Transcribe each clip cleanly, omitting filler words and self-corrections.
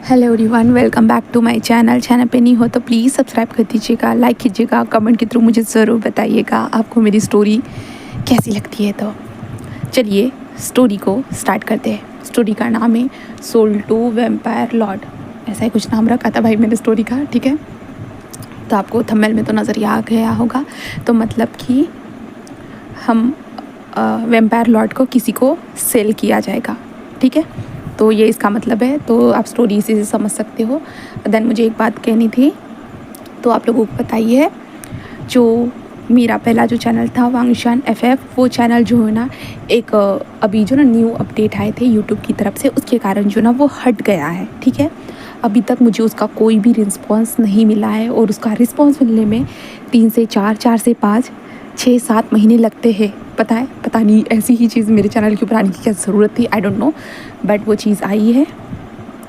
Hello everyone, welcome back to my channel पे नहीं हो तो प्लीज़ सब्सक्राइब कर दीजिएगा, लाइक कीजिएगा, कमेंट के थ्रू मुझे ज़रूर बताइएगा आपको मेरी स्टोरी कैसी लगती है। तो चलिए स्टोरी को स्टार्ट करते हैं। स्टोरी का नाम है सोल टू वैम्पायर लॉर्ड, ऐसा ही कुछ नाम रखा था भाई मैंने स्टोरी का, ठीक है। तो आपको थंबनेल में तो नज़र ही आ गया होगा। तो मतलब कि हम वैम्पायर लॉर्ड को किसी को सेल किया जाएगा, ठीक है। तो ये इसका मतलब है, तो आप स्टोरी इसी से समझ सकते हो। देन मुझे एक बात कहनी थी, तो आप लोगों को बताइए, जो मेरा पहला जो चैनल था वांगशान एफएफ, वो चैनल जो है ना एक अभी जो ना न्यू अपडेट आए थे यूट्यूब की तरफ से, उसके कारण जो ना वो हट गया है, ठीक है। अभी तक मुझे उसका कोई भी रिस्पॉन्स नहीं मिला है, और उसका रिस्पॉन्स मिलने में 3 से 4, 4 से 5, 6, 7 महीने लगते हैं। पता नहीं ऐसी ही चीज़ मेरे चैनल के ऊपर आने की क्या ज़रूरत थी, आई डोंट नो, बट वो चीज़ आई है।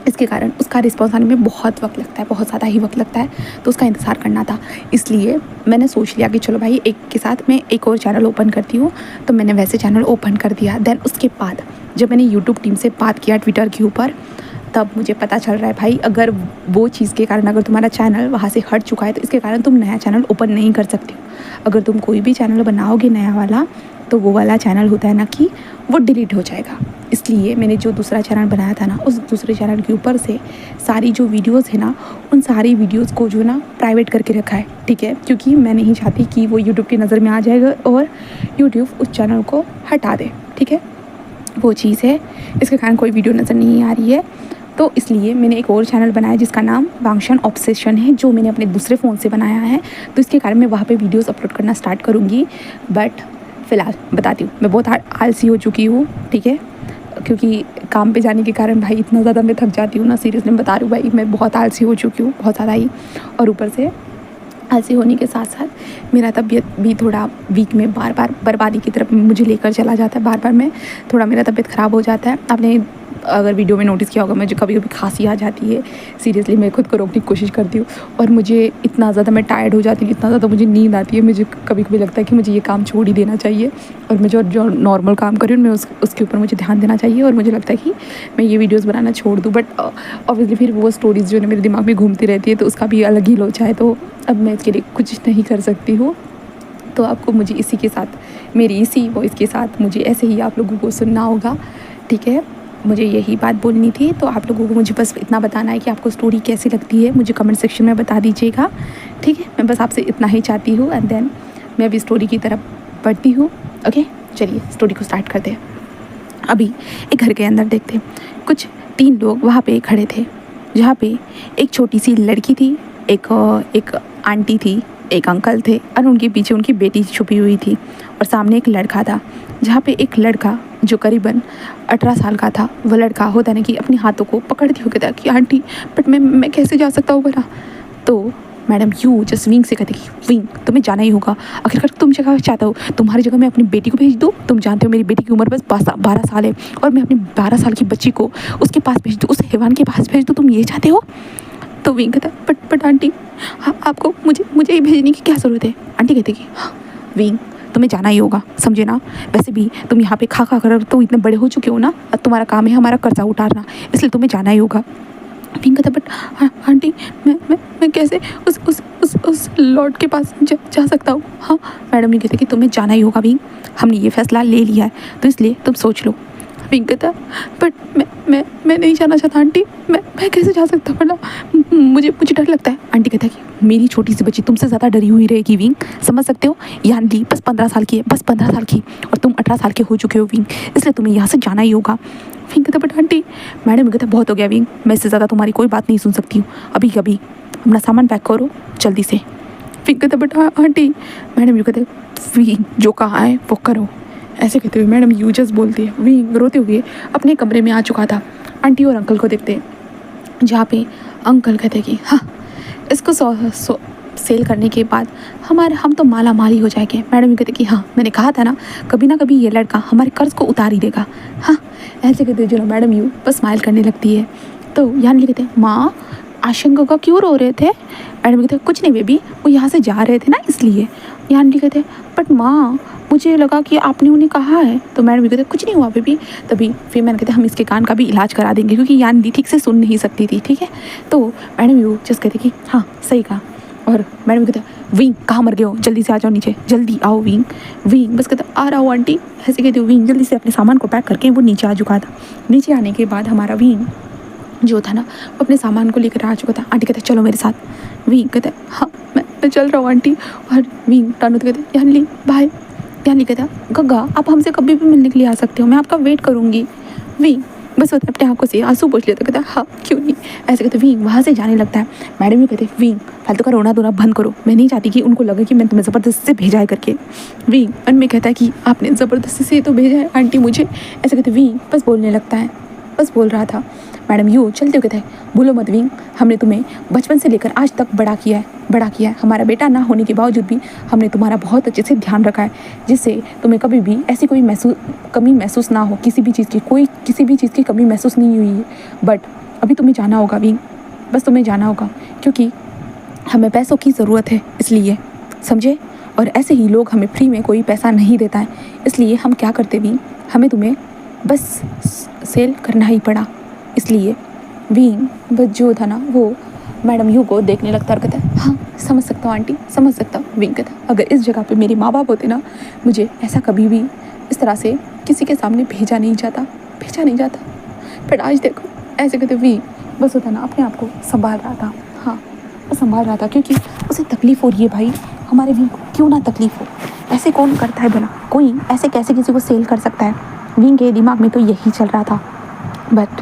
इसके कारण उसका रिस्पॉन्स आने में बहुत वक्त लगता है, बहुत ज़्यादा ही वक्त लगता है। तो उसका इंतज़ार करना था, इसलिए मैंने सोच लिया कि चलो भाई एक के साथ मैं एक और चैनल ओपन करती हूँ। तो मैंने वैसे चैनल ओपन कर दिया। देन उसके बाद जब मैंने यूट्यूब टीम से बात किया ट्विटर के ऊपर, तब मुझे पता चल रहा है भाई, अगर वो चीज़ के कारण अगर तुम्हारा चैनल वहाँ से हट चुका है तो इसके कारण तुम नया चैनल ओपन नहीं कर सकते हो। अगर तुम कोई भी चैनल बनाओगे नया वाला, तो वो वाला चैनल होता है ना कि वो डिलीट हो जाएगा। इसलिए मैंने जो दूसरा चैनल बनाया था ना, उस दूसरे चैनल के ऊपर से सारी जो वीडियोस है ना, उन सारी वीडियोस को जो ना प्राइवेट करके रखा है, ठीक है। क्योंकि मैं नहीं चाहती कि वो यूट्यूब की नज़र में आ जाएगा और यूट्यूब उस चैनल को हटा दे, ठीक है। वो चीज़ है, इसके कारण कोई वीडियो नज़र नहीं आ रही है। तो इसलिए मैंने एक और चैनल बनाया जिसका नाम वांगशान ऑब्सेशन है, जो मैंने अपने दूसरे फ़ोन से बनाया है। तो इसके कारण मैं वहाँ पे वीडियोस अपलोड करना स्टार्ट करूँगी। बट फ़िलहाल बताती हूँ, मैं बहुत आलसी हो चुकी हूँ, ठीक है। क्योंकि काम पे जाने के कारण भाई इतना ज़्यादा मैं थक जाती हूँ ना, सीरियसली मैं बता रही हूँ भाई, मैं बहुत आलसी हो चुकी हूँ, बहुत ज़्यादा ही। और ऊपर से आलसी होने के साथ साथ मेरा तबीयत भी थोड़ा वीक में बार बार बर्बादी की तरफ मुझे लेकर चला जाता है। बार बार मैं थोड़ा, मेरा तबीयत ख़राब हो जाता है। आपने अगर वीडियो में नोटिस किया होगा, मुझे कभी कभी खांसी आ जाती है। सीरियसली मैं खुद को रोकने की कोशिश करती हूँ, और मुझे इतना ज़्यादा मैं टायर्ड हो जाती हूँ, इतना ज़्यादा मुझे नींद आती है, मुझे कभी कभी लगता है कि मुझे ये काम छोड़ ही देना चाहिए, और मैं जो नॉर्मल काम कर रही हूँ मैं उसके ऊपर मुझे ध्यान देना चाहिए। और मुझे लगता है कि मैं ये वीडियोज़ बनाना छोड़ दूँ, बट ऑब्वियसली फिर वो स्टोरीज़ जो है मेरे दिमाग में घूमती रहती है, तो उसका भी अलग ही लोचा है। तो अब मैं इसके लिए कुछ नहीं कर सकती हूँ। तो आपको मुझे इसी के साथ, मेरी इसी वॉइस के साथ मुझे ऐसे ही आप लोगों को सुनना होगा, ठीक है। मुझे यही बात बोलनी थी। तो आप लोगों को मुझे बस इतना बताना है कि आपको स्टोरी कैसी लगती है, मुझे कमेंट सेक्शन में बता दीजिएगा, ठीक है। मैं बस आपसे इतना ही चाहती हूँ। एंड देन मैं अभी स्टोरी की तरफ बढ़ती हूँ, ओके। चलिए स्टोरी को स्टार्ट करते हैं। अभी एक घर के अंदर देखते कुछ 3 लोग वहाँ पे खड़े थे, जहाँ पे एक छोटी सी लड़की थी, एक आंटी थी, एक अंकल थे, और उनके पीछे उनकी बेटी छुपी हुई थी। और सामने एक लड़का था, जहाँ पे एक लड़का जो करीबन 18 साल का था, वो लड़का होता ना कि अपने हाथों को पकड़ के कहता कि आंटी बट मैं कैसे जा सकता हूँ बना। तो मैडम यू जस्ट विंग से कहते कि विंग, तुम्हें जाना ही होगा, आखिरकार तुम जगह चाहता हो, तुम्हारी जगह मैं अपनी बेटी को भेज दूँ। तुम जानते हो मेरी बेटी की उम्र बस 12 साल है, और मैं अपनी 12 साल की बच्ची को उसके पास भेज दूँ, उस हैवान के पास भेज दूँ, तुम ये चाहते हो। तो विंग कहता बट आंटी, हाँ आपको मुझे ही भेजने की क्या ज़रूरत है। आंटी कहते कि हाँ विंग, तुम्हें जाना ही होगा, समझे ना। वैसे भी तुम यहाँ पे खा कर तो इतने बड़े हो चुके हो ना, अब तुम्हारा काम है हमारा कर्जा उतारना, इसलिए तुम्हें जाना ही होगा। विंग कहता बट आंटी मैं कैसे उस लॉर्ड के पास जा सकता हूँ। हाँ मैडम ये कहते कि तुम्हें जाना ही होगा विंग, हमने ये फैसला ले लिया है, तो इसलिए तुम सोच लो। विंग कहता बट मैं नहीं जाना चाहता आंटी, मैं कैसे जा सकता हूँ ना, मुझे डर लगता है। आंटी कहता है कि मेरी छोटी सी बच्ची तुमसे ज़्यादा डरी हुई रहेगी विंग, समझ सकते हो। यानी बस 15 साल की है, बस 15 साल की, और तुम 18 साल के हो चुके हो विंग, इसलिए तुम्हें यहाँ से जाना ही होगा। विंग कहता बट आंटी, मैडम कहता बहुत हो गया विंग, मैं इससे ज़्यादा तुम्हारी कोई बात नहीं सुन सकती हूँ, अभी अपना सामान पैक करो जल्दी से। विंग कहता बट आंटी, मैडम यू कहते विंग जो कहा है वो करो। ऐसे कहते हुए मैडम यू जस्ट बोलती है। विंग रोते हुए अपने कमरे में आ चुका था। आंटी और अंकल को देखते, जहाँ पे अंकल कहते कि हाँ इसको सेल करने के बाद हम तो माला माल ही हो जाएंगे। मैडम ये कहते कि हाँ मैंने कहा था ना कभी ये लड़का हमारे कर्ज को उतार ही देगा। हाँ ऐसे कहते जो मैडम यू बस स्माइल करने लगती है। तो यानी कहते माँ आशंका का क्यों रो रहे थे। मैडम कहते कुछ नहीं बेबी, वो यहाँ से जा रहे थे ना इसलिए। यानी कहते बट माँ मुझे लगा कि आपने उन्हें कहा है। तो मैडम यू कहते कुछ नहीं हुआ बेबी। तभी फिर मैंने कहते हम इसके कान का भी इलाज करा देंगे, क्योंकि यानी ठीक से सुन नहीं सकती थी, ठीक है। तो मैडम यू जस्ट कहते कि हाँ सही कहा। और मैडम कहते विंग कहाँ मर गए हो, जल्दी से आ जाओ नीचे, जल्दी आओ विंग। विंग बस कहता आ रहा हूँ आंटी, ऐसे कहते हो। विंग जल्दी से अपने सामान को पैक करके वो नीचे आ चुका था। नीचे आने के बाद हमारा विंग जो था ना वो अपने सामान को लेकर आ चुका था। आंटी कहते चलो मेरे साथ। विंग कहते हाँ मैं चल रहा हूँ आंटी। और विंग टर्न होते कहते यानली बाय। यानली कहता गग्गा आप हमसे कभी भी मिलने के लिए आ सकते हो, मैं आपका वेट करूँगी। विंग बस होता है अपने आँखों से आंसू पोंछ लेता, कहता हाँ क्यों नहीं, ऐसे कहते विंग वहाँ से जाने लगता है। मैडम भी कहते विंग फालतू का रोना धोना बंद करो, मैं नहीं चाहती कि उनको लगे कि मैं तुम्हें ज़बरदस्ती से भेजा है करके। विंग मन में कहता है कि आपने ज़बरदस्ती से तो भेजा है आंटी मुझे, ऐसे कहते विंग बस बोलने लगता है, बस बोल रहा था। मैडम यू चलते हुए कहते हैं भूलो मत विंग, हमने तुम्हें बचपन से लेकर आज तक बड़ा किया है। हमारा बेटा ना होने के बावजूद भी हमने तुम्हारा बहुत अच्छे से ध्यान रखा है, जिससे तुम्हें कभी भी ऐसी कोई कमी महसूस ना हो, किसी भी चीज़ की कमी महसूस नहीं हुई है। बट अभी तुम्हें जाना होगा विंग, बस तुम्हें जाना होगा, क्योंकि हमें पैसों की ज़रूरत है, इसलिए समझे। और ऐसे ही लोग हमें फ्री में कोई पैसा नहीं देता है, इसलिए हम क्या करते विंग, हमें तुम्हें बस सेल करना ही पड़ा, इसलिए। विंग बस जो था ना वो मैडम यू को देखने लगता और कहता है हाँ समझ सकता हूँ आंटी, समझ सकता हूँ। विंग कहता अगर इस जगह पे मेरे माँ बाप होते ना, मुझे ऐसा कभी भी इस तरह से किसी के सामने भेजा नहीं जाता। फिर आज देखो, ऐसे कहते विंग बस होता ना अपने आप को संभाल रहा था। हाँ वो संभाल रहा था, क्योंकि उसे तकलीफ़ हो रही है भाई, हमारे विंग को क्यों ना तकलीफ़ हो, ऐसे कौन करता है भला, कोई ऐसे कैसे किसी को सेल कर सकता है। विंग के दिमाग में तो यही चल रहा था। बट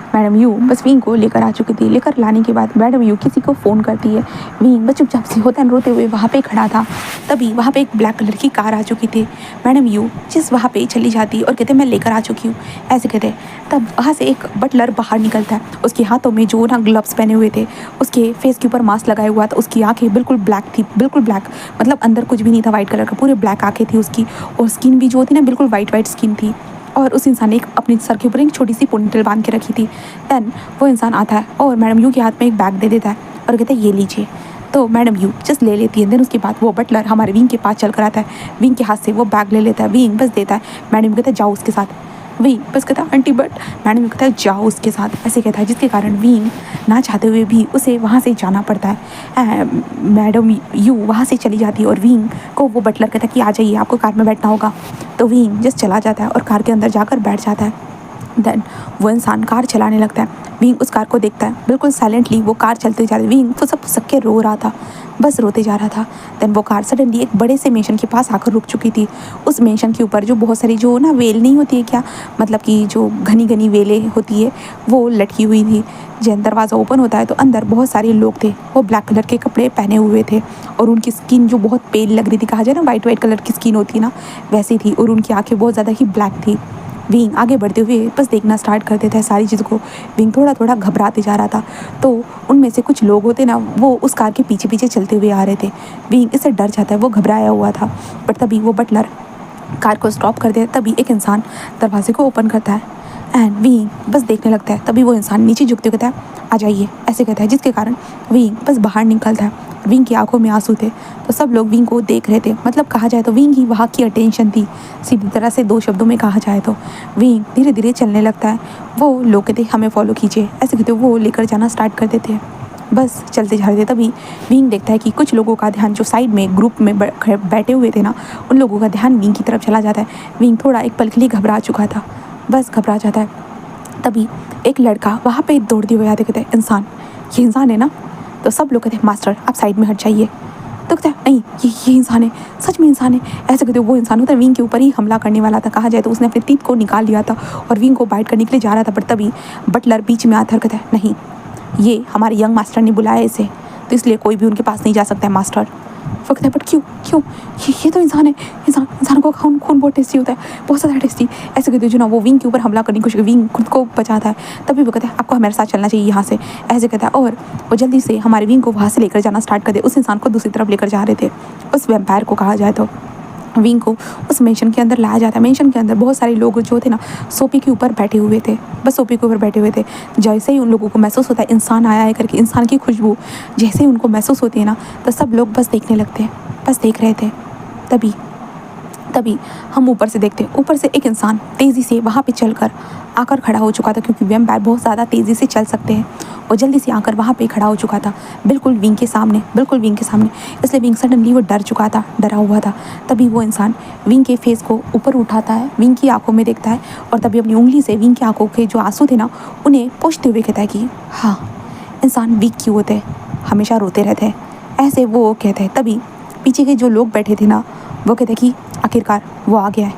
मैडम यू बस विंग को लेकर आ चुकी थी। लेकर लाने के बाद मैडम यू किसी को फ़ोन करती है। विंग बस चुपचाप से होता है रोते हुए वहाँ पे खड़ा था। तभी वहाँ पे एक ब्लैक कलर की कार आ चुकी थी। मैडम यू जिस वहाँ पे चली जाती और कहते मैं लेकर आ चुकी हूँ, ऐसे कहते। तब वहाँ से एक बटलर बाहर निकलता है, उसके हाथों में जो ना ग्लव्स पहने हुए थे, उसके फेस के ऊपर मास्क लगाया हुआ था, उसकी आँखें बिल्कुल ब्लैक थी, बिल्कुल ब्लैक, मतलब अंदर कुछ भी नहीं था वाइट कलर का, पूरे ब्लैक आँखें थी उसकी, और स्किन भी जो थी ना बिल्कुल वाइट स्किन थी। और उस इंसान ने एक अपने सर के ऊपर एक छोटी सी पोनीटेल बांध के रखी थी। देन वो इंसान आता है और मैडम यू के हाथ में एक बैग दे देता है और कहता है ये लीजिए। तो मैडम यू जस्ट ले लेती है। देन उसके बाद वो बटलर हमारे विंग के पास चल कर आता है, विंग के हाथ से वो बैग ले लेता है। विंग बस देता है, मैडम कहता है जाओ उसके साथ। विंग बस कहता है आंटी बट, मैडम कहता है जाओ उसके साथ, ऐसे कहता है, जिसके कारण विंग ना चाहते हुए भी उसे वहाँ से जाना पड़ता है। मैडम यू वहाँ से चली जाती है और विंग को वो बटलर कहता है कि आ जाइए आपको कार में बैठना होगा। तो विंग जस्ट चला जाता है और कार के अंदर जाकर बैठ जाता है। देन वो इंसान कार चलाने लगता है। विंग उस कार को देखता है, बिल्कुल साइलेंटली वो कार चलते जा रही है। विंग तो सब सबके रो रहा था, बस रोते जा रहा था। देन वो कार सडनली एक बड़े से मेंशन के पास आकर रुक चुकी थी। उस मेंशन के ऊपर जो बहुत सारी जो ना वेल नहीं होती है क्या, मतलब कि जो घनी घनी वेलें होती है वो लटकी हुई थी। जब दरवाज़ा ओपन होता है तो अंदर बहुत सारे लोग थे, वो ब्लैक कलर के कपड़े पहने हुए थे और उनकी स्किन जो बहुत पेल लग रही थी, कहा जाए ना वाइट कलर की स्किन होती है ना वैसी थी, और उनकी आँखें बहुत ज़्यादा ही ब्लैक थी। विंग आगे बढ़ते हुए बस देखना स्टार्ट कर देता है सारी चीज़ों को। विंग थोड़ा थोड़ा घबराते जा रहा था। तो उनमें से कुछ लोग होते ना वो उस कार के पीछे पीछे चलते हुए आ रहे थे। विंग इससे डर जाता है, वो घबराया हुआ था। बट तभी वो बटलर कार को स्टॉप कर देता, तभी एक इंसान दरवाजे को ओपन करता है एंड विंग बस देखने लगता है। तभी वो इंसान नीचे झुकते कहता है आ जाइए, ऐसे कहता है, जिसके कारण विंग बस बाहर निकलता है। विंग की आंखों में आंसू थे, तो सब लोग विंग को देख रहे थे, मतलब कहा जाए तो विंग ही वहाँ की अटेंशन थी, सीधी तरह से दो शब्दों में कहा जाए तो। विंग धीरे धीरे चलने लगता है। वो लोग कहते हमें फॉलो कीजिए, ऐसे कहते वो लेकर जाना स्टार्ट कर देते हैं। बस चलते जा रहे थे, तभी विंग देखता है कि कुछ लोगों का ध्यान जो साइड में ग्रुप में बैठे हुए थे ना, उन लोगों का ध्यान विंग की तरफ चला जाता है। विंग थोड़ा एक पल के लिए घबरा चुका था, बस घबरा जाता है। तभी एक लड़का वहाँ पे दौड़ते हुए आते, कहते इंसान, ये इंसान है ना? तो सब लोग कहते हैं मास्टर आप साइड में हट जाइए। तो कहता है नहीं ये इंसान है, सच में इंसान है। ऐसे कहते वो इंसान होता है विंग के ऊपर ही हमला करने वाला था, कहा जाए तो उसने अपने तीत को निकाल लिया था और विंग को बाइट करने के लिए जा रहा था। पर तभी बटलर बीच में आता है, कहता है नहीं, ये हमारे यंग मास्टर ने बुलाया इसे, तो इसलिए कोई भी उनके पास नहीं जा सकता है मास्टर। वो कहता है बट क्यों ये तो इंसान है, इंसान को खून बहुत टेस्टी होता है, बहुत ज़्यादा टेस्टी। ऐसे कहते जो ना वो विंग के ऊपर हमला करने की कोशिश, विंग खुद को बचाता है। तभी वो कहता है आपको हमारे साथ चलना चाहिए यहाँ से, ऐसे कहता है। और वो जल्दी से हमारे विंग को वहाँ से लेकर जाना स्टार्ट कर दे। उस इंसान को दूसरी तरफ लेकर जा रहे थे, उस वैम्पायर को कहा जाए तो। विंग को उस मेंशन के अंदर लाया जाता है। मेंशन के अंदर बहुत सारे लोग जो थे ना सोफे के ऊपर बैठे हुए थे, बस सोफे के ऊपर बैठे हुए थे। जैसे ही उन लोगों को महसूस होता है इंसान आया है करके, इंसान की खुशबू जैसे ही उनको महसूस होती है ना, तो सब लोग बस देखने लगते हैं, बस देख रहे थे। तभी तभी हम ऊपर से देखते, ऊपर से एक इंसान तेज़ी से वहाँ पे चलकर आकर खड़ा हो चुका था, क्योंकि वैम्पायर बहुत ज़्यादा तेज़ी से चल सकते हैं। और जल्दी से आकर वहाँ पे खड़ा हो चुका था, बिल्कुल विंग के सामने, बिल्कुल विंग के सामने। इसलिए विंग सडनली वो डर चुका था, डरा हुआ था। तभी वो इंसान विंग के फेस को ऊपर उठाता है, विंग की आंखों में देखता है, और तभी अपनी उंगली से विंग की आंखों के जो आंसू थे ना, उन्हें पोंछते हुए कहता है कि हाँ, इंसान वीक क्यों होते हैं, हमेशा रोते रहते हैं, ऐसे वो कहते हैं। तभी पीछे के जो लोग बैठे थे ना, वो कहते हैं कि आखिरकार वो आ गया है,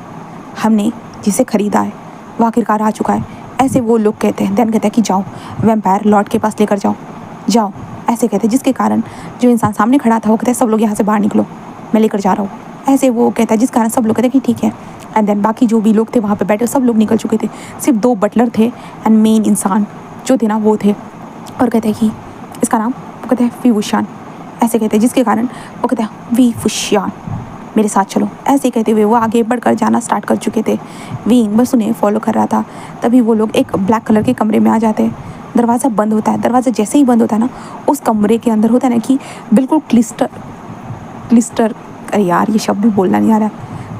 हमने जिसे ख़रीदा है वो आखिरकार आ चुका है, ऐसे वो लोग कहते हैं। देन कहते हैं कि जाओ वैम्पायर लॉर्ड के पास लेकर जाओ, जाओ, ऐसे कहते हैं। जिसके कारण जो इंसान सामने खड़ा था वो कहता है सब लोग यहाँ से बाहर निकलो, मैं लेकर जा रहा हूँ, ऐसे वो कहता है। जिस कारण सब लोग कहते हैं कि ठीक है। एंड देन बाकी जो भी लोग थे वहाँ पे बैठे सब लोग निकल चुके थे, सिर्फ 2 बटलर थे एंड मेन इंसान जो थे ना वो थे। और कहते हैं कि इसका नाम, वो कहते हैं वीवुशियान, ऐसे कहते हैं। जिसके कारण वो कहते हैं वीवुशियान मेरे साथ चलो, ऐसे कहते हुए वो आगे बढ़कर जाना स्टार्ट कर चुके थे। विंग बस उन्हें फॉलो कर रहा था। तभी वो लोग एक ब्लैक कलर के कमरे में आ जाते हैं। दरवाज़ा बंद होता है। दरवाज़ा जैसे ही बंद होता है ना, उस कमरे के अंदर होता है ना कि बिल्कुल क्लिस्टर, अरे यार ये शब्द भी बोलना नहीं आ रहा।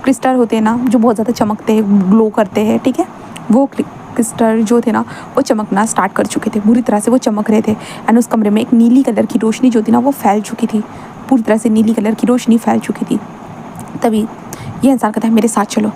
क्रिस्टल होते हैं ना जो बहुत ज़्यादा चमकते हैं, ग्लो करते हैं, ठीक है, वो क्रिस्टल जो थे ना वो चमकना स्टार्ट कर चुके थे, पूरी तरह से वो चमक रहे थे। एंड उस कमरे में एक नीली कलर की रोशनी जो थी ना वो फैल चुकी थी, पूरी तरह से नीली कलर की रोशनी फैल चुकी थी। तभी ये इंसान कहता है मेरे साथ चलो,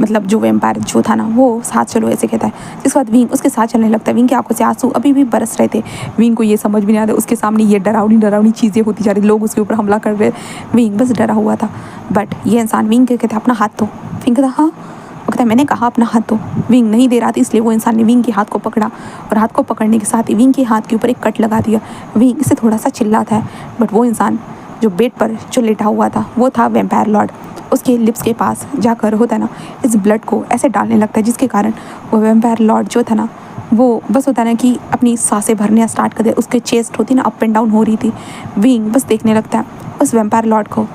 मतलब जो वैम्पायर जो था ना वो साथ चलो, ऐसे कहता है। जिसके बाद विंग उसके साथ चलने लगता है। विंग की आंखों से आंसू अभी भी बरस रहे थे। विंग को ये समझ भी नहीं आता, उसके सामने ये डरावनी चीज़ें होती जा रही, लोग उसके ऊपर हमला कर रहे। विंग बस डरा हुआ था। बट ये इंसान विंग के कहता है अपना हाथ दो। विंग कहता हाँ, वो कहता है मैंने कहा अपना हाथ दो। विंग नहीं दे रहा था, इसलिए वो इंसान ने विंग के हाथ को पकड़ा, और हाथ को पकड़ने के साथ ही विंग के हाथ के ऊपर एक कट लगा दिया। विंग इससे थोड़ा सा चिल्लाता है, बट वो इंसान जो बेड पर जो लेटा हुआ था वो था वैम्पायर लॉर्ड। उसके लिप्स के पास जाकर होता है ना इस ब्लड को ऐसे डालने लगता है, जिसके कारण वो वैम्पायर लॉर्ड जो था ना वो बस होता है ना कि अपनी सांसें भरने स्टार्ट कर दे। उसके चेस्ट होती ना अप एंड डाउन हो रही थी। विंग बस देखने लगता है उस वैम्पायर लॉर्ड को,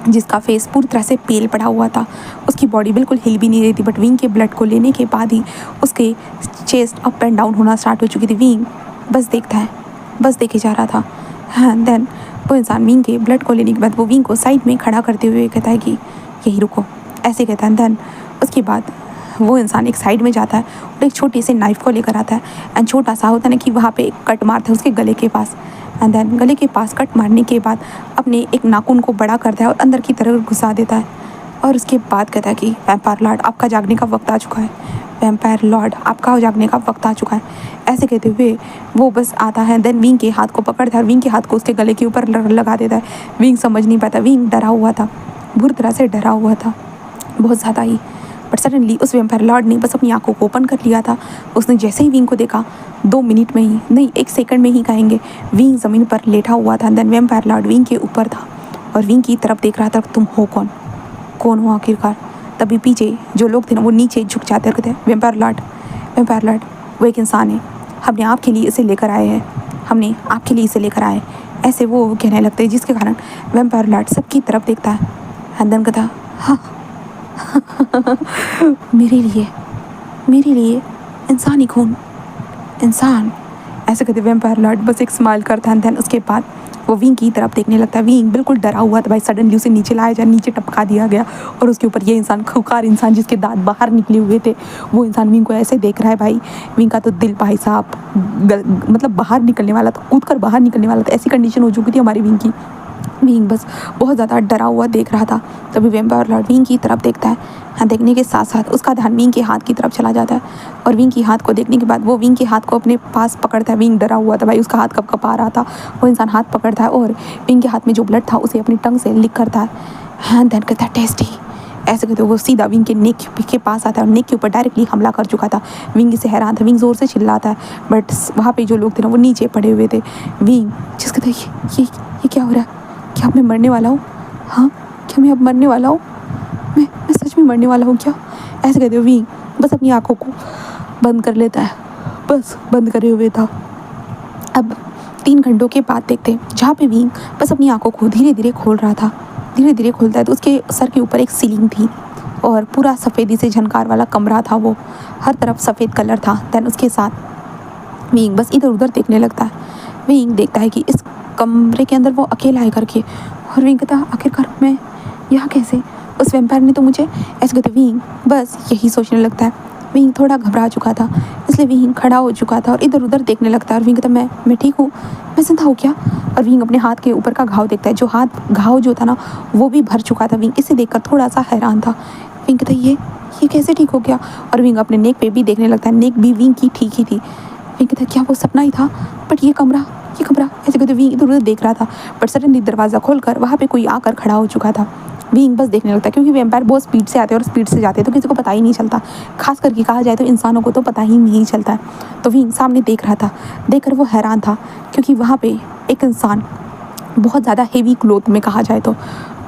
जिसका फेस पूरी तरह से पेल पड़ा हुआ था, उसकी बॉडी बिल्कुल हिल भी नहीं रही थी। बट विंग के ब्लड को लेने के बाद ही उसके चेस्ट अप एंड डाउन होना स्टार्ट हो चुकी थी। विंग बस देखता है, बस देखे जा रहा था। हाँ, देन वो इंसान विंग के ब्लड को लेने के बाद वो विंग को साइड में खड़ा करते हुए कहता है कि यही रुको, ऐसे कहता है। देन उसके बाद वो इंसान एक साइड में जाता है और एक छोटे से नाइफ़ को लेकर आता है। एंड छोटा सा होता है ना कि वहाँ पे एक कट मारता है उसके गले के पास। एंड देन गले के पास कट मारने के बाद अपने एक नाखून को बड़ा करता है और अंदर की तरफ घुसा देता है। और उसके बाद कहता है कि वैम्पायर लॉर्ड आपका जागने का वक्त आ चुका है, वैम्पायर लॉर्ड आपका जागने का वक्त आ चुका है, ऐसे कहते हुए वो बस आता है। देन विंग के हाथ को पकड़ता है और विंग के हाथ को उसके गले के ऊपर लगा देता है। विंग समझ नहीं पाता, विंग डरा हुआ था, बुरी तरह से डरा हुआ था, बहुत ज़्यादा ही। बट सडनली उस वैम्पायर लॉर्ड ने बस अपनी आंखों को ओपन कर लिया था। उसने जैसे ही विंग को देखा, 2 मिनट में ही नहीं 1 सेकंड में ही कहेंगे, विंग ज़मीन पर लेटा हुआ था। देन वैम्पायर लॉर्ड विंग के ऊपर था और विंग की तरफ देख रहा था, तुम हो कौन हो आखिरकार। तभी पीछे जो लोग थे ना वो नीचे झुक जाते और कहते हैं वैम्पायर लॉर्ड वो एक इंसान है, हमने आपके लिए इसे लेकर आए हैं, हमने आपके लिए इसे लेकर आए, ऐसे वो कहने लगते हैं। जिसके कारण वैम्पायर लॉर्ड सबकी तरफ देखता है। हंदन कहता हाँ मेरे लिए इंसानी खून, इंसान, ऐसे कहते वैम्पायर लॉर्ड बस एक स्माइल करता है। देन उसके बाद वो विंग की तरफ देखने लगता है। विंग बिल्कुल डरा हुआ था भाई, सडनली उसे नीचे लाया जाए, नीचे टपका दिया गया और उसके ऊपर ये इंसान, खूंखार इंसान जिसके दांत बाहर निकले हुए थे, वो इंसान विंग को ऐसे देख रहा है। भाई विंग का तो दिल भाई साहब मतलब बाहर निकलने वाला था, कूद कर बाहर निकलने वाला था, ऐसी कंडीशन हो चुकी थी हमारी विंग की। विंग बस बहुत ज़्यादा डरा हुआ देख रहा था। तभी वैम्पायर लॉर्ड विंग की तरफ देखता है। हाँ, देखने के साथ साथ उसका ध्यान विंग के हाथ की तरफ चला जाता है और विंग के हाथ को देखने के बाद वो विंग के हाथ को अपने पास पकड़ता है। विंग डरा हुआ था भाई, उसका हाथ कब कपा रहा था। वो इंसान हाथ पकड़ता है और विंग के हाथ में जो ब्लड था उसे अपनी टंग से लिक करता है। हाँ, देन कहता है टेस्टी, ऐसे कहते वो सीधा विंग के नेक के पास आता है और नेक के ऊपर डायरेक्टली हमला कर चुका था। विंग इसे हैरान था, विंग ज़ोर से चिल्लाता है, बट वहाँ पे जो लोग थे ना वो नीचे पड़े हुए थे। विंग जिस कहता है ये क्या हो रहा है, क्या मैं मरने वाला हूँ? हाँ, क्या मैं अब मरने वाला हूँ? मैं सच में मरने वाला हूँ क्या? ऐसे कहते हुए विंग बस अपनी आँखों को बंद कर लेता है, बस बंद करे हुए था। अब 3 घंटों के बाद देखते हैं जहाँ पे विंग बस अपनी आँखों को धीरे धीरे खोल रहा था। धीरे धीरे खोलता है तो उसके सर के ऊपर एक सीलिंग थी और पूरा सफ़ेदी से झनकार वाला कमरा था, वो हर तरफ सफ़ेद कलर था। दैन उसके साथ विंग बस इधर उधर देखने लगता है। विंग देखता है कि इस कमरे के अंदर वो अकेला है करके, और विंग कहता है आखिरकार मैं यहाँ कैसे? उस वैम्पायर ने तो मुझे ऐसे कहते विंग बस यही सोचने लगता है। विंग थोड़ा घबरा चुका था, इसलिए विंग खड़ा हो चुका था और इधर उधर देखने लगता है। और विंग कहता मैं ठीक हूँ, मैं जिंदा हूँ क्या? और विंग अपने हाथ के ऊपर का घाव देखता है, जो घाव जो था ना वो भी भर चुका था। विंग इसे देखकर थोड़ा सा हैरान था। विंग कहता ये कैसे ठीक हो गया? और विंग अपने नेक पे भी देखने लगता है, नेक भी विंग की ठीक ही थी। विंग कहता क्या वो सपना ही था? बट ये कमरा ऐसे कहते विंग इधर उधर देख रहा था। बट सडनली दरवाज़ा खोलकर वहाँ पे कोई आकर खड़ा हो चुका था। विंग बस देखने लगता है, क्योंकि वैम्पायर बहुत स्पीड से आते हैं और स्पीड से जाते हैं तो किसी को पता ही नहीं चलता। खास करके कहा जाए तो इंसानों को तो पता ही नहीं चलता है। तो विंग सामने देख रहा था, देखकर वो हैरान था, क्योंकि वहाँ पे एक इंसान बहुत ज़्यादा हेवी क्लोथ में, कहा जाए तो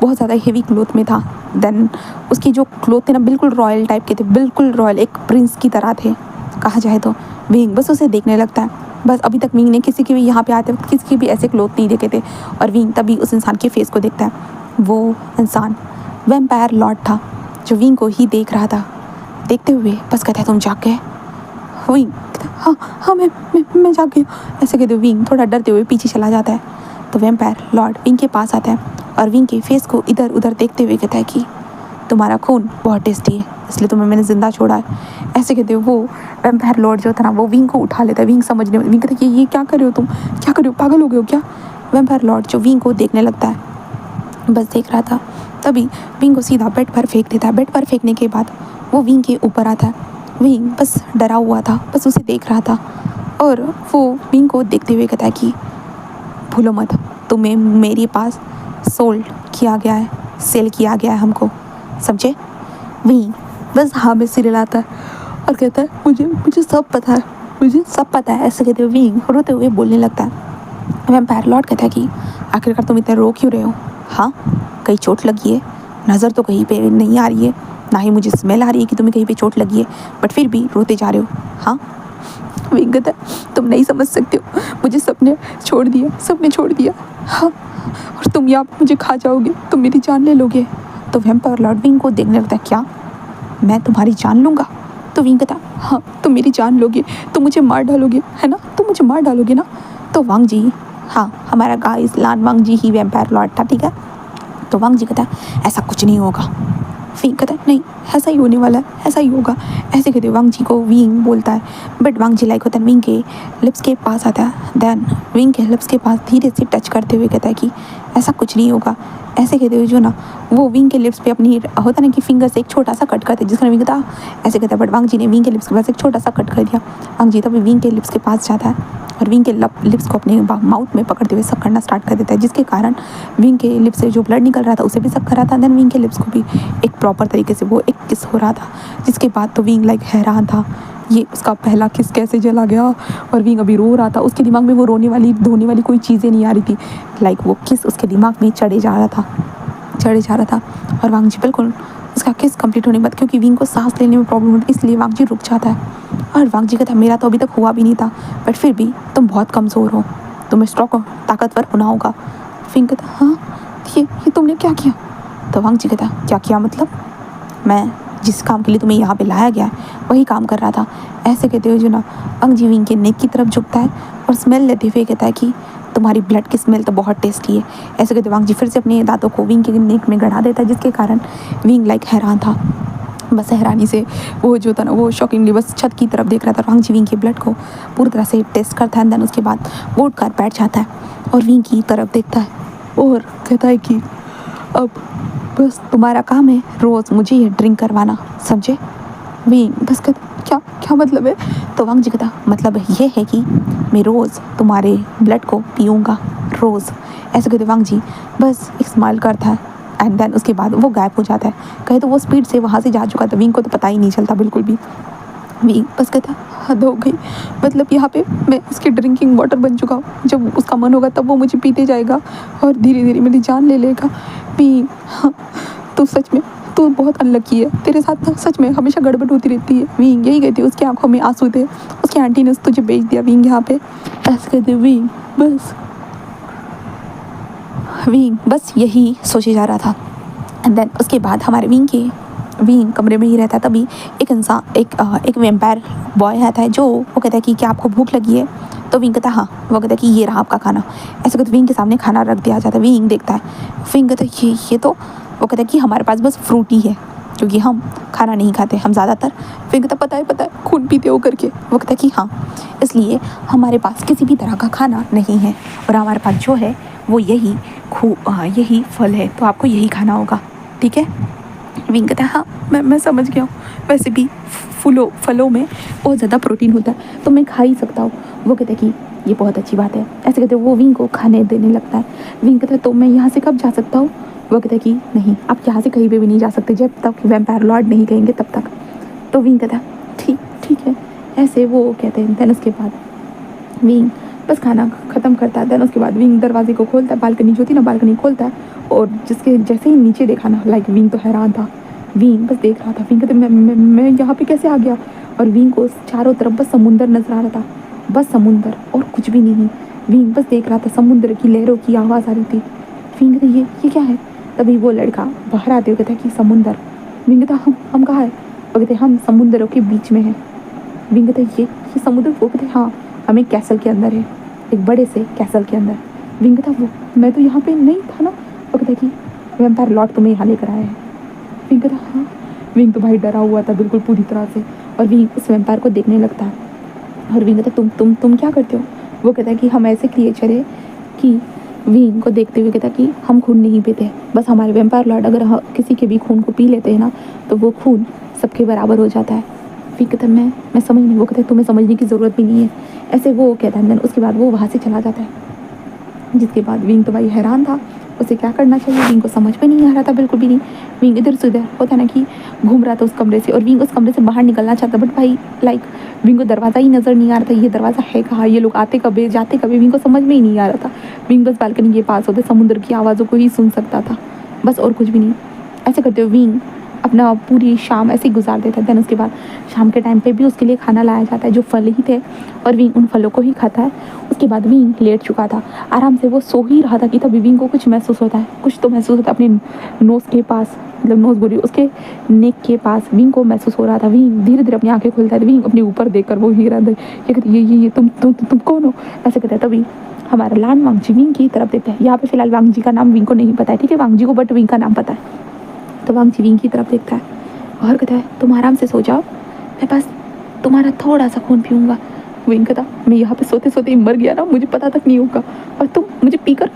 बहुत ज़्यादा हेवी क्लोथ में था। देन उसके जो क्लोथ थे ना बिल्कुल रॉयल टाइप के थे, बिल्कुल रॉयल, एक प्रिंस की तरह थे कहा जाए तो। विंग बस उसे देखने लगता है। बस अभी तक विंग ने किसी के भी यहाँ पे आते वक्त किसी के भी ऐसे क्लोथ नहीं देखे थे। और विंग तभी उस इंसान के फेस को देखता है। वो इंसान वैम्पायर लॉर्ड था, जो विंग को ही देख रहा था। देखते हुए बस कहता है तुम जाग गए? विंग हाँ मैं जाग गया ऐसे कहते हुए विंग थोड़ा डरते हुए पीछे चला जाता है। तो वैम्पायर लॉर्ड विंग के पास आता है और विंग के फेस को इधर उधर देखते हुए कहता है कि तुम्हारा खून बहुत टेस्टी है, इसलिए तुम्हें मैंने ज़िंदा छोड़ा है। ऐसे कहते हुए वो वैम्पायर लॉर्ड जो था ना वो विंग को उठा लेता है। विंग समझने विंग कहता है कि ये क्या कर रहे हो तुम, क्या कर रहे हो, पागल हो गए हो क्या? वैम्पायर लॉर्ड जो विंग को देखने लगता है, बस देख रहा था। तभी विंग को सीधा बेड पर फेंक देता है। बेड पर फेंकने के बाद वो विंग के ऊपर आता है। विंग बस डरा हुआ था, बस उसे देख रहा था। और वो विंग को देखते हुए कहता है कि भूलो मत, तुम्हें मेरे पास सोल्ड किया गया है, सेल किया गया है हमको, समझे? विंग बस हाँ में सिर हिलाता है और कहता है मुझे सब पता है, मुझे सब पता है। ऐसे कहते हुए विंग रोते हुए बोलने लगता है। वैम्पायर लॉर्ड कहता है कि आखिरकार तुम इतने रो क्यों रहे हो? हाँ, कहीं चोट लगी है? नज़र तो कहीं पे नहीं आ रही है, ना ही मुझे स्मेल आ रही है कि तुम्हें कहीं पे चोट लगी है, बट फिर भी रोते जा रहे हो। हाँ, विंग कहता है तुम नहीं समझ सकते हो, मुझे सबने छोड़ दिया। हाँ, और तुम यहाँ मुझे खा जाओगे, तुम मेरी जान ले लोगे। तो वैम्पायर लॉर्ड विंग को देखने लगता है, क्या मैं तुम्हारी जान लूँगा? तो विंग कहता हाँ, तुम मेरी जान लोगे, तुम मुझे मार डालोगे, है ना? तुम मुझे मार डालोगे ना? तो वांग जी, हाँ हमारा गाइस लान वांग जी ही वैम्पायर लॉर्ड था, ठीक है? तो वांग जी कहता है ऐसा कुछ नहीं होगा। विंग कहता है नहीं, ऐसा ही होने वाला है, ऐसा ही होगा। ऐसे कहते वांग जी को विंग बोलता है। बट वांग जी लाइक होता है विंग के लिप्स के पास आता है। देन विंग के लिप्स के पास धीरे से टच करते हुए कहता है कि ऐसा कुछ नहीं होगा। ऐसे कहते हुए जो ना वो विंग के लिप्स पे अपनी होता ना कि फिंगर से एक छोटा सा कट करते, जिसका विंग कहता ऐसे कहता है। बट वांग जी ने विंग के लिप्स के पास एक छोटा सा कट कर दिया। वांग जी तभी विंग के लिप्स के पास जाता है और विंग के लिप्स को अपने माउथ में पकड़ते हुए सक करना स्टार्ट कर देता है, जिसके कारण विंग के लिप्स से जो ब्लड निकल रहा था उसे भी सक कर रहा था। देन विंग के लिप्स को भी एक प्रॉपर तरीके से वो एक किस हो रहा था, जिसके बाद तो विंग लाइक हैरान था, ये उसका पहला किस कैसे चला गया। और विंग अभी रो रहा था, उसके दिमाग में वो धोने वाली कोई चीज़ें नहीं आ रही थी। लाइक वो किस उसके दिमाग में चढ़े जा रहा था। और वांग जी बिल्कुल उसका किस कंप्लीट होने के बाद, क्योंकि विंग को सांस लेने में प्रॉब्लम होती है, इसलिए वांग जी रुक जाता है। और वांग जी कहता है मेरा तो अभी तक हुआ भी नहीं था, बट फिर भी तुम बहुत कमज़ोर हो, तुम्हें स्ट्रॉक ताकतवर होना होगा। विंग कहता हाँ, ये तुमने क्या किया? तो वांग जी कहता क्या किया मतलब? मैं जिस काम के लिए तुम्हें यहाँ पे लाया गया है वही काम कर रहा था। ऐसे कहते हुए जो ना वांग जी विंग के नेक की तरफ झुकता है और स्मेल लेते हुए कहता है कि तुम्हारी ब्लड की स्मेल तो बहुत टेस्टी है। ऐसे कहते वांग जी फिर से अपने दांतों को विंग के नेक में गड़ा देता है, जिसके कारण विंग लाइक हैरान था। बस हैरानी से वो जो था ना वो शॉकिंगली बस छत की तरफ देख रहा था। वांग जी विंग के ब्लड को पूरी तरह से टेस्ट करता है। देन उसके बाद वो उठकर बैठ जाता है और विंग की तरफ देखता है और कहता है कि अब बस तुम्हारा काम है रोज़ मुझे ये ड्रिंक करवाना, समझे? विंग बस कहता क्या मतलब है? तो वांग जी कहता मतलब ये है कि मैं रोज़ तुम्हारे ब्लड को पीऊँगा रोज़। ऐसे कहते वांग जी बस एक स्माइल करता है एंड देन उसके बाद वो गायब हो जाता है। कहे तो वो स्पीड से वहाँ से जा चुका था, विंग को तो पता ही नहीं चलता बिल्कुल भी। विंग बस कहता हद हो गई, मतलब यहाँ पे मैं इसकी ड्रिंकिंग वाटर बन चुका हूँ। जब उसका मन होगा तब वो मुझे पीते जाएगा और धीरे धीरे मेरी जान ले लेगा। विंग हाँ, तू बहुत अनलकी है, तेरे साथ सच में हमेशा गड़बड़ होती रहती है। विंग यही कहती है, उसकी आंखों में आंसू थे, उसकी आंटी ने तुझे भेज दिया विंग यहाँ पे। ऐसे कहते विंग बस यही सोचे जा रहा था। एंड देन उसके बाद हमारे विंग कमरे में ही रहता है। तभी एक वैम्पायर बॉय आता है, जो वो कहता है कि क्या आपको भूख लगी है? तो विंग कहता है हाँ। वो कहता है कि ये रहा आपका खाना। ऐसे कहते विंग के सामने खाना रख दिया जाता है। विंग देखता है, विंग कहता है ये तो वो कहता है कि हमारे पास बस फ्रूट ही है क्योंकि हम खाना नहीं खाते, हम ज़्यादातर। फिर कहता पता है खून पीते हो करके। वो कहता है कि हाँ, इसलिए हमारे पास किसी भी तरह का खाना नहीं है और हमारे पास जो है वो यही फल है, तो आपको यही खाना होगा, ठीक है। विंग कहता है हाँ मैं समझ गया हूँ, वैसे भी फलों में बहुत ज़्यादा प्रोटीन होता है तो मैं खा ही सकता हूँ। वो कहता है कि ये बहुत अच्छी बात है। ऐसे कहते वो विंग को खाने देने लगता है। विंग कहता है तो मैं यहाँ से कब जा सकता हूँ। वो कहता है कि नहीं, आप यहाँ से कहीं पे भी नहीं जा सकते जब तक वैम्पायर लॉर्ड नहीं कहेंगे तब तक। तो विंग कहता है ठीक है। ऐसे वो कहते हैं। देन उसके बाद विंग बस खाना ख़त्म करता है। देन उसके बाद विंग दरवाजे को खोलता है, बालकनी जो थी ना बालकनी खोलता है, और जिसके जैसे ही नीचे देखा ना, लाइक विंग तो हैरान था। विंग बस देख रहा था। विंग कहते मैं यहाँ पे कैसे आ गया। और विंग को चारों तरफ बस समुंदर नजर आ रहा था, बस समुंदर और कुछ भी नहीं। विंग बस देख रहा था, समुद्र की लहरों की आवाज़ आ रही थी। विंग कहते ये क्या है। तभी वो लड़का बाहर आते हुए कहता है कि समुंदर। विंग कहता हम कहाँ है। वो कहते हम समुंदरों के बीच में हैं। विंग कहता ये समुद्र। वो कहते हाँ, हम एक कैसल के अंदर है, एक बड़े से कैसल के अंदर। विंग कहता वो मैं तो यहाँ पे नहीं था ना। वो कहता कि वैम्पायर लॉर्ड तुम्हें यहाँ लेकर आया है। विंग कहता हाँ। विंग तो भाई डरा हुआ था बिल्कुल पूरी तरह से, और विंग उस वैम्पायर को देखने लगता है। और विंग कहता तुम क्या करते हो। वो कहता है कि हम ऐसे क्रिएचर है कि विंग को देखते हुए कहता कि हम खून नहीं पीते, बस हमारे वैम्पायर लॉर्ड अगर किसी के भी खून को पी लेते हैं ना तो वो खून सबके बराबर हो जाता है। विंग कहता मैं समझ नहीं। वो कहता है तुम्हें समझने की ज़रूरत भी नहीं है। ऐसे वो कहता है। उसके बाद वो वहाँ से चला जाता है, जिसके बाद विंग तो भाई हैरान था उसे क्या करना चाहिए। विंग को समझ में नहीं आ रहा था बिल्कुल भी नहीं। विंग इधर से उधर होता है ना कि घूम रहा था उस कमरे से, और विंग उस कमरे से बाहर निकलना चाहता, बट भाई लाइक विंग को दरवाज़ा ही नज़र नहीं आ रहा था। ये दरवाज़ा है कहाँ, ये लोग आते कभी जाते कभी, विंग को समझ में ही नहीं आ रहा था। विंग बस बालकनी के पास होते समुद्र की आवाज़ों को ही सुन सकता था, बस और कुछ भी नहीं। ऐसे करते हुए विंग अपना पूरी शाम ऐसे ही गुजार देता है। देन उसके बाद शाम के टाइम पे भी उसके लिए खाना लाया जाता है जो फल ही थे, और विंग उन फलों को ही खाता है। उसके बाद विंग लेट चुका था, आराम से वो सो ही रहा था कि तभी विंग को कुछ महसूस होता है, कुछ तो महसूस होता है अपने नोज़ के पास, मतलब नोज़ बोली उसके नेक के पास विंग को महसूस हो रहा था। विंग धीरे धीरे अपनी आंखें खोलता है। विंग अपने ऊपर देखकर वो ही रहा था, ये कहती ये तुम कौन हो, ऐसे कहता है। तभी हमारा लान वांगजी विंग की तरफ देखता है। यहाँ पे फिलहाल वांगजी का नाम विंग को नहीं पता है, ठीक है, वांगजी को बट विंग का नाम पता है। तो वांगजी विंग की तरफ देखता है और कहता है तुम आराम से सो जाओ, मैं बस तुम्हारा थोड़ा सा खून पीऊँगा। विंग कहता मैं यहाँ पे सोते सोते ही मर गया ना, मुझे पता तक नहीं होगा, और तुम मुझे पीकर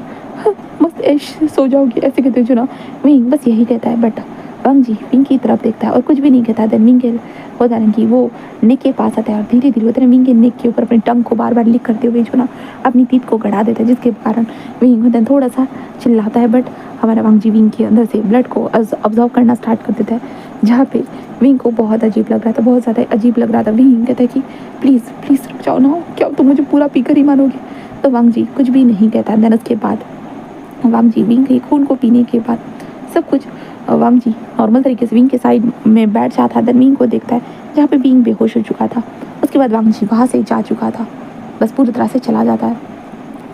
मस्त ऐश सो जाओगी, ऐसे कहते हो ना। विंग बस यही कहता है, बट वांगजी विंग की तरफ देखता है और कुछ भी नहीं कहता। देन विंग के होता है कि वो नेक के पास आता है और धीरे धीरे होता है विंग के नेक के ऊपर अपनी टंग को बार बार लिक करते हुए जो ना अपनी तीत को गड़ा देता है, जिसके कारण विंग होता है थोड़ा सा चिल्लाता है, बट हमारा वांगजी विंग के अंदर से ब्लड को ऑब्जॉर्व करना स्टार्ट कर देता है, जहाँ पे विंग को बहुत अजीब लग रहा था, बहुत ज़्यादा अजीब लग रहा था। विंग कहता है कि प्लीज़ रुक जाओ ना, क्या तुम मुझे पूरा पीकर ही मानोगे। तो वांगजी कुछ भी नहीं कहता। देन उसके बाद वांगजी विंग के खून को पीने के बाद सब कुछ वांगजी नॉर्मल तरीके से विंग के साइड में बैठ जाता है। देन विंग को देखता है जहाँ पे विंग बेहोश हो चुका था। उसके बाद वांगजी वहाँ से जा चुका था, बस पूरी तरह से चला जाता है।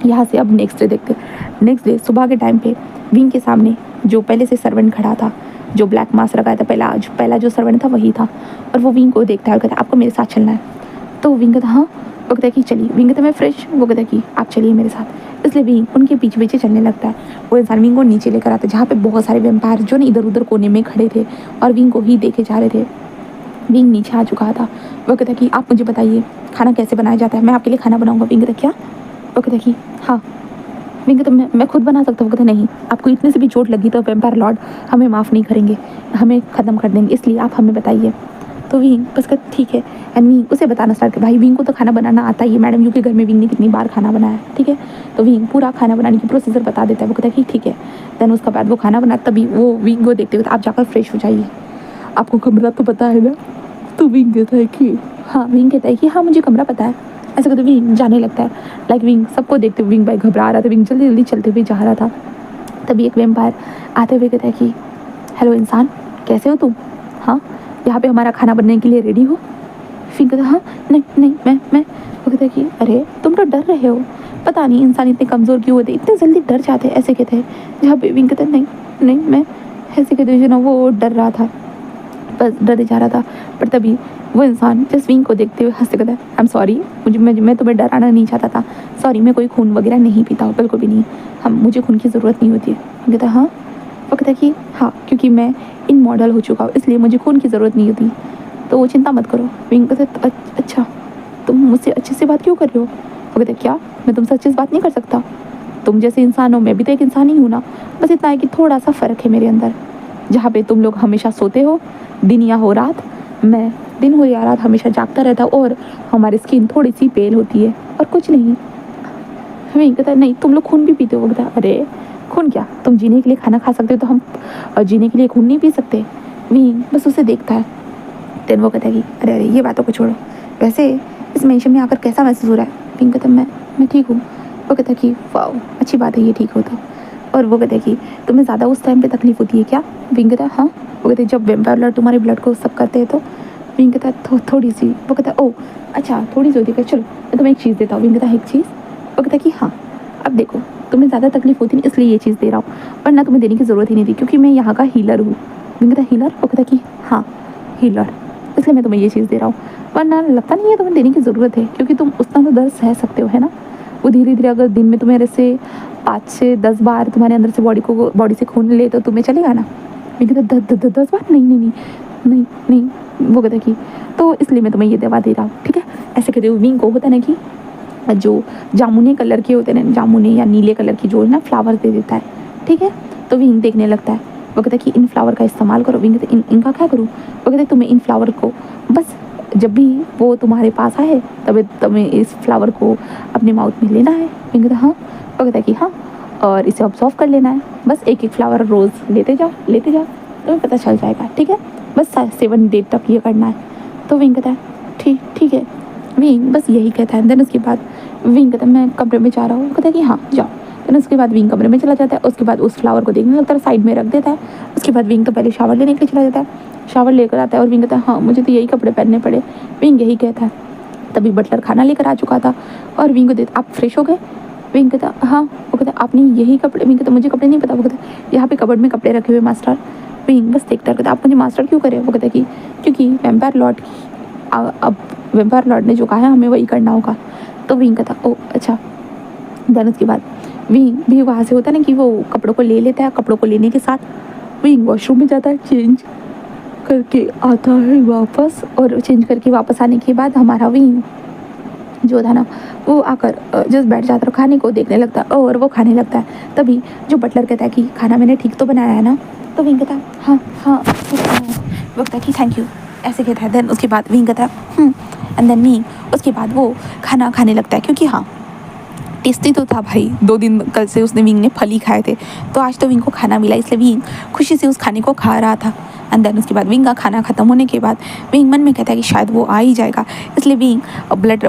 यहाँ से अब नेक्स्ट डे देखते हैं। नेक्स्ट डे सुबह के टाइम पे विंग के सामने जो पहले से सर्वेंट खड़ा था, जो ब्लैक मास्क लगाया था, पहला जो सर्वेंट था वही था, और वो विंग को देखता है और कहता है आपको मेरे साथ चलना है। तो विंग कहता हाँ। वो कहता है कि चलिए। विंग कहता है मैं फ्रेश। वो कहता है कि आप चलिए मेरे साथ। इसलिए विंग उनके पीछे पीछे चलने लगता है। वो इंसान विंग को नीचे लेकर आता है, जहाँ पे बहुत सारे वैम्पायर जो ना इधर उधर कोने में खड़े थे और विंग को ही देखे जा रहे थे। विंग नीचे आ चुका था। वो कहता है कि आप मुझे बताइए खाना कैसे बनाया जाता है, मैं आपके लिए खाना बनाऊँगा। विंग कहता क्या। वो कहता है कि हाँ। विंग कहता मैं खुद बना सकता हूँ। कहता नहीं, आपको इतने से भी चोट लगी तो वैम्पायर लॉर्ड हमें माफ़ नहीं करेंगे, हमें ख़त्म कर देंगे, इसलिए आप हमें बताइए। तो विंग बस कहता ठीक है। एंड विंग उसे बताना स्टार्ट कर। भाई विंग को तो खाना बनाना आता ही है, मैडम यू के घर में विंग ने कितनी बार खाना बनाया है, ठीक है। तो विंग पूरा खाना बनाने की प्रोसीजर बता देता है। वो कहता है कि ठीक है। देन उसके बाद वो खाना बनाता, तभी वो विंग को देखते हुए आप जाकर फ्रेश हो जाइए, आपको कमरा तो पता है ना। तो विंग कहता है कि हाँ। विंग कहता है कि हाँ मुझे कमरा पता है। ऐसे करते विंग जाने लगता है। लाइक विंग सबको देखते हुए विंग भाई घबरा रहा था, विंग जल्दी जल्दी चलते हुए जा रहा था। तभी एक वैम्पायर आते हुए कहता है कि हेलो इंसान, कैसे हो तुम, हाँ यहाँ पे हमारा खाना बनने के लिए रेडी हो। विंग कहता हाँ नहीं मैं। वो कहता है कि अरे तुम तो डर रहे हो, पता नहीं इंसान इतने कमज़ोर क्यों होते, इतने जल्दी डर जाते हैं, ऐसे कहते हैं। जहाँ पे विंग कहता है नहीं मैं, ऐसे कहते जो ना वो डर रहा था, बस डरे जा रहा था। पर तभी वो इंसान जस्ट विंग को देखते हुए हंसते कहता है आई एम सॉरी, मैं तुम्हें डराना नहीं चाहता था, सॉरी मैं कोई खून वगैरह नहीं पीता हूँ, बिल्कुल भी नहीं, मुझे खून की ज़रूरत नहीं होती है। कहता हाँ वो कहता है कि हाँ क्योंकि मैं इन मॉडल हो चुका हूँ इसलिए मुझे खून की ज़रूरत नहीं होती, तो वो चिंता मत करो। विंग कहता है अच्छा तुम मुझसे अच्छे से बात क्यों कर रहे हो? वो कहते क्या मैं तुमसे अच्छे से बात नहीं कर सकता? तुम जैसे इंसान हो मैं भी तो एक इंसान ही हूँ ना, बस इतना है कि थोड़ा सा फ़र्क है मेरे अंदर। जहाँ पे तुम लोग हमेशा सोते हो दिन या हो रात, मैं दिन हो या रात हमेशा जागता रहता हूँ और हमारी स्किन थोड़ी सी पेल होती है और कुछ नहीं। विंग कहता है नहीं तुम लोग खून भी पीते हो। वो कहता है अरे खून क्या, तुम जीने के लिए खाना खा सकते हो तो हम जीने के लिए खून नहीं पी सकते? विंग बस उसे देखता है। देन वो कहता है कि अरे अरे ये बातों को छोड़ो, वैसे इस मेंशन में आकर कैसा महसूस हो रहा है? विंग कहता है मैं ठीक हूँ। वो कहता है कि वाह अच्छी बात है ये ठीक हो तो। और वो कहता है कि तुम्हें ज़्यादा उस टाइम पे तकलीफ होती है क्या? विंग कहता है हाँ। वो कहते हैं जब वेम्पायर लॉर्ड तुम्हारे ब्लड को सब करते हैं तो? विंग कहता है थोड़ी सी। वो कहता है ओह अच्छा थोड़ी सी होती है, चलो मैं तुम्हें एक चीज़ देता हूँ। विंग कहता है एक चीज़? वो कहता है कि हाँ अब देखो तुम्हें ज़्यादा तकलीफ होती नहीं इसलिए ये चीज़ दे रहा हूँ, वरना तुम्हें देने की ज़रूरत ही नहीं थी क्योंकि मैं यहाँ का हीलर हूँ। विंग कहता है हीलर? वो कहता है कि हाँ हीलर, इसलिए मैं तुम्हें ये चीज़ दे रहा हूँ, वरना लगता नहीं है तुम्हें देने की ज़रूरत है क्योंकि तुम उतना तो दर्द सह सकते हो है ना। वो धीरे धीरे अगर दिन में तुम्हें ऐसे 5 से 10 बार तुम्हारे अंदर से बॉडी से खून ले तो तुम्हें चलेगा ना? मैं कहता 10 बार? नहीं नहीं नहीं नहीं नहीं। वो कहता कि तो इसलिए मैं तुम्हें ये दवा दे रहा हूँ, ठीक है। ऐसे कहते हुए विंग को होता है ना कि जो जामुनी कलर के होते हैं ना, जामुनी या नीले कलर की जो है ना फ्लावर दे देता है, ठीक है। तो विंग देखने लगता है। वो कहता है कि इन फ्लावर का इस्तेमाल करो। विंग कहते इनका क्या करूँ? वो कहते तुम्हें इन फ्लावर को बस जब भी वो तुम्हारे पास आए तब तुम्हें इस फ्लावर को अपने माउथ में लेना है। विंग कहता हाँ। वो कहता है कि हाँ और इसे ऑब्जॉर्व कर लेना है, बस एक एक फ्लावर रोज़ लेते जाओ तुम्हें पता चल जाएगा, ठीक है। बस 7 डे तक ये करना है। तो विंग कहता है ठीक है। विंग बस यही कहता है। देन उसके बाद विंग कहता है मैं कमरे में जा रहा हूँ। कहता है कि हाँ जाओ। देन उसके बाद विंग कमरे में चला जाता है। उसके बाद उस फ्लावर को देखने लगता है, साइड में रख देता है। उसके बाद विंग तो पहले शावर लेने के लिए चला जाता है, शावर लेकर आता है और विंग कहता है हाँ मुझे तो यही कपड़े पहनने पड़े। विंग यही कहता है। तभी बटलर खाना लेकर आ चुका था और विंग को देता आप फ्रेश हो गए? विंग कहता हाँ। वो कहता आपने यही कपड़े? विंग कहता मुझे कपड़े नहीं पता। वो कहता यहाँ पे कबर्ड में कपड़े रखे हुए मास्टर। विंग बस देखता कहता आप मुझे मास्टर क्यों करे? वो कहता कि क्योंकि वेम्पायर लॉर्ड अब वेम्पायर लॉर्ड ने जो कहा है हमें वही करना होगा। तो विंग कहता ओ अच्छा। देन उसके बाद विंग भी वहाँ से होता है ना कि वो कपड़ों को ले लेता है। कपड़ों को लेने के साथ विंग वॉशरूम में जाता है, चेंज करके आता है वापस। और चेंज करके वापस आने के बाद हमारा विंग जो था ना वो आकर जस्ट बैठ जाता है, खाने को देखने लगता है और वो खाने लगता है। तभी जो बटलर कहता है कि खाना मैंने ठीक तो बनाया है ना? तो विंग कहता है हाँ हाँ ठीक है। वो कहता है कि थैंक यू ऐसे कहता है। देन उसके बाद विंग कहता है एंड देन विंग उसके बाद वो खाना खाने लगता है क्योंकि हाँ टेस्टी तो था भाई। 2 दिन कल से उसने विंग ने फल ही खाए थे तो आज तो विंग को खाना मिला, इसलिए विंग खुशी से उस खाने को खा रहा था। एंड देन उसके बाद विंग का खाना ख़त्म होने के बाद विंग मन में कहता है कि शायद वो आ ही जाएगा, इसलिए विंग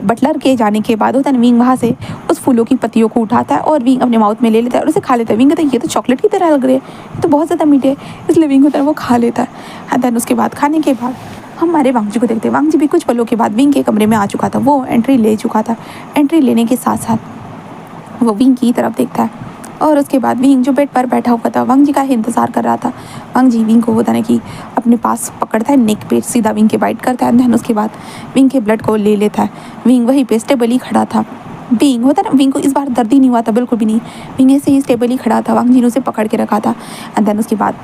बटलर के जाने के बाद होता है विंग वहाँ से उस फूलों की पत्तियों को उठाता है और विंग अपने माउथ में ले लेता है और उसे खा लेता है। विंग कहता है ये तो चॉकलेट की तरह लग रहे हैं, ये तो बहुत ज़्यादा मीठे है, इसलिए विंग होता है वो खा लेता है। एंड देन उसके बाद खाने के बाद हमारे वांगजी को देखते हैं। वांगजी भी कुछ पलों के बाद विंग के कमरे में आ चुका था, वो एंट्री ले चुका था। एंट्री लेने के साथ साथ वो विंग की तरफ देखता है और उसके बाद विंग जो बेड पर बैठा हुआ था वांगजी का इंतज़ार कर रहा था। वांगजी विंग को होता है कि अपने पास पकड़ता है, नेक पे सीधा विंग के बाइट करता है। देन उसके बाद विंग के ब्लड को ले लेता है। विंग वहीं पे स्टेबली खड़ा था। विंग होता है ना विंग को इस बार दर्द ही नहीं हुआ था, बिल्कुल भी नहीं। विंग ऐसे ही स्टेबली खड़ा था, वांगजी ने उसे पकड़ के रखा था। एंड देन उसके बाद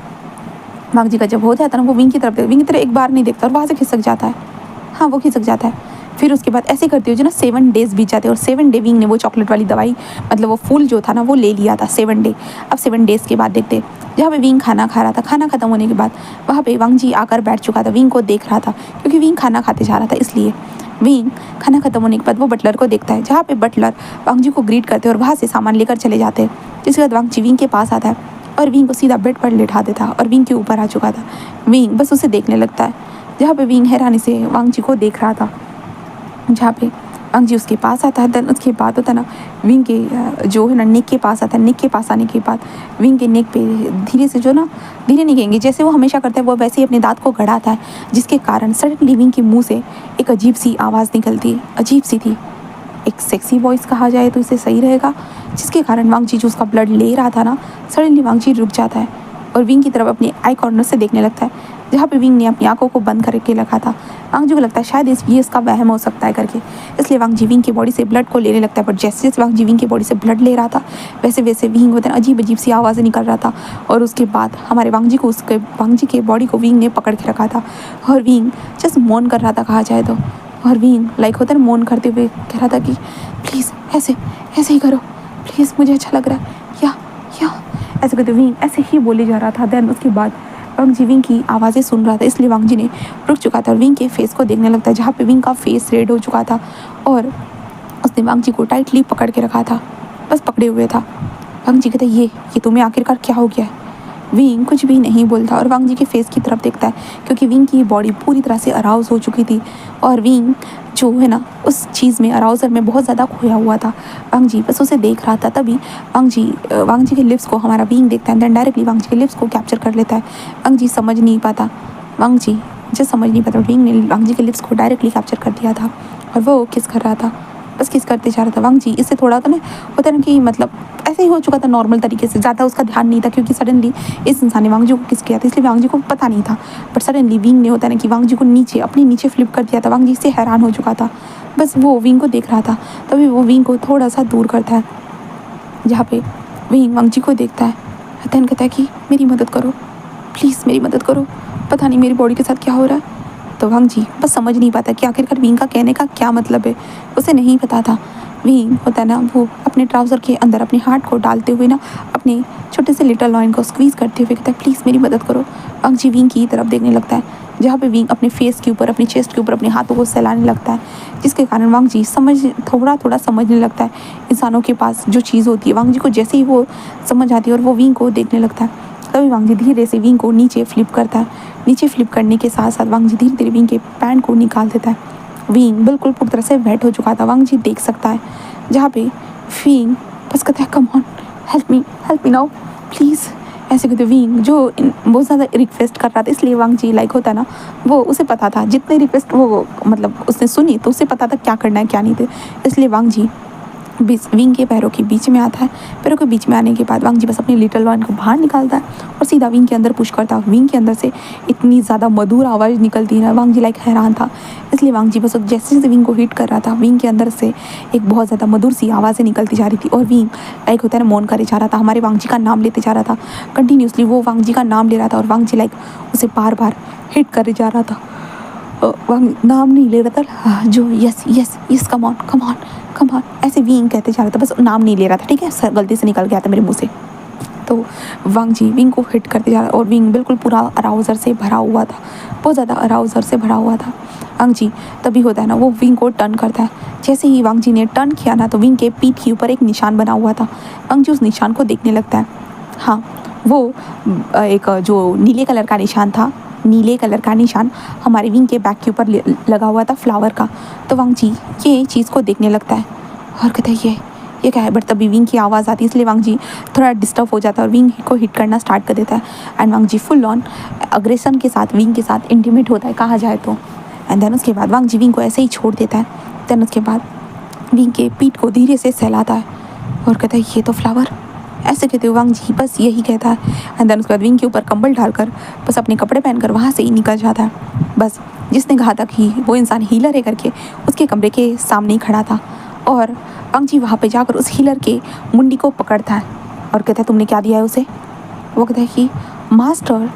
वांगजी का जब हो जाता है ना वो विंग की तरफ विंग की तरफ एक बार नहीं देखता और वहाँ से खिसक जाता है। हाँ वो खिसक जाता है। फिर उसके बाद ऐसे करते हो जो ना 7 डेज़ बीत जाते हैं और 7 डे विंग ने वो चॉकलेट वाली दवाई मतलब वो फूल जो था ना वो ले लिया था 7 डे। अब 7 डेज़ के बाद देखते जहाँ पे विंग खाना खा रहा था, खाना ख़त्म होने के बाद वहाँ पे वांगजी आकर बैठ चुका था, विंग को देख रहा था क्योंकि विंग खाना खाते जा रहा था। इसलिए विंग खाना ख़त्म होने के बाद वो बटलर को देखता है जहाँ पे बटलर वांगजी को ग्रीट करते और वहाँ से सामान लेकर चले जाते हैं। जिसके बाद वांगजी विंग के पास आता है और विंग को सीधा बेड पर लेटा देता और विंग के ऊपर आ चुका था। विंग बस उसे देखने लगता है जहाँ पे विंग हैरानी से वांगजी को देख रहा था। जहाँ पे वांगजी उसके पास आता है। देन उसके बाद होता है ना विंग के जो है ना नेक के पास आता है। नेक के पास आने के बाद विंग के नेक पे धीरे से जो ना धीरे नहीं कहेंगे जैसे वो हमेशा करता है वो वैसे ही अपने दांत को गड़ाता है, जिसके कारण सडनली विंग के मुंह से एक अजीब सी आवाज़ निकलती है। अजीब सी थी, एक सेक्सी वॉइस कहा जाए तो इसे सही रहेगा, जिसके कारण वांगजी जो उसका ब्लड ले रहा था ना सडनली वांगजी रुक जाता है। और विंग की तरफ अपनी आई कॉर्नर से देखने लगता है, जहाँ पे विंग ने अपनी आंखों को बंद करके रखा था। वांग जी को लगता है शायद ये इसका वहम हो सकता है करके, इसलिए वांग जी विंग की बॉडी से ब्लड को लेने लगता है। पर जैसे जैसे वांग जी विंग की बॉडी से ब्लड ले रहा था, वैसे वैसे विंग होता है अजीब अजीब सी आवाज़ें निकल रहा था। और उसके बाद हमारे वांग जी के बॉडी को विंग ने पकड़ के रखा था, और विंग जस्ट मौन कर रहा था कहा जाए तो। और विंग लाइक होता है मौन करते हुए कह रहा था कि प्लीज़ ऐसे ऐसे ही करो, प्लीज़ मुझे अच्छा लग रहा है, या ऐसे करते विंग ऐसे ही बोले जा रहा था। देन उसके बाद वांग जी विंग की आवाज़ें सुन रहा था, इसलिए वांग जी ने रुक चुका था और विंग के फेस को देखने लगता है, जहाँ पे विंग का फेस रेड हो चुका था और उसने वांग जी को टाइटली पकड़ के रखा था, बस पकड़े हुए था। वांग जी कहते ये तुम्हें आखिरकार क्या हो गया है? विंग कुछ भी नहीं बोलता और वांग जी के फेस की तरफ देखता है, क्योंकि विंग की बॉडी पूरी तरह से अराउज हो चुकी थी और विंग जो है ना उस चीज़ में अराउजर में बहुत ज़्यादा खोया हुआ था। वांग जी बस उसे देख रहा था। तभी वांग जी के लिप्स को हमारा विंग देखता है, देन डायरेक्टली वांग जी के लिप्स को कैप्चर कर लेता है। वांग जी समझ नहीं पाता, विंग ने वांग जी के लिप्स को डायरेक्टली कैप्चर कर दिया था और वो किस कर रहा था, बस किस करते जा रहा था। वांग जी इससे थोड़ा तो ना होता है ना कि मतलब ऐसे ही हो चुका था नॉर्मल तरीके से, ज़्यादा उसका ध्यान नहीं था, क्योंकि सडनली इस इंसान ने वांग जी को किस किया था, इसलिए वांग जी को पता नहीं था। बट सडनली विंग ने होता है ना कि वांग जी को अपने नीचे फ्लिप कर दिया था। वांग जी इससे हैरान हो चुका था, बस वो विंग को देख रहा था। तभी वो विंग को थोड़ा सा दूर करता है, जहाँ पे विंग वांग जी को देखता है, देन कहता है कि मेरी मदद करो, प्लीज़ मेरी मदद करो, पता नहीं मेरी बॉडी के साथ क्या हो रहा है। तो वांग जी बस समझ नहीं पाता कि आखिरकार विंग का कहने का क्या मतलब है, उसे नहीं पता था। विंग होता है ना वो अपने ट्राउज़र के अंदर अपने हाथ को डालते हुए ना अपने छोटे से लिटल लॉइन को स्क्वीज़ करते हुए कहता है प्लीज़ मेरी मदद करो। वांग जी विंग की तरफ देखने लगता है, जहाँ पे विंग अपने फेस के ऊपर अपनी चेस्ट के ऊपर अपने हाथों को सहलाने लगता है, जिसके कारण वांग जी थोड़ा समझने लगता है इंसानों के पास जो चीज़ होती है। वांग जी को जैसे ही वो समझ आती है और वो विंग को देखने लगता है, तभी वांग जी धीरे से विंग को नीचे फ्लिप करता है। नीचे फ्लिप करने के साथ साथ वांग जी धीरे धीरे विंग के पैंट को निकाल देता है। विंग बिल्कुल पूरी तरह से वेट हो चुका था, वांग जी देख सकता है, जहाँ पे विंग बस कहता है come on help me now please. ऐसे कहते विंग जो बहुत ज़्यादा रिक्वेस्ट कर रहा था, इसलिए वांग जी लाइक होता है ना वो उसे पता था जितने रिक्वेस्ट वो मतलब उसने सुनी तो उसे पता था क्या करना है क्या नहीं थे, इसलिए वांग जी विंग के पैरों के बीच में आता है। पैरों के बीच में आने के बाद वांग जी बस अपनी लिटल लॉइन को बाहर निकालता है और सीधा विंग के अंदर पुश करता है। विंग के अंदर से इतनी ज़्यादा मधुर आवाज़ निकलती है, वांग जी लाइक हैरान था, इसलिए वांग जी बस जैसे जैसे विंग को हिट कर रहा था, विंग के अंदर से एक बहुत ज़्यादा मधुर सी आवाज़ें निकलती जा रही थी और विंग लाइक होता है ना मौन करे जा रहा था, हमारे वांग जी का नाम लेते जा रहा था कंटिन्यूसली। वो वांग जी का नाम ले रहा था और वांग जी लाइक उसे बार बार हिट करे जा रहा था। वांग नाम नहीं ले रहा था, जो यस कम ऑन ऐसे विंग कहते जा रहा था, बस नाम नहीं ले रहा था, ठीक है, सर गलती से निकल गया था मेरे मुंह से। तो वांग जी विंग को हिट करते जा रहा और विंग बिल्कुल पूरा अराउजर से भरा हुआ था, बहुत ज़्यादा अराउजर से भरा हुआ था। वांग जी तभी होता है ना वो विंग को टर्न करता है, जैसे ही वांग जी ने टर्न किया ना तो विंग के पीठ के ऊपर एक निशान बना हुआ था। वांग जी उस निशान को देखने लगता है, हाँ वो एक जो नीले कलर का निशान हमारे विंग के बैक के ऊपर लगा हुआ था फ्लावर का। तो वांग जी ये चीज़ को देखने लगता है और कहता है ये क्या है, बट तभी विंग की आवाज़ आती है, इसलिए वांग जी थोड़ा डिस्टर्ब हो जाता है और विंग को हिट करना स्टार्ट कर देता है। And Wang ji full on aggression के साथ विंग के साथ इंटीमेट होता है कहा जाए तो। एंड देन उसके बाद वांग जी विंग को ऐसे ही छोड़ देता है। देन उसके बाद विंग के पीठ को धीरे से सहलाता है और कहता है ये तो फ्लावर, ऐसे कहते हुए वांग जी बस यही कहता है। एंड देन उसके बाद विंग के ऊपर कंबल डालकर बस अपने कपड़े पहनकर वहाँ से ही निकल जाता है। बस जिसने कहा था कि वो इंसान हीलर है करके उसके कमरे के सामने ही खड़ा था और वांग जी वहाँ पे जाकर उस हीलर के मुंडी को पकड़ता है और कहता है तुमने क्या दिया है उसे? वो कहता है कि मास्टर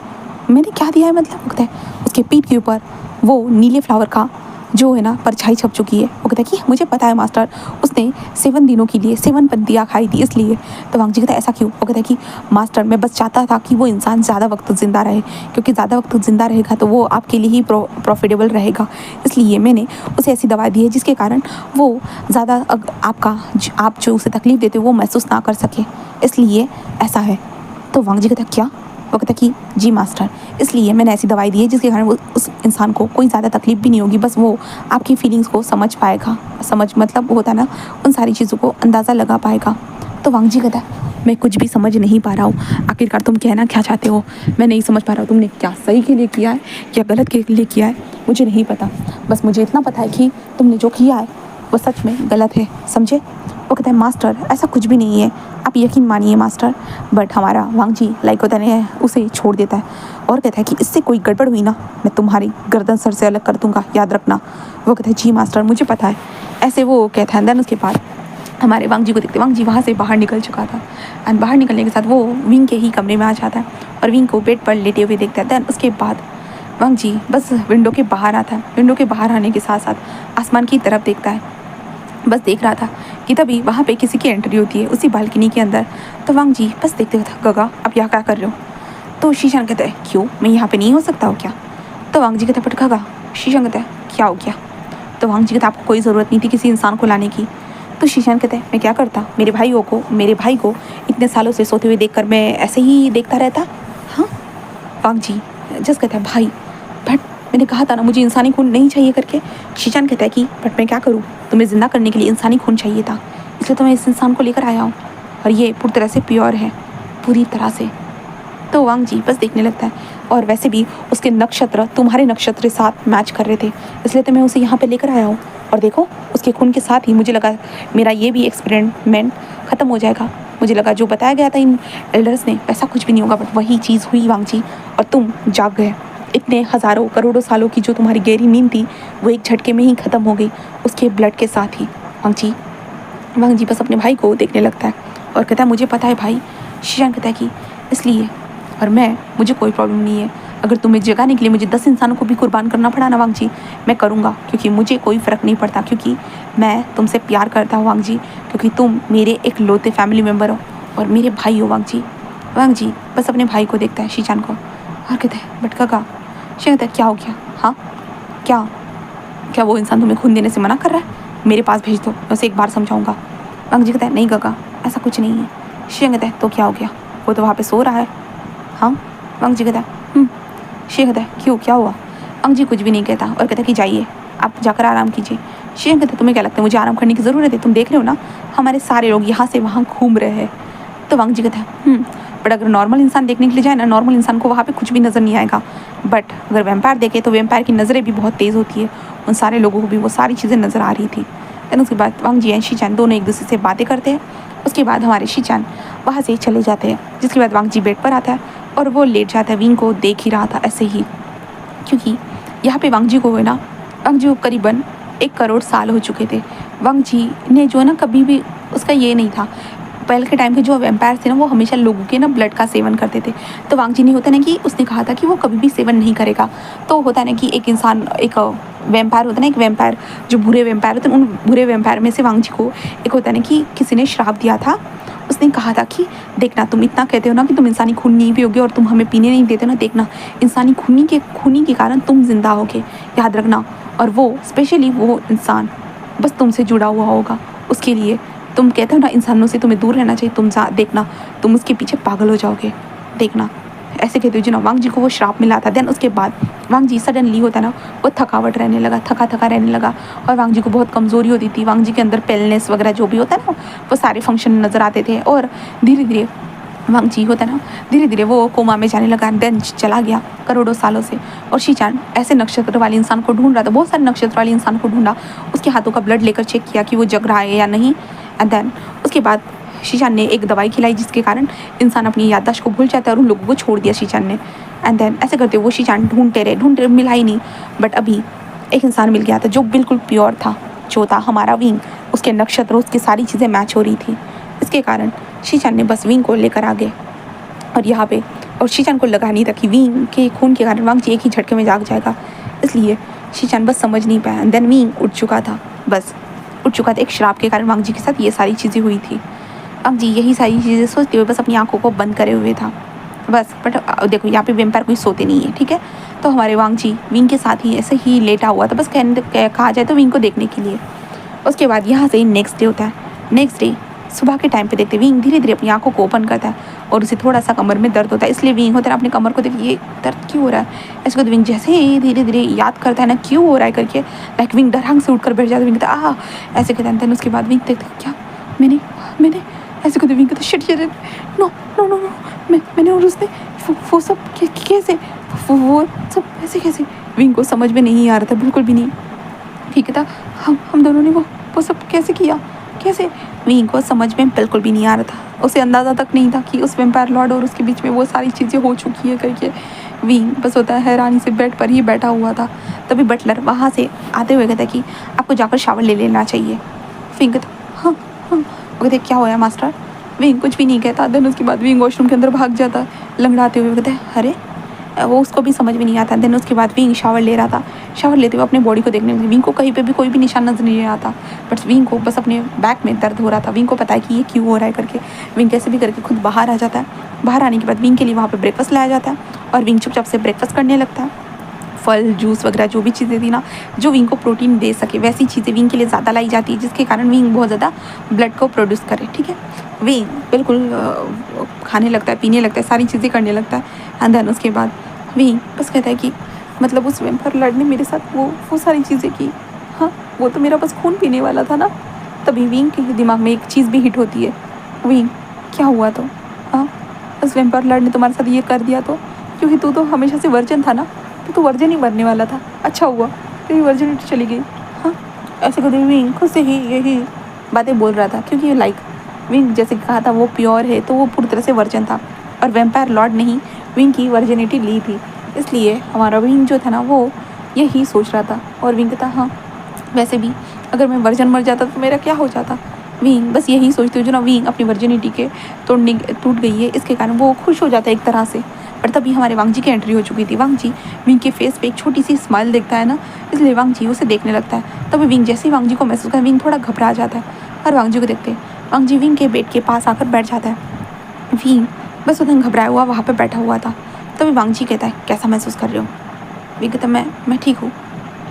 मैंने क्या दिया है मतलब? वो कहता है उसके पीठ के ऊपर वो नीले फ्लावर का जो है ना परछाई छप चुकी है। वो कहता है कि मुझे पता है मास्टर, उसने 7 दिनों के लिए 7 पत्तियाँ खाई थी इसलिए। तो वांग जी कहता है ऐसा क्यों? वो कहता है कि मास्टर मैं बस चाहता था कि वो इंसान ज़्यादा वक्त ज़िंदा रहे, क्योंकि ज़्यादा वक्त ज़िंदा रहेगा तो वो आपके लिए ही प्रॉफिटेबल रहेगा, इसलिए मैंने उसे ऐसी दवा दी है जिसके कारण वो ज़्यादा आप जो उसे तकलीफ़ देते हो वो महसूस ना कर सके, इसलिए ऐसा है। तो वांग जी कहता है क्या? वो कहता कि जी मास्टर, इसलिए मैंने ऐसी दवाई दी है जिसके कारण वो उस इंसान को कोई ज़्यादा तकलीफ़ भी नहीं होगी, बस वो आपकी फीलिंग्स को समझ पाएगा, मतलब होता है ना उन सारी चीज़ों को अंदाज़ा लगा पाएगा। तो वांग जी कहता है मैं कुछ भी समझ नहीं पा रहा हूँ, आखिरकार तुम कहना क्या चाहते हो, मैं नहीं समझ पा रहा हूँ तुमने क्या सही के लिए किया है या गलत के लिए किया है, मुझे नहीं पता, बस मुझे इतना पता है कि तुमने जो किया है वो सच में गलत है, समझे? वो कहता है मास्टर ऐसा कुछ भी नहीं है, आप यकीन मानिए मास्टर। बट हमारा वांग जी लाइक होता है उसे छोड़ देता है और कहता है कि इससे कोई गड़बड़ हुई ना मैं तुम्हारी गर्दन सर से अलग कर दूंगा, याद रखना। वो कहता है जी मास्टर मुझे पता है, ऐसे वो कहता है। देन उसके बाद हमारे वांग जी को देखते, वांग जी वहाँ से बाहर निकल चुका था एंड बाहर निकलने के साथ वो विंग के ही कमरे में आ जाता है और विंग को बेड पर लेटे हुए देखता है। देन उसके बाद वांग जी बस विंडो के बाहर आता है। विंडो के बाहर आने के साथ साथ आसमान की तरफ देखता है, बस देख रहा था कि तभी वहाँ पे किसी की एंट्री होती है उसी बालकनी के अंदर। तो वांग जी बस देखते हुए था, गगा अब यहाँ क्या कर रहे हो? तो शीशान कहता है क्यों, मैं यहाँ पे नहीं हो सकता हूँ क्या? तो वांग जी कहता है बट गगा। शीशान कहता है क्या हो गया? तो वांग जी कहता है आपको कोई ज़रूरत नहीं थी किसी इंसान को लाने की। तो शीशान कहता है मैं क्या करता, मेरे भाई को इतने सालों से सोते हुए देखकर मैं ऐसे ही देखता रहता। हाँ वांग जी जस्ट कहता है भाई बट मैंने कहा था ना मुझे इंसानी खून नहीं चाहिए करके। शीशान कहता है कि बट मैं क्या करूँ, तुम्हें ज़िंदा करने के लिए इंसानी खून चाहिए था, इसलिए तो मैं इस इंसान को लेकर आया हूँ और ये पूरी तरह से प्योर है, पूरी तरह से। तो वांग जी बस देखने लगता है और वैसे भी उसके नक्षत्र तुम्हारे नक्षत्र के साथ मैच कर रहे थे, इसलिए तो मैं उसे यहाँ पे लेकर आया हूँ। और देखो उसके खून के साथ ही मुझे लगा मेरा ये भी एक्सपेरिमेंट ख़त्म हो जाएगा। मुझे लगा जो बताया गया था इन एल्डर्स ने वैसा कुछ भी नहीं होगा, बट वही चीज़ हुई वांग जी और तुम जाग गए। इतने हज़ारों करोड़ों सालों की जो तुम्हारी गहरी नींद थी वो एक झटके में ही ख़त्म हो गई उसके ब्लड के साथ ही। वांग जी बस अपने भाई को देखने लगता है और कहता है मुझे पता है भाई। शीशान कहता है कि इसलिए और मुझे कोई प्रॉब्लम नहीं है, अगर तुम्हें जगाने के लिए मुझे 10 इंसानों को भी कुर्बान करना पड़ा ना वांग जी मैं करूँगा, क्योंकि मुझे कोई फ़र्क नहीं पड़ता, क्योंकि मैं तुमसे प्यार करता हूँ वांग जी, क्योंकि तुम मेरे एक लौते फैमिली मेम्बर हो और मेरे भाई हो वांग जी। वांग जी बस अपने भाई को देखता है शीशान को और कहता है बट काका। शीशान कहता है क्या हो गया? हाँ क्या क्या वो इंसान तुम्हें खून देने से मना कर रहा है? मेरे पास भेज दो, मैं उसे एक बार समझाऊंगा। वांग जी कहता है नहीं काका ऐसा कुछ नहीं है। शीशान कहता है तो क्या हो गया, वो तो वहाँ पे सो रहा है। हाँ वांग जी कहता है शीशान कहता है क्यों क्या हुआ? वांग जी कुछ भी नहीं कहता और कहता है कि जाइए आप जाकर आराम कीजिए। शीशान कहता है तुम्हें क्या लगता है मुझे आराम करने की ज़रूरत है? तुम देख रहे हो ना हमारे सारे लोग यहाँ से वहाँ घूम रहे हैं। तो वांग जी कहता है बट अगर नॉर्मल इंसान देखने के लिए जाए ना नॉर्मल इंसान को वहाँ पे कुछ भी नज़र नहीं आएगा, बट अगर वैम्पायर देखे तो वैम्पायर की नज़रें भी बहुत तेज़ होती है, उन सारे लोगों को भी वो सारी चीज़ें नज़र आ रही थी। देन उसके बाद वांग जी एंड शीशान दोनों एक दूसरे से बातें करते हैं। उसके बाद हमारे शीशान वहाँ से चले जाते हैं, जिसके बाद वांग जी बेड पर आता है और वो लेट जाता है। विंग को देख ही रहा था ऐसे ही, क्योंकि यहाँ पे वांग जी को है ना वांग जी को करीबन 1 करोड़ साल हो चुके थे। वांग जी ने जो है ना कभी भी उसका ये नहीं था, पहले के टाइम के जो वैम्पायर थे ना वो हमेशा लोगों के ना ब्लड का सेवन करते थे। तो वांग जी ने होता ना कि उसने कहा था कि वो कभी भी सेवन नहीं करेगा। तो होता ना कि एक इंसान एक वैम्पायर होता है ना, एक वैम्पायर जो बुरे वैम्पायर होते हैं उन बुरे वैम्पायर में से वांग जी को एक होता है ना कि किसी ने श्राप दिया था। उसने कहा था कि देखना तुम इतना कहते हो ना कि तुम इंसानी खून नहीं पियोगे और तुम हमें पीने नहीं देते ना, देखना इंसानी खूनी के कारण तुम जिंदा होगे, याद रखना। और वो स्पेशली वो इंसान बस तुमसे जुड़ा हुआ होगा, उसके लिए तुम कहते हो ना इंसानों से तुम्हें दूर रहना चाहिए, तुम देखना तुम उसके पीछे पागल हो जाओगे, देखना ऐसे कहते हो जी ना। वांग जी को वो श्राप मिला था। देन उसके बाद वांग जी सडनली होता ना वो थकावट रहने लगा, थका रहने लगा और वांग जी को बहुत कमज़ोरी होती थी। वांग जी के अंदर पेलनेस वगैरह जो भी होता है ना वो सारे फंक्शन नज़र आते थे और धीरे धीरे वांग जी होता ना धीरे धीरे वो कोमा में जाने लगा। देन चला गया करोड़ों सालों से। और शीशान ऐसे नक्षत्र वाले इंसान को ढूंढ रहा था, बहुत सारे नक्षत्र वाले इंसान को ढूंढा, उसके हाथों का ब्लड लेकर चेक किया कि वो जग रहा है या नहीं। एंड देन उसके बाद शीशान ने एक दवाई खिलाई जिसके कारण इंसान अपनी याददाश्त को भूल जाता है और उन लोगों को छोड़ दिया शीशान ने। एंड देन ऐसे करते वो शीशान ढूंढते रहे, मिला ही नहीं। बट अभी एक इंसान मिल गया था जो बिल्कुल प्योर था, जो था हमारा विंग, उसके नक्षत्र उसकी सारी चीज़ें मैच हो रही थी। इसके कारण शीशान ने बस विंग को लेकर आ गए और यहाँ पे और शीशान को लगा नहीं था कि विंग के खून के कारण वांग जी एक ही झटके में जाग जाएगा, इसलिए शीशान बस समझ नहीं पाया। देन विंग उठ चुका था एक श्राप के कारण वांग जी के साथ ये सारी चीज़ें हुई थी। वांग जी यही सारी चीज़ें सोचते हुए बस अपनी आंखों को बंद करे हुए था बस। बट देखो यहाँ पे वैम्पायर कोई सोते नहीं है, ठीक है। तो हमारे वांग जी विंग के साथ ही ऐसे ही लेटा हुआ था, बस कहा जाए तो विंग को देखने के लिए। उसके बाद यहाँ से नेक्स्ट डे होता है। नेक्स्ट डे सुबह के टाइम पे देखते विंग धीरे धीरे अपनी आंखों को ओपन करता है और उसे थोड़ा सा कमर में दर्द होता है, इसलिए विंग होता है अपनी कमर को देख ये दर्द क्यों हो रहा है। ऐसे तो विंग जैसे ही धीरे धीरे याद करता है ना क्यों हो रहा है करके, लाइक विंग डरांग से उठकर बैठ जाता है। विंग कहता ऐसे कहता है। उसके बाद विंग देखते क्या मैंने ऐसे कहते विंग कहता शिट नो मैंने और उसने वो सब कैसे वो सब ऐसे कैसे। विंग को समझ में नहीं आ रहा था बिल्कुल भी नहीं। ठीक है था हम दोनों ने वो सब कैसे किया कैसे? विंग को समझ में बिल्कुल भी नहीं आ रहा था, उसे अंदाज़ा तक नहीं था कि उस वेम्पायर लॉर्ड और उसके बीच में वो सारी चीज़ें हो चुकी है करके। विंग बस होता है हैरानी से बेड पर ही बैठा हुआ था। तभी बटलर वहाँ से आते हुए कहता कि आपको जाकर शावर ले लेना चाहिए। विंग कहता हाँ हाँ। वो कहते क्या हुआ है मास्टर? विंग कुछ भी नहीं कहता। देन उसके बाद विंग वॉशरूम के अंदर भाग जाता लंगड़ाते हुए। कहता है अरे, वो उसको भी समझ में नहीं आता। देन उसके बाद विंग शावर ले रहा था, शावर लेते हुए अपने बॉडी को देखने लगी। विंग को कहीं पे भी कोई भी निशान नजर नहीं आता, बट विंग को बस अपने बैक में दर्द हो रहा था। विंग को पता है कि ये क्यों हो रहा है करके। विंग कैसे भी करके खुद बाहर आ जाता है। बाहर आने के बाद विंग के लिए वहाँ पर ब्रेकफास्ट लाया जाता है और विंग चुपचाप से ब्रेकफास्ट करने लगता है। फल जूस वगैरह जो भी चीज़ें थी ना जो विंग को प्रोटीन दे सके वैसी चीज़ें विंग के लिए ज़्यादा लाई जाती है, जिसके कारण विंग बहुत ज़्यादा ब्लड को प्रोड्यूस करे। ठीक है, विंग बिल्कुल खाने लगता है, पीने लगता है, सारी चीज़ें करने लगता है। एंड देन उसके बाद विंग बस कहता है कि मतलब उस वेम्पायर लॉर्ड ने मेरे साथ वो सारी चीज़ें की। हाँ, वो तो मेरा बस खून पीने वाला था ना। तभी विंग के दिमाग में एक चीज़ भी हिट होती है। विंग क्या हुआ तो? हाँ, उस वेम्पायर लॉर्ड ने तुम्हारे साथ ये कर दिया तो? क्योंकि तू तो हमेशा से वर्जन था ना, तो वर्जन ही बनने वाला था। अच्छा हुआ तेरी वर्जिनिटी चली गई। हाँ, ऐसे कभी विंग खुद से ही यही बातें बोल रहा था, क्योंकि लाइक विंग जैसे कहा था वो प्योर है, तो वो पूरी तरह से वर्जन था और वेम्पायर लॉर्ड ने ही विंग की वर्जिनिटी ली थी। इसलिए हमारा विंग जो था ना वो यही सोच रहा था। और विंग था हाँ, वैसे भी अगर मैं वर्जन मर जाता तो मेरा क्या हो जाता। विंग बस यही सोचती हूँ जो ना विंग अपनी वर्जिनिटी के टूट गई है, इसके कारण वो खुश हो जाता है एक तरह से। पर तभी हमारे वांग जी की एंट्री हो चुकी थी। वांग जी विंग के फेस पे एक छोटी सी स्माइल देखता है ना, इसलिए वांग जी उसे देखने लगता है। तभी विंग जैसे ही वांग जी को महसूस करता है, विंग थोड़ा घबरा जाता है और वांग जी को देखते वांग जी विंग के बेड के पास आकर बैठ जाता है। विंग बस उधर घबराया हुआ वहाँ पर बैठा हुआ था। तभी वांग जी कहता है कैसा महसूस कर रहे हो? विंग कहता है मैं ठीक हूँ।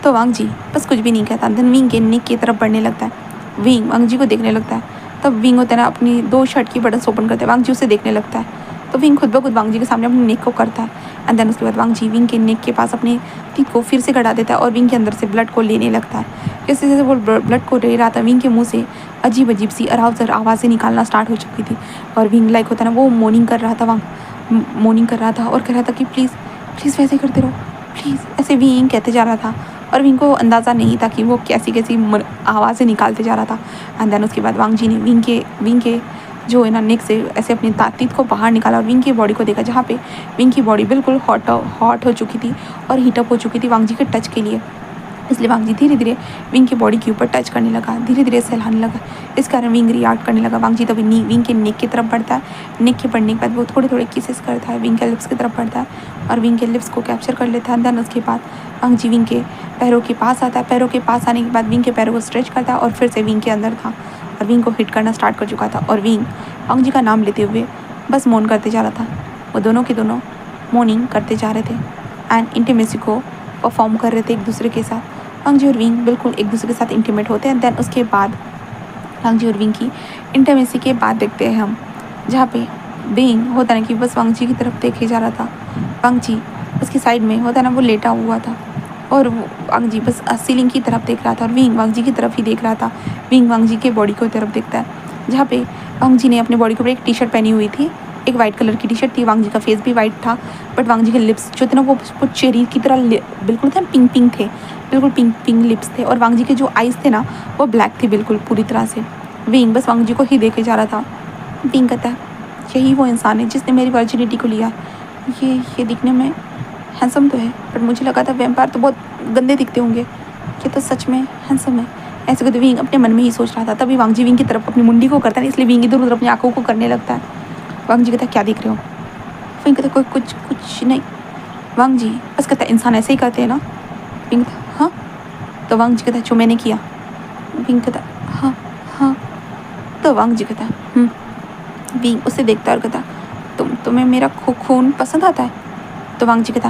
तो वांग जी बस कुछ भी नहीं कहता। देन विंग के नेक की तरफ बढ़ने लगता है। विंग वांग जी को देखने लगता है। तब विंग होता है ना अपनी 2 शर्ट की बटन ओपन करता है। वांग जी उसे देखने लगता है। तो विंग खुद ब खुद वांग जी के सामने अपनी नेक को करता है। एंड देन उसके बाद वांग जी विंग के नेक के पास अपनी टीथ को फिर से कटा देता है और विंग के अंदर से ब्लड को लेने लगता है। जैसे जैसे वो ब्लड को ले रहा था, विंग के मुंह से अजीब अजीब सी आवाज़ें निकालना स्टार्ट हो चुकी थी। और विंग लाइक होता है ना वो मोर्निंग कर रहा था, मोर्निंग कर रहा था और कह रहा था कि प्लीज़ प्लीज़ वैसे करते रहो प्लीज़, ऐसे विंग कहते जा रहा था। और विंग को अंदाज़ा नहीं था कि वो कैसी कैसी आवाज़ें निकालते जा रहा था। एंड देन उसके बाद वांग जी ने विंग के जो है ना नेक से ऐसे अपनी ताकत को बाहर निकाला और विंग की बॉडी को देखा, जहाँ पे विंग की बॉडी बिल्कुल हॉट हो चुकी थी और हीटअप हो चुकी थी वांग जी के टच के लिए। इसलिए वांग जी धीरे धीरे विंग की बॉडी के ऊपर टच करने लगा, धीरे धीरे सहलाने लगा। इस कारण विंग रिएक्ट करने लगा। वांग जी तभी विंग के नेक की तरफ बढ़ता है। नेक के बढ़ने के बाद वो थोड़े थोड़े किसेस करता है, विंग के लिप्स की तरफ बढ़ता है और विंग के लिप्स को कैप्चर कर लेता है। देन उसके बाद वांग जी विंग के पैरों के पास आता है। पैरों के पास आने के बाद विंग के पैरों को स्ट्रेच करता है और फिर से विंग के अंदर था और विंग को हिट करना स्टार्ट कर चुका था। और विंग वांग जी का नाम लेते हुए बस मौन करते जा रहा था। वो दोनों के दोनों मौनिंग करते जा रहे थे एंड इंटीमेसी को परफॉर्म कर रहे थे एक दूसरे के साथ। वांग जी और विंग बिल्कुल एक दूसरे के साथ इंटीमेट होते हैं। देन उसके बाद वांग जी और विंग की इंटीमेसी के बाद देखते हैं हम, जहाँ पे विंग होता है ना कि बस वांग जी की तरफ देखे जा रहा था। वांग जी उसकी साइड में होता है ना वो लेटा हुआ था और वो वांग जी बस सीलिंग की तरफ देख रहा था और विंग वांग जी की तरफ ही देख रहा था। विंग वांग जी के बॉडी की तरफ देखता है, जहाँ पे वांग जी ने अपने बॉडी के ऊपर एक टी शर्ट पहनी हुई थी, एक वाइट कलर की टी शर्ट थी। वांग जी का फेस भी वाइट था, बट वांग जी के लिप्स जो थे ना वो चेरी की तरह बिल्कुल थे, पिंक पिंक थे, बिल्कुल पिंक पिंक लिप्स थे। और वांग जी के जो आइज़ थे ना वो ब्लैक थे बिल्कुल पूरी तरह से। विंग बस वांग जी को ही देखे जा रहा था। विंग कहता है यही वो इंसान है जिसने मेरी वर्जिनिटी को लिया। ये दिखने में हैंडसम तो है, बट मुझे लगा था वैम्पायर तो बहुत गंदे दिखते होंगे, ये तो सच में हैंडसम है। ऐसे करते विंग अपने मन में ही सोच रहा था। तभी वांग जी विंग की तरफ अपनी मुंडी को करता है, इसलिए विंग इधर उधर अपनी आंखों को करने लगता है। वांग जी कहता है क्या देख रहे हो? विंग कहता कोई कुछ नहीं। वांग जी बस कहता है इंसान ऐसे ही करते हैं ना। विंग कहता हाँ। तो वांग जी कहता है जो मैंने किया। विंग कहता हाँ हाँ। तो वांग जी कहता विंग उसे देखता और कहता तुम्हें मेरा खून पसंद आता है? तो वांग जी कहता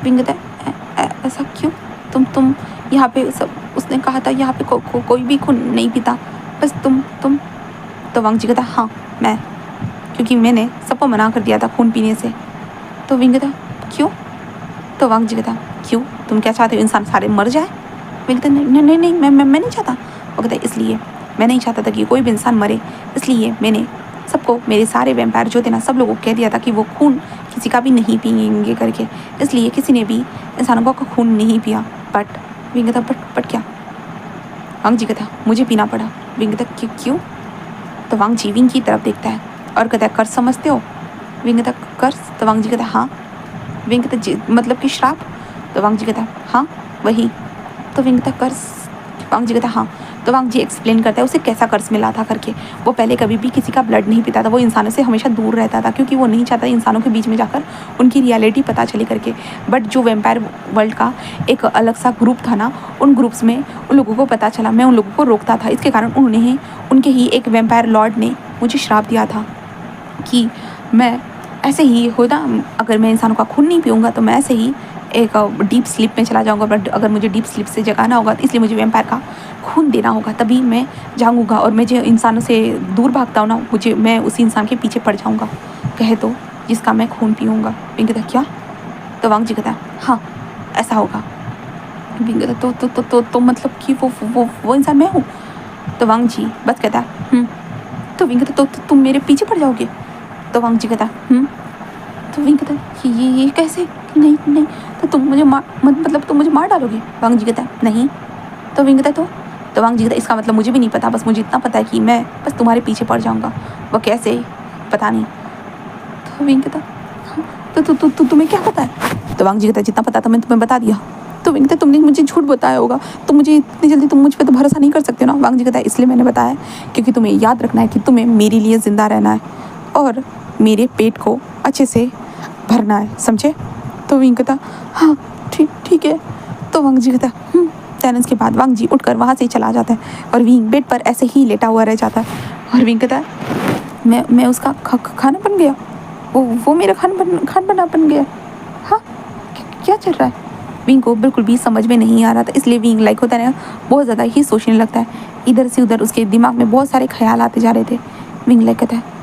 विंग कहता ऐसा क्यों? तुम यहाँ पे सब, उसने कहा था यहाँ पे कोई भी खून नहीं पीता, बस तुम। तो वांग जी कहता हाँ मैं, क्योंकि मैंने सबको मना कर दिया था खून पीने से। तो विंग कहता क्यों? तो वांग जी कहता क्यों, तुम क्या चाहते हो इंसान सारे मर जाए? विंग कहता नहीं मैं नहीं चाहता। वो कहता इसलिए मैं नहीं चाहता था कि कोई भी इंसान मरे, इसलिए मैंने सबको, मेरे सारे वैम्पायर जो थे ना सब लोगों को कह दिया था कि वो खून किसी का भी नहीं पिएंगे करके, इसलिए किसी ने भी इंसानों का खून नहीं पिया। बट विंग कहता बट क्या? वांग जी कहता मुझे पीना पड़ा। विंग कहता क्यों? तो वांग जी विंग की तरफ देखता है और कहता है कर्ज समझते हो? विंग कहता कर्ज? तो वांग जी कहता हाँ। विंग कहता मतलब कि श्राप? तो वांग जी कहता हाँ वही। तो विंग कहता कर्ज? वांग जी कहता हाँ। तो वांग जी एक्सप्लेन करता है उसे कैसा कर्ज मिला था करके। वो पहले कभी भी किसी का ब्लड नहीं पीता था, वो इंसानों से हमेशा दूर रहता था क्योंकि वो नहीं चाहता इंसानों के बीच में जाकर उनकी रियलिटी पता चले करके। बट जो वेम्पायर वर्ल्ड का एक अलग सा ग्रुप था ना, उन ग्रुप्स में उन लोगों को पता चला मैं उन लोगों को रोकता था, इसके कारण उन्होंने उनके ही एक वेम्पायर लॉर्ड ने मुझे श्राप दिया था कि मैं ऐसे ही होता, अगर मैं इंसानों का खून नहीं पीऊँगा तो मैं ऐसे ही एक डीप स्लीप में चला जाऊँगा। बट अगर मुझे डीप स्लीप से जगाना होगा तो इसलिए मुझे वेम्पायर का खून देना होगा, तभी मैं जागूँगा। और मैं जो इंसानों से दूर भागता हूँ ना, मैं उसी इंसान के पीछे पड़ जाऊँगा, कहे तो जिसका मैं खून पीऊँगा। विंग कहता क्या? तो वांग जी कहता हाँ ऐसा होगा। विंग कहता तो मतलब कि वो इंसान मैं हूँ? तो वांग जी बस कहता तो विंग कहता तो तुम मेरे पीछे पड़ जाओगे? तो वांग जी कहता तो विंग कहता कि ये कैसे? नहीं नहीं, तो तुम मुझे मतलब तुम मुझे मार डालोगे? वांग जी कहता नहीं। तो विंग कहता तो वांग जी कहता इसका मतलब मुझे भी नहीं पता, बस मुझे इतना पता है कि मैं बस तुम्हारे पीछे पड़ जाऊंगा, वो कैसे पता नहीं। तो विंग कहता तो तुम्हें क्या पता है? तो वांग जी कहता जितना पता था मैंने तुम्हें बता दिया। तो विंग कहता तुमने मुझे झूठ बताया होगा, तो मुझे इतनी जल्दी तुम मुझ पर तो भरोसा नहीं कर सकते हो ना। वांग जी कहता इसलिए मैंने बताया क्योंकि तुम्हें याद रखना है कि तुम्हें मेरे लिए ज़िंदा रहना है और मेरे पेट को अच्छे से भरना है, समझे? तो विंग कहता हाँ ठीक है। तो वांग जी कहता दैन उसके बाद वांग जी उठकर वहाँ से चला जाता है और विंग बेड पर ऐसे ही लेटा हुआ रह जाता है। और विंग कहता मैं उसका खाना बन गया, वो मेरा खाना बन गया। हाँ क्या चल रहा है? विंग को बिल्कुल भी समझ में नहीं आ रहा था, इसलिए विंग लाइक होता है ना बहुत ज़्यादा ही सोचने लगता है। इधर से उधर उसके दिमाग में बहुत सारे ख्याल आते जा रहे थे। विंग लाइक कहता है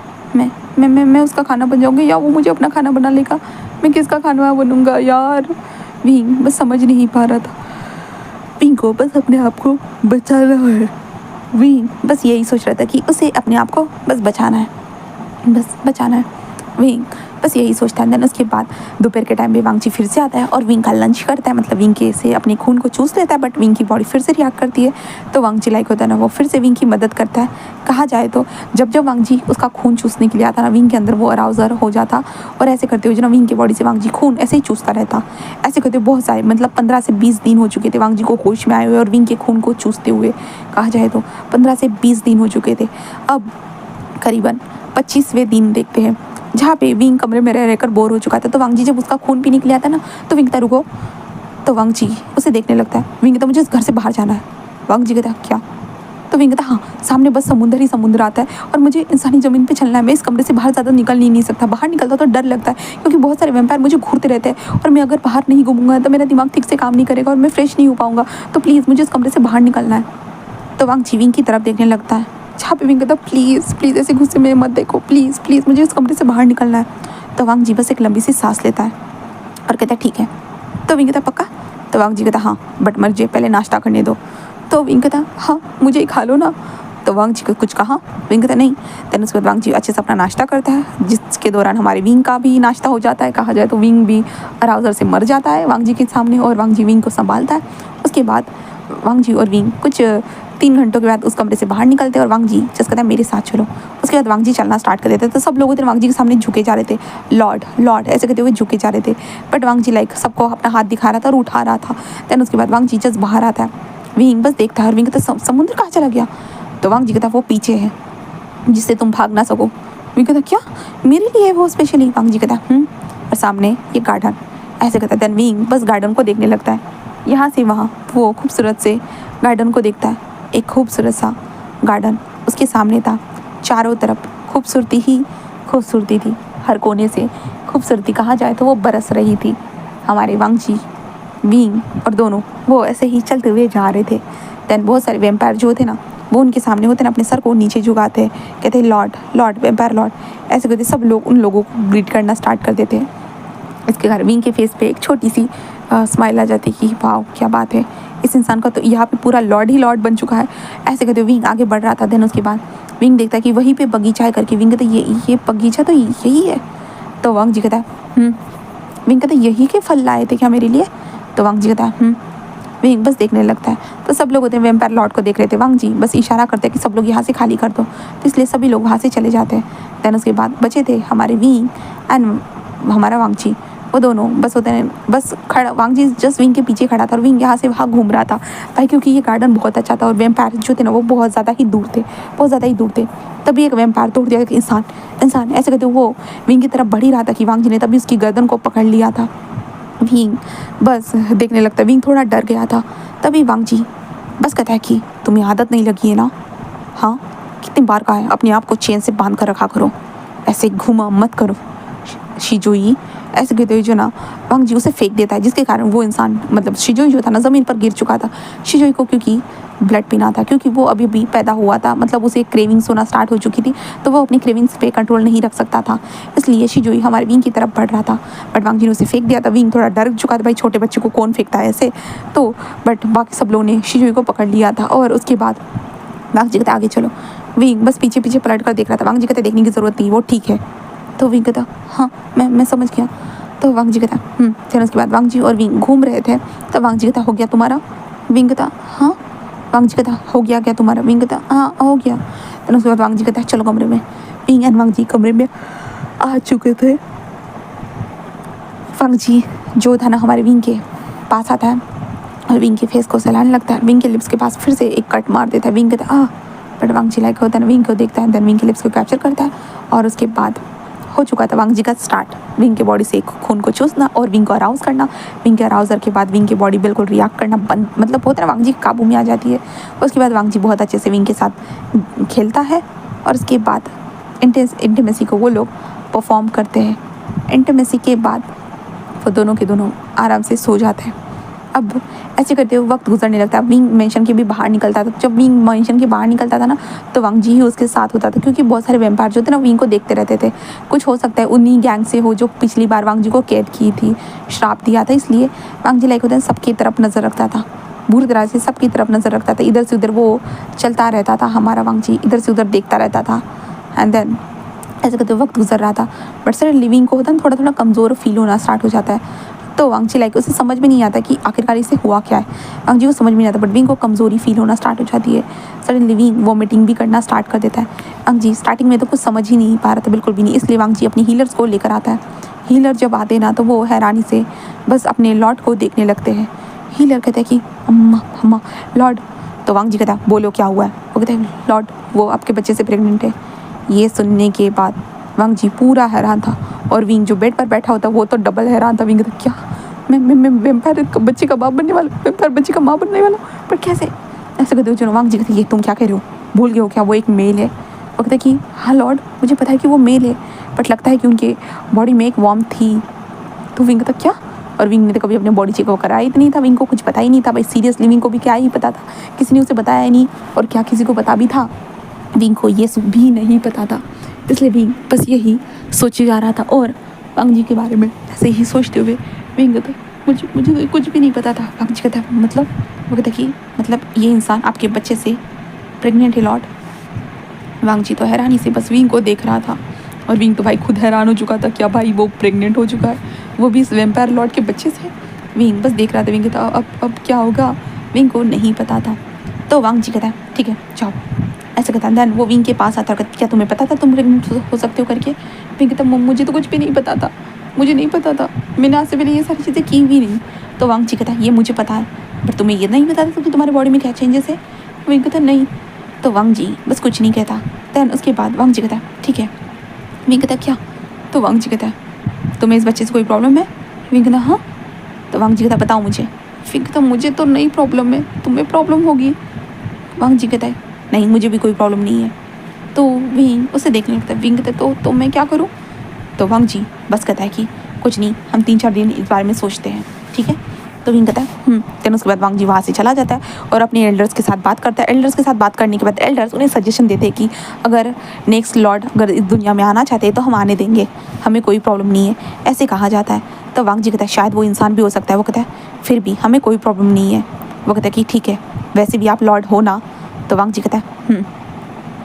मैं उसका खाना बन जाऊँगी या वो मुझे अपना खाना बना लेगा? मैं किसका खाना बनूँगा यार? विंग बस समझ नहीं पा रहा था। विंग को बस अपने आप को बचाना है। विंग बस यही सोच रहा था कि उसे अपने आप को बस बचाना है। विंग बस यही सोचता है। देन उसके बाद दोपहर के टाइम पे वांग जी फिर से आता है और विंग का लंच करता है, मतलब विंग के से अपने खून को चूस लेता है, बट विंग की बॉडी फिर से रिएक्ट करती है। तो वांग जी लाइक होता है ना वो फिर से विंग की मदद करता है। कहा जाए तो जब वांग जी उसका खून चूसने के लिए आता ना, विंग के अंदर वो अराउजर हो जाता और ऐसे करते हुए जो ना विंग की बॉडी से वांग जी खून ऐसे ही चूसता रहता। ऐसे करते हुए बहुत सारे मतलब 15 से 20 दिन हो चुके थे वांग जी को होश में आए हुए और विंग के खून को चूसते हुए। कहा जाए तो 15 से 20 दिन हो चुके थे। अब करीबन 25वें दिन देखते हैं जहाँ पे विंग कमरे में रह रहकर बोर हो चुका था। तो वांग जी जब उसका खून पीने के लिए आता ना तो विंग कहता रुको। तो वांग जी उसे देखने लगता है। विंग कहता मुझे इस घर से बाहर जाना है। वांग जी कहता क्या? तो विंग कहता हाँ सामने बस समुंदर ही समुंदर आता है और मुझे इंसानी ज़मीन पे चलना है, मैं इस कमरे से बाहर ज़्यादा निकल नहीं सकता। बाहर निकलता तो डर लगता है क्योंकि बहुत सारे वैम्पायर मुझे घूरते रहते हैं और मैं अगर बाहर नहीं घूमूंगा तो मेरा दिमाग ठीक से काम नहीं करेगा और मैं फ्रेश नहीं हो पाऊंगा। तो प्लीज़ मुझे इस कमरे से बाहर निकलना है। तो वांग जी विंग की तरफ देखने लगता है जहाँ पे विंग कहता प्लीज़ ऐसे गुस्से में मत देखो, प्लीज़ मुझे इस कमरे से बाहर निकलना है। तो वांग जी बस एक लंबी सी सांस लेता है और कहता है ठीक है। तो विंग कहता पक्का? तो वांग जी कहता हाँ बट मुझे पहले नाश्ता करने दो। तो विंग कहता हाँ मुझे ही खा लो ना। तो वांग जी को कुछ कहा? विंग कहता नहीं। देन उसके बाद वांग जी अच्छे से अपना नाश्ता करता है जिसके दौरान हमारे विंग का भी नाश्ता हो जाता है। कहा जाए तो विंग भी अराउजर से मर जाता है वांग जी के सामने और वांग जी विंग को संभालता है। उसके बाद वांग जी और विंग कुछ 3 घंटों के बाद उस कमरे से बाहर निकलते हैं और वांग जी जस्ट कहता है मेरे साथ चलो। उसके बाद वांग जी चलना स्टार्ट कर देते हैं। तो सब लोग उधर वांग जी के सामने झुके जा रहे थे, लॉर्ड ऐसे कहते हुए झुके जा रहे थे। बट वांग जी लाइक सबको अपना हाथ दिखा रहा था और उठा रहा था। देन उसके बाद वांग जी जस्ट बाहर आता है। विंग बस देखता है और विंग कहता समुद्र कहाँ चला गया? तो वांग जी कहता वो पीछे है जिससे तुम भाग ना सको। विंग कहता क्या मेरे लिए वो स्पेशली? वांग जी कहता और सामने ये गार्डन ऐसे कहता है। देन विंग बस गार्डन को देखने लगता है। यहाँ से वहाँ वो खूबसूरत से गार्डन को देखता है। एक खूबसूरत सा गार्डन उसके सामने था, चारों तरफ खूबसूरती ही खूबसूरती थी, हर कोने से खूबसूरती कहा जाए तो वो बरस रही थी। हमारे वांग जी विंग और दोनों वो ऐसे ही चलते हुए जा रहे थे। देन बहुत सारे वेम्पायर जो थे ना वो उनके सामने होते ना अपने सर को नीचे झुकाते, कहते लॉर्ड वेम्पायर लॉर्ड ऐसे करते सब लोग उन लोगों को ग्रीट करना स्टार्ट कर देते हैं। इसके कारण विंग के फेस पे एक छोटी सी स्माइल आ जाती कि वाह क्या बात है, इस इंसान का तो यहाँ पे पूरा लॉर्ड ही लॉर्ड बन चुका है। ऐसे कहते विंग आगे बढ़ रहा था। देन उसके बाद विंग देखता है कि वहीं पे बगीचा है करके। विंग कहता ये बगीचा तो यही है। तो वांग जी कहता विंग कहता यही के फल लाए थे क्या मेरे लिए? तो वांग जी कहता विंग बस देखने लगता है। तो सब लोग होते हैं वेम्पायर लॉर्ड को देख रहे थे। वांग जी बस इशारा करते हैं कि सब लोग यहाँ से खाली कर दो, तो इसलिए सभी लोग वहाँ से चले जाते हैं। दैन उसके बाद बचे थे हमारे विंग एंड हमारा वांग जी, वो दोनों बस होते हैं बस खड़ा। वांग जी जस्ट विंग के पीछे खड़ा था और विंग यहाँ से वहाँ घूम रहा था भाई, क्योंकि ये गार्डन बहुत अच्छा था और वेम्पायर जो थे ना वो बहुत ज़्यादा ही दूर थे, बहुत ज़्यादा ही दूर थे। तभी एक वेम्पायर तोड़ दिया, एक इंसान ऐसे कहते वो विंग की तरफ बढ़ ही रहा था कि वांग जी ने तभी उसकी गर्दन को पकड़ लिया था। विंग बस देखने लगता, विंग थोड़ा डर गया था। तभी वांग जी बस कहता है कि तुम्हें आदत नहीं लगी है ना, हाँ कितनी बार कहा है अपने आप को चेन से बांध कर रखा करो, ऐसे घुमा मत करो शिजोई। ऐसे कहते हुए जो ना वांग जी उसे फेंक देता है, जिसके कारण वो इंसान मतलब शिजोई जो था ना ज़मीन पर गिर चुका था। शिजोई को क्योंकि ब्लड पीना था, क्योंकि वो अभी भी पैदा हुआ था, मतलब उसे क्रेविंग्स होना स्टार्ट हो चुकी थी, तो वो अपनी क्रेविंग्स पे कंट्रोल नहीं रख सकता था, इसलिए शिजोई हमारे विंग की तरफ बढ़ रहा था। बट वांग जी ने उसे फेंक दिया था। विंग थोड़ा डर चुका था, भाई छोटे बच्चे को कौन फेंकता है ऐसे, तो बट बाकी सब लोगों ने शिजोई को पकड़ लिया था। और उसके बाद वांग जी कहते आगे चलो। विंग बस पीछे पीछे पलट कर देख रहा था। वांग जी कहते देखने की ज़रूरत नहीं, वो ठीक है। तो विंग कहता हाँ मैं समझ गया। तो वांग जी कहता फिर उसके बाद वांग जी और विंग घूम रहे थे। तो वांग जी कहता हो गया तुम्हारा? विंग कहता हाँ। वांग जी कहता हो गया क्या तुम्हारा? विंग कहता हाँ हो गया। तो उसके बाद वांग जी कहता चलो कमरे में। विंग एंड वांग जी कमरे में आ चुके थे। वांग जी जो था ना हमारे विंग के पास आता है और विंग के फेस को सहलाने लगता है। विंग के लिप्स के पास फिर से एक कट मार देता है। विंग कहता बट वांग जी लाइक होता है ना, विंग को देखता है, देन विंग के लिप्स को कैप्चर करता है और उसके बाद हो चुका था वांग जी का स्टार्ट, विंग के बॉडी से खून को चूसना और विंग को अराउज करना। विंग के अराउजर के बाद विंग की बॉडी बिल्कुल रिएक्ट करना बंद, मतलब होता है ना वांग जी काबू में आ जाती है। उसके बाद वांग जी बहुत अच्छे से विंग के साथ खेलता है और उसके बाद इंटीमेसी को वो लोग परफॉर्म करते हैं। इंटीमेसी के बाद वो दोनों के दोनों आराम से सो जाते हैं। अब ऐसे करते हुए वक्त गुजरने लगता है। विंग मेंशन के भी बाहर निकलता था। जब विंग मेंशन के बाहर निकलता था ना तो वांग जी ही उसके साथ होता था, क्योंकि बहुत सारे वेम्पायर जो थे ना विंग को देखते रहते थे। कुछ हो सकता है उन्हीं गैंग से हो जो पिछली बार वांग जी को कैद की थी, श्राप दिया था, इसलिए वांग जी लाइक होता है सबकी तरफ नज़र रखता था, बुरी तरह से सबकी तरफ नज़र रखता था। इधर से उधर वो चलता रहता था, हमारा वांग जी इधर से उधर देखता रहता था। एंड देन ऐसे करते वक्त गुजर रहा था। बट सडनली विंग को होता है थोड़ा थोड़ा कमज़ोर फील होना स्टार्ट हो जाता है। तो वांग जी लाइक उसे समझ में नहीं आता कि आखिरकार इसे हुआ क्या है। वांग जी को समझ में नहीं आता, बट विंग को कमज़ोरी फील होना स्टार्ट हो जाती है। सडनली विंग वॉमिटिंग भी करना स्टार्ट कर देता है। वांग जी स्टार्टिंग में तो कुछ समझ ही नहीं पा रहा था, बिल्कुल भी नहीं, इसलिए वांग जी अपनी हीलर्स को लेकर आता है। हीलर जब आते ना तो वो हैरानी से बस अपने लॉर्ड को देखने लगते हैं। हीलर कहते हैं कि अम्मा लॉर्ड। तो वांग जी कहता है बोलो क्या हुआ है? वो कहते हैं लॉर्ड वो आपके बच्चे से प्रेग्नेंट है। ये सुनने के बाद वांग जी पूरा हैरान था और विंग जो बेड पर बैठा होता वो तो डबल हैरान था। विंग कहता क्या मैं वेम्पायर बच्चे का बाप बनने वाला, वेम्पायर बच्चे का माँ बनने वाला, पर कैसे? ऐसे कहते हो वांग जी कहते ये तुम क्या कह रहे हो, भूल गए हो क्या वो एक मेल है? वो कहते कि हाँ लॉर्ड मुझे पता है कि वो मेल है, बट लगता है कि उनके बॉडी में एक वॉर्म थी। तो विंग कहता क्या? और विंग ने तो कभी अपने बॉडी चेकअप कराया ही नहीं था, विंग को कुछ पता ही नहीं था भाई, सीरियसली विंग को भी क्या ही पता था, किसी ने उसे बताया ही नहीं, और क्या किसी को पता भी था? विंग को ये सब भी नहीं पता था, इसलिए विंग बस यही सोचे जा रहा था। और वांग जी के बारे में ऐसे ही सोचते हुए विंग कहता मुझे तो कुछ भी नहीं पता था। वांग जी कहता मतलब? वो कहता कि मतलब ये इंसान आपके बच्चे से प्रेग्नेंट है लॉर्ड। वांग जी तो हैरानी से बस विंग को देख रहा था और विंग तो भाई खुद हैरान हो चुका था, क्या भाई वो प्रेग्नेंट हो चुका है, वो भी इस वेम्पायर लॉर्ड के बच्चे से। विंग बस देख रहा था। विंग कहता अब क्या होगा, विंग को नहीं पता था। तो वांग जी कहता ठीक है जाओ, ऐसे कहता। देन वो विंग के पास आता है, क्या तुम्हें पता था तुम प्रेग्नेंट हो सकते हो करके? विंग कहता मुझे तो कुछ भी नहीं पता था, मुझे नहीं पता था, मैंने आज से पहले ये सारी चीज़ें की भी नहीं। तो वांग जी कहता ये मुझे पता है, पर तुम्हें ये नहीं पता था कि तुम्हारे बॉडी में क्या चेंजेस है? विंग कहता नहीं। तो वांग जी बस कुछ नहीं कहता। देन उसके बाद वांग जी कहता ठीक है। विंग कहता क्या? तो वांग जी कहता तुम्हें इस बच्चे से कोई प्रॉब्लम है? विंग कहता हाँ। तो वांग जी कहता बताओ मुझे। विंग कहता मुझे तो नहीं प्रॉब्लम है, तुम्हें प्रॉब्लम होगी। वांग जी कहता नहीं मुझे भी कोई प्रॉब्लम नहीं है। तो विंग उसे देखने लगता है। विंग कहता तो मैं क्या करूँ? तो वांग जी बस कहता है कि कुछ नहीं, हम 3-4 दिन इस बारे में सोचते हैं, ठीक है? तो विंग कहता है देन उसके बाद वांग जी वहाँ से चला जाता है और अपने एल्डर्स के साथ बात करता है। एल्डर्स के साथ बात करने के बाद एल्डर्स उन्हें सजेशन देते हैं कि अगर नेक्स्ट लॉर्ड अगर इस दुनिया में आना चाहते हैं तो हम आने देंगे, हमें कोई प्रॉब्लम नहीं है, ऐसे कहा जाता है। तो वांग जी कहता है शायद वो इंसान भी हो सकता है। वो कहता है फिर भी हमें कोई प्रॉब्लम नहीं है। वो कहता है कि ठीक है, वैसे भी आप लॉर्ड हो ना। तो वांग जी कहता है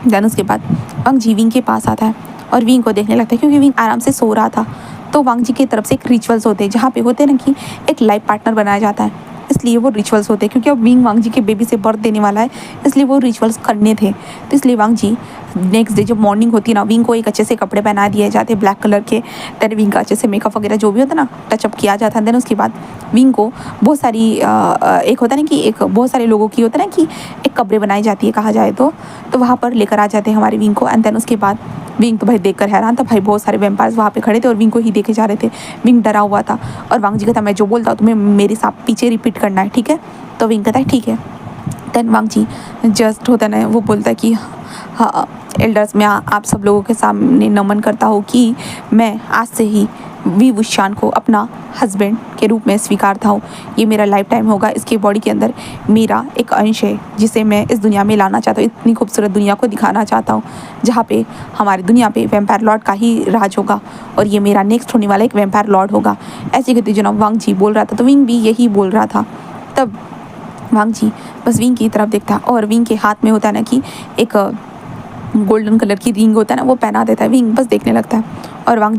देन उसके बाद वांग जी विंग के पास आता है और विंग को देखने लगता है, क्योंकि विंग आराम से सो रहा था। तो वांग जी की तरफ से एक रिचुअल्स होते हैं जहाँ पे होते हैं ना कि एक लाइफ पार्टनर बनाया जाता है। इस इसलिए वो रिचुअल्स होते हैं, क्योंकि अब विंग वांग जी के बेबी से बर्थ देने वाला है, इसलिए वो रिचुअल्स करने थे। तो इसलिए वांग जी नेक्स्ट डे जब मॉर्निंग होती है ना, विंग को एक अच्छे से कपड़े पहना दिए जाते हैं ब्लैक कलर के। देन विंग का अच्छे से मेकअप वगैरह जो भी होता है ना, टचअप किया जाता है। देन उसके बाद विंग को बहुत सारी एक होता है ना कि एक बहुत सारे लोगों की होता है ना कि एक कब्रें बनाई जाती है कहा जाए तो वहाँ पर लेकर आ जाते हैं हमारे विंग को। एंड देन उसके बाद विंग तो भाई देखकर हैरान था, भाई बहुत सारे वेम्पायर्स वहाँ पे खड़े थे और विंग को ही देखे जा रहे थे। विंग डरा हुआ था और वांग जी कहता मैं जो बोलता हूँ तुम्हें मेरे साथ पीछे रिपीट करना है, ठीक है? तो विंग कहता है ठीक है। देन वांग जी जस्ट होता है ना वो बोलता है कि हाँ एल्डर्स, मैं आप सब लोगों के सामने नमन करता हूँ कि मैं आज से ही वी वुशान को अपना हस्बैंड के रूप में स्वीकारता हूँ। ये मेरा लाइफ टाइम होगा, इसके बॉडी के अंदर मेरा एक अंश है जिसे मैं इस दुनिया में लाना चाहता हूँ, इतनी खूबसूरत दुनिया को दिखाना चाहता हूँ जहाँ पे हमारी दुनिया पे वैम्पायर लॉर्ड का ही राज होगा और ये मेरा नेक्स्ट होने वाला एक वैम्पायर लॉर्ड होगा। ऐसे कहते जनाब वांग जी बोल रहा था तो विंग भी यही बोल रहा था। तब वांग जी बस विंग की तरफ देखता और विंग के हाथ में होता है ना कि एक गोल्डन कलर की रिंग होता है ना वो पहना देता है। विंग बस देखने लगता है और वांग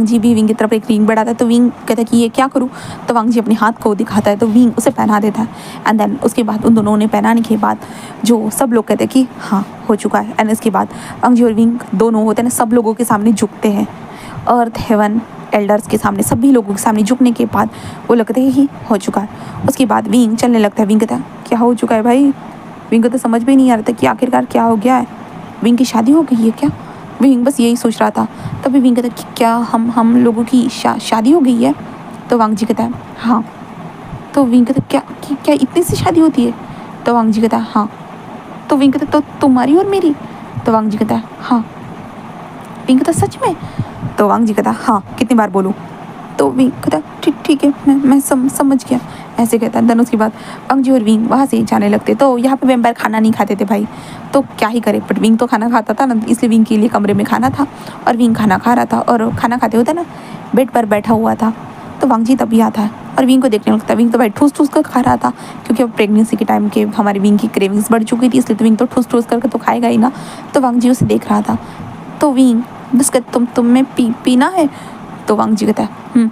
जी भी विंग की तरफ एक रिंग बढ़ाता है। तो विंग कहता है कि ये क्या करूँ? तो वांग जी अपने हाथ को दिखाता है तो विंग उसे पहना देता है। एंड देन उसके बाद उन दोनों ने पहनाने के बाद जो सब लोग कहते हैं कि हाँ हो चुका है। एंड इसके बाद वांग जी और विंग दोनों होते हैं ना सब लोगों के सामने झुकते हैं, अर्थ हेवन एल्डर्स के सामने, सभी लोगों के सामने झुकने के बाद वो लगता है कि हो चुका है। उसके बाद विंग चलने लगता है। विंग कहता है क्या हो चुका है भाई? विंग को तो समझ में नहीं आ रहा था कि आखिरकार क्या हो गया है, विंग की शादी हो गई है क्या? विंग बस यही सोच रहा था। तभी विंग कहता है कि क्या हम लोगों की शादी हो गई है? तो वांग जी कहता है हाँ। तो विंग कहता है क्या इतनी सी शादी होती है? तो वांग जी कहता है हाँ। तो विंग कहता है तो तुम्हारी और मेरी? तो वांग जी कहता है हाँ। विंग कहता है सच में? तो वांग जी कहता है हाँ, कितनी बार बोलूँ? तो विंग कहता है ठीक है मैं समझ गया, ऐसे कहता है। देन उसके बाद वांग जी और विंग वहाँ से जाने लगते। तो यहाँ पे वैम्पायर खाना नहीं खाते थे भाई, तो क्या ही करे, बट विंग तो खाना खाता था ना, इसलिए विंग के लिए कमरे में खाना था और विंग खाना खा रहा था और खाना खाते होता ना बेड पर बैठा हुआ था। तो वांग जी तभी आता है और विंग को देखने लगता है। विंग तो भाई ठूस कर खा रहा था क्योंकि अब प्रेगनेंसी के टाइम के हमारी विंग की क्रेविंग्स बढ़ चुकी थी, इसलिए तो विंग तो ठूस करके तो खाएगा ही ना। तो वांग जी उसे देख रहा था। तो विंग बस कहते तुम्हें पीना है? तो वांग जी कहता है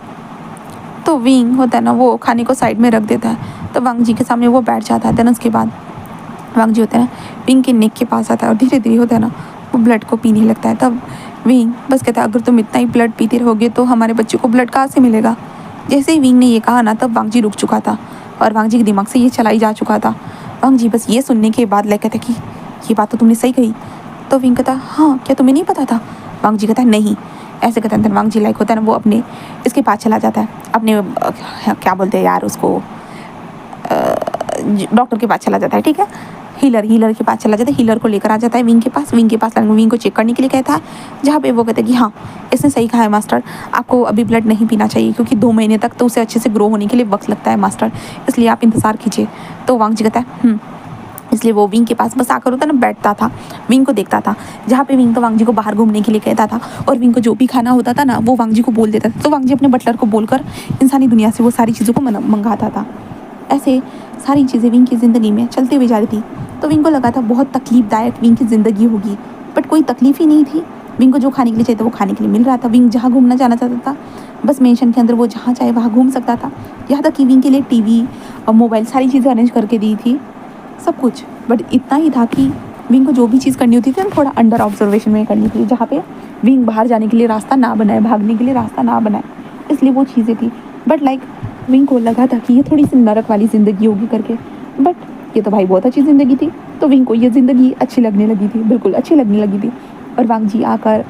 तो विंग होता है ना वो खाने को साइड में रख देता है। तो वांग जी के सामने वो बैठ जाता है। देन उसके बाद वांग जी होता है ना विंग के नेक के पास आता है और धीरे धीरे होता है ना वो ब्लड को पीने लगता है। तब विंग बस कहता है अगर तुम इतना ही ब्लड पीते रहोगे तो हमारे बच्चे को ब्लड कहाँ से मिलेगा? जैसे ही विंग ने ये कहा ना तब वांग जी रुक चुका था और वांग जी के दिमाग से ये चला ही जा चुका था। वांग जी बस ये सुनने के बाद लाइक कहता कि ये बात तो तुमने सही कही। तो विंग कहता हाँ, क्या तुम्हें नहीं पता था? वांग जी कहता नहीं, ऐसे कहता है। वांग जी लाइक होता है ना वो अपने इसके पास चला जाता है, अपने क्या बोलते हैं यार उसको, डॉक्टर के पास चला जाता है, ठीक है, हीलर के पास चला जाता है। हीलर को लेकर आ जाता है विंग के पास विंग को चेक करने के लिए कहता है, जहाँ पे वो कहता है कि हाँ इसने सही कहा है मास्टर, आपको अभी ब्लड नहीं पीना चाहिए क्योंकि 2 महीने तक तो उसे अच्छे से ग्रो होने के लिए वक्त लगता है मास्टर, इसलिए आप इंतज़ार कीजिए। तो वांग जी कहता है इसलिए वो विंग के पास बस आकर होता ना बैठता था, विंग को देखता था, जहाँ पे विंग तो वांग जी को बाहर घूमने के लिए कहता था और विंग को जो भी खाना होता था ना वो वांग जी को बोल देता था। तो वांग जी अपने बटलर को बोलकर इंसानी दुनिया से वो सारी चीज़ों को मंगाता था। ऐसे सारी चीज़ें विंग की ज़िंदगी में चलती हुई जा रही थी। तो विंग को लगा था बहुत तकलीफदायक विंग की ज़िंदगी होगी, बट कोई तकलीफ ही नहीं थी। विंग को जो खाने के लिए चाहिए था वो खाने के लिए मिल रहा था। विंग जहाँ घूमना जाना चाहता था बस मेंशन के अंदर वो जहाँ चाहे वहाँ घूम सकता था। यहाँ तक कि विंग के लिए टीवी और मोबाइल सारी चीज़ें अरेंज करके दी थी, सब कुछ। बट इतना ही था कि विंग को जो भी चीज़ करनी होती थी ना थोड़ा अंडर ऑब्जर्वेशन में करनी थी, जहाँ पे विंग बाहर जाने के लिए रास्ता ना बनाए, भागने के लिए रास्ता ना बनाए, इसलिए वो चीज़ें थी। बट लाइक विंग को लगा था कि ये थोड़ी सी नरक वाली ज़िंदगी होगी करके, बट ये तो भाई बहुत अच्छी ज़िंदगी थी। तो विंग को ये ज़िंदगी अच्छी लगने लगी थी, बिल्कुल अच्छी लगने लगी थी। और वांग जी आकर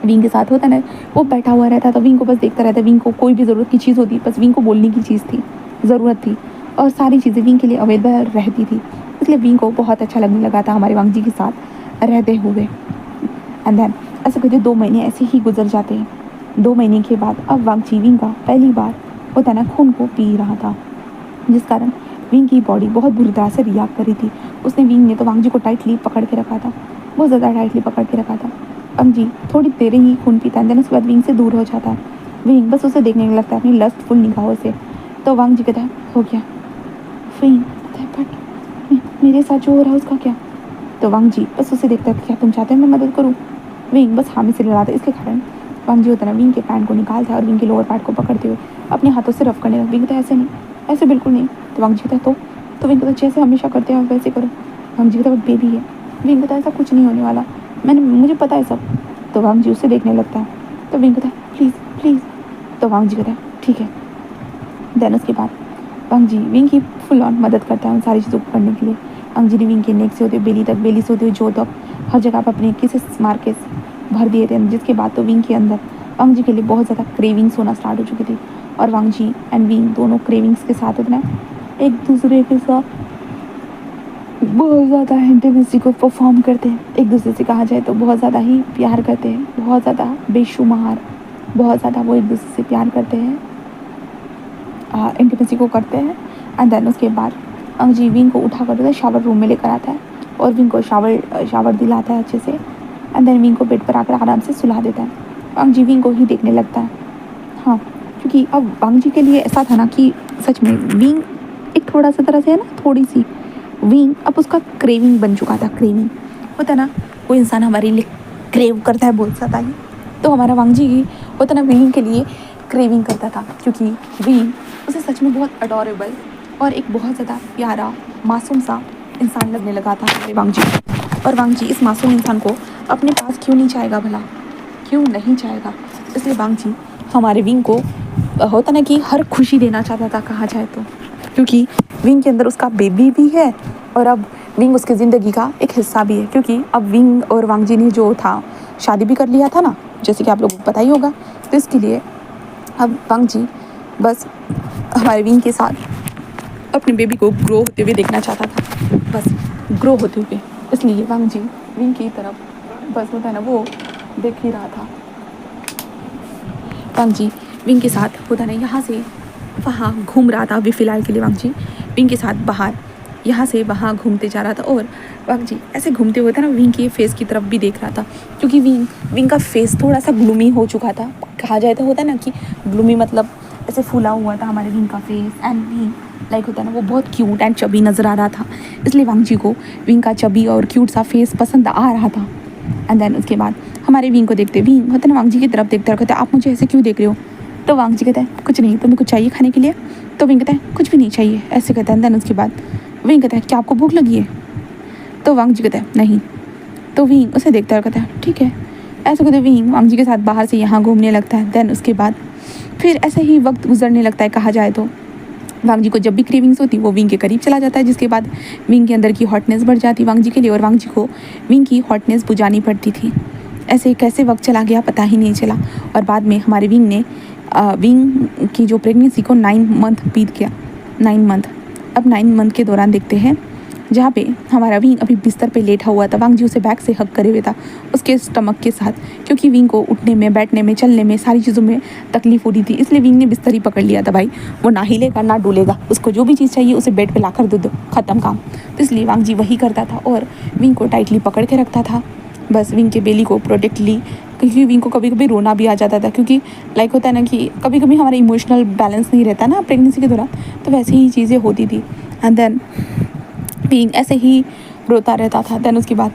विंग के साथ होता ना वो बैठा हुआ रहता था, विंग को बस देखता रहता। विंग को कोई भी ज़रूरत की चीज़ होती बस विंग को बोलने की चीज़ थी, ज़रूरत थी, और सारी चीज़ें विंग के लिए अवेलेबल रहती थी, इसलिए विंग को बहुत अच्छा लगने लगा था हमारे वांग जी के साथ रहते हुए। एंड देन ऐसे करके 2 महीने ऐसे ही गुजर जाते हैं। 2 महीने के बाद अब वांग जी विंग का पहली बार होता ना खून को पी रहा था, जिस कारण विंग की बॉडी बहुत बुरी तरह से रिएक्ट कर रही थी। उसने विंग ने तो वांग जी को टाइटली पकड़ के रखा था, बहुत ज़्यादा टाइटली पकड़ के रखा था। वांग जी थोड़ी देर ही खून पीता है, देन उसके बाद विंग से दूर हो जाता है। विंग बस उसे देखने लगता है अपनी लस्टफुल निगाहों से। तो वांग जी कहता है हो गया। विंग कहता है बट मेरे साथ जो हो रहा है उसका क्या? तो वांग जी बस उसे देखता है क्या तुम चाहते हो मैं मदद करूँ? विंग बस हामी से लड़ाता है, इसके कारण वांग जी होता है ना विंग के पैंट को निकालता है और विंग के लोअर पार्ट को पकड़ते हुए अपने हाथों से रफ करने लगता है। विंग कहता है ऐसे नहीं, ऐसे बिल्कुल नहीं, तो वांग जी कहता है तो विंग कहता है जैसे हमेशा करते हैं वैसे करो। वांग जी कहता है बेबी है। विंग कहता है ऐसा कुछ नहीं होने वाला, मुझे पता है सब। तो वांग जी उससे देखने लगता है। तो विंग कहता है प्लीज़ प्लीज़। तो वांग जी कहता है ठीक है। देन उसके बाद वांग जी विंग की फुल ऑन मदद करता है उन सारी चीज़ों को करने के लिए। वांग जी ने विंग के नेक से होते बेली तक, बेली से होते जो तक हर जगह पर अपने किसेस मार के भर दिए थे, जिसके बाद तो विंग के अंदर वांग जी के लिए बहुत ज़्यादा क्रेविंग्स होना स्टार्ट हो चुकी थी। और वांग जी एंड विंग दोनों क्रेविंग्स के साथ अपना एक दूसरे के साथ बहुत ज़्यादा इंटीमेसी को परफॉर्म करते हैं। एक दूसरे से कहा जाए तो बहुत ज़्यादा ही प्यार करते हैं, बहुत ज़्यादा बेशुमार, बहुत ज़्यादा वो एक दूसरे से प्यार करते हैं, इंटीमेसी को करते हैं। एंड देन उसके बाद वांग जी विंग को उठा कर शावर रूम में लेकर आता है और विंग को शावर दिलाता है अच्छे से। एंड देन विंग को बेड पर आकर आराम से सुला देता है। वांग जी विंग को ही देखने लगता है। हाँ, क्योंकि अब वांग जी के लिए ऐसा था ना कि सच में विंग एक थोड़ा सा तरह से है ना, थोड़ी सी विंग अब उसका क्रेविंग बन चुका था। क्रेविंग होता ना, कोई इंसान हमारे लिए क्रेव करता है बहुत ज़्यादा ही, तो हमारा वांग जी ही होता ना विंग के लिए क्रेविंग करता था, क्योंकि विंग उसे सच में बहुत अडोरेबल और एक बहुत ज़्यादा प्यारा मासूम सा इंसान लगने लगा था हमारे वांग जी। और वांग जी इस मासूम इंसान को अपने पास क्यों नहीं चाहेगा भला, क्यों नहीं चाहेगा। इसलिए वांग जी हमारे विंग को होता ना कि हर खुशी देना चाहता था कहा जाए तो, क्योंकि विंग के अंदर उसका बेबी भी है और अब विंग उसकी ज़िंदगी का एक हिस्सा भी है। क्योंकि अब विंग और वांग जी ने जो था शादी भी कर लिया था ना, जैसे कि आप लोगों को पता ही होगा। तो इसके लिए अब वांग जी बस हमारे विंग के साथ अपने बेबी को ग्रो होते हुए देखना चाहता था, बस ग्रो होते हुए। इसलिए वांग जी विंग की तरफ बस होता है ना वो देख ही रहा था। वांग जी विंग के साथ होता ना यहाँ से वहाँ घूम रहा था। अभी फ़िलहाल के लिए वांग जी विंग के साथ बाहर यहाँ से वहाँ घूमते जा रहा था। और वांग जी ऐसे घूमते हुए था ना विंग के फेस की तरफ भी देख रहा था, क्योंकि विंग का फेस थोड़ा सा ग्लूमी हो चुका था कहा जाए तो। होता है ना कि ग्लूमी मतलब ऐसे फूला हुआ था हमारे विंग का फेस। एंड विंग लाइक होता है ना वो बहुत क्यूट एंड चबी नज़र आ रहा था, इसलिए वांग जी को विंग का चबी और क्यूट सा फेस पसंद आ रहा था। एंड देन उसके बाद हमारे विंग को देखते विंग होता है ना वांग जी की तरफ देखते और कहते आप मुझे ऐसे क्यों देख रहे हो। तो वांग जी कहता है कुछ नहीं, तुम्हें कुछ चाहिए खाने के लिए। तो विंग कहता है कुछ भी नहीं चाहिए ऐसे कहता है। देन उसके बाद विंग कहता है क्या आपको भूख लगी है। तो वांग जी कहता है नहीं। तो विंग उसे देखता है और कहता है ठीक है। ऐसे कहते विंग वांग जी के साथ बाहर से यहाँ घूमने लगता है। देन उसके बाद फिर ऐसे ही वक्त गुजरने लगता है कहा जाए तो। वांग जी को जब भी क्रेविंग्स होती वो विंग के करीब चला जाता है, जिसके बाद विंग के अंदर की हॉटनेस बढ़ जाती वांग जी के लिए और वांग जी को विंग की हॉटनेस बुझानी पड़ती थी। ऐसे कैसे वक्त चला गया पता ही नहीं चला। और बाद में हमारे विंग ने विंग की जो प्रेगनेंसी को 9 मंथ बीत गया। 9 मंथ। अब 9 मंथ के दौरान देखते हैं जहाँ पे हमारा विंग अभी बिस्तर पे लेटा हुआ था। वांग जी उसे बैक से हग करे हुए था उसके स्टमक के साथ, क्योंकि विंग को उठने में, बैठने में, चलने में, सारी चीज़ों में तकलीफ हो रही थी। इसलिए विंग ने बिस्तर ही पकड़ लिया था। भाई वो ना हिलेगा ना डूलेगा, उसको जो भी चीज़ चाहिए उसे बेड पे लाकर दे दो, ख़त्म काम। तो इसलिए वांग जी वही करता था और विंग को टाइटली पकड़ के रखता था, बस विंग के बेली को प्रोटेक्टली। क्योंकि विंग को कभी कभी रोना भी आ जाता था, क्योंकि लाइक होता है ना कि कभी कभी हमारा इमोशनल बैलेंस नहीं रहता ना प्रेगनेंसी के दौरान, तो वैसे ही चीज़ें होती थी। एंड देन विंग ऐसे ही रोता रहता था। देन उसके बाद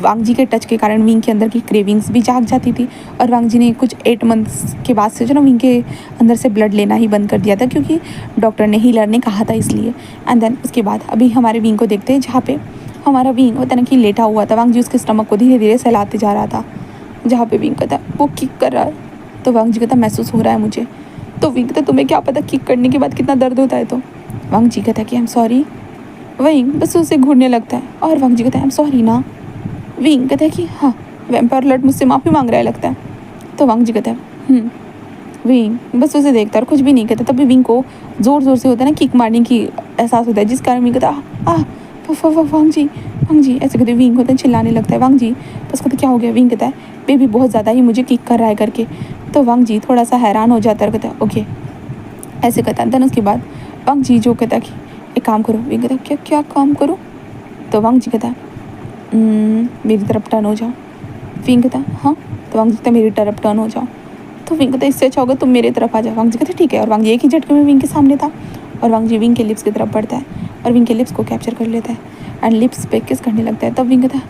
वांग जी के टच के कारण विंग के अंदर की क्रेविंग्स भी जाग जाती थी। और वांग जी ने कुछ 8 मंथ्स के बाद से जो ना विंग के अंदर से ब्लड लेना ही बंद कर दिया था, क्योंकि डॉक्टर ने हीलर ने कहा था इसलिए। एंड देन उसके बाद अभी हमारे विंग को देखते हैं जहाँ पे हमारा विंग होता है ना कि लेटा हुआ था। वांग जी उसके स्टमक को धीरे धीरे सहलाते जा रहा था, जहाँ पे विंग कहता वो किक कर रहा है। तो वांग जी कहता महसूस हो रहा है मुझे। तो विंग कहता तुम्हें क्या पता किक करने के बाद कितना दर्द होता है। तो वांग जी कहता कि आई एम सॉरी। विंग बस उसे घूरने लगता है और वांग जी कहता है आई एम सॉरी ना। विंग कहता है कि हाँ वैम्पायर लॉर्ड मुझसे माफ़ी मांग रहा है लगता है। तो वांग जी कहता है विंग बस उसे देखता है और कुछ भी नहीं कहता। तभी विंग को ज़ोर ज़ोर से होता है ना किक मारने की एहसास होता है, जिस कारण विंग कहता वांग जी ऐसे कहते विंग होता है चिल्लाने लगता है। वांग जी बस कहते क्या हो गया। विंग कहता है बेबी बहुत ज़्यादा ही मुझे किक कर रहा है करके। तो वांग जी थोड़ा सा हैरान हो जाता है और कहता है ओके ऐसे कहता है। देन उसके बाद वांग जी जो कहता है कि एक काम करो। विंग कहता है क्या क्या काम करो। तो वांग जी कहता है मेरी तरफ टर्न हो जाओ। विंग कहता है हाँ। तो वांग जी कहता है मेरी तरफ टर्न हो जाओ। तो विंग कहता है इससे अच्छा होगा तुम मेरे तरफ आ जाओ। वांग जी कहते ठीक है। और वांग जी एक ही झटके में विंग के सामने था और वांग जी विंग के लिप्स की तरफ बढ़ता है और विंग के लिप्स को कैप्चर कर लेता है एंड लिप्स पे किस करने लगता है। तब विंग कहता है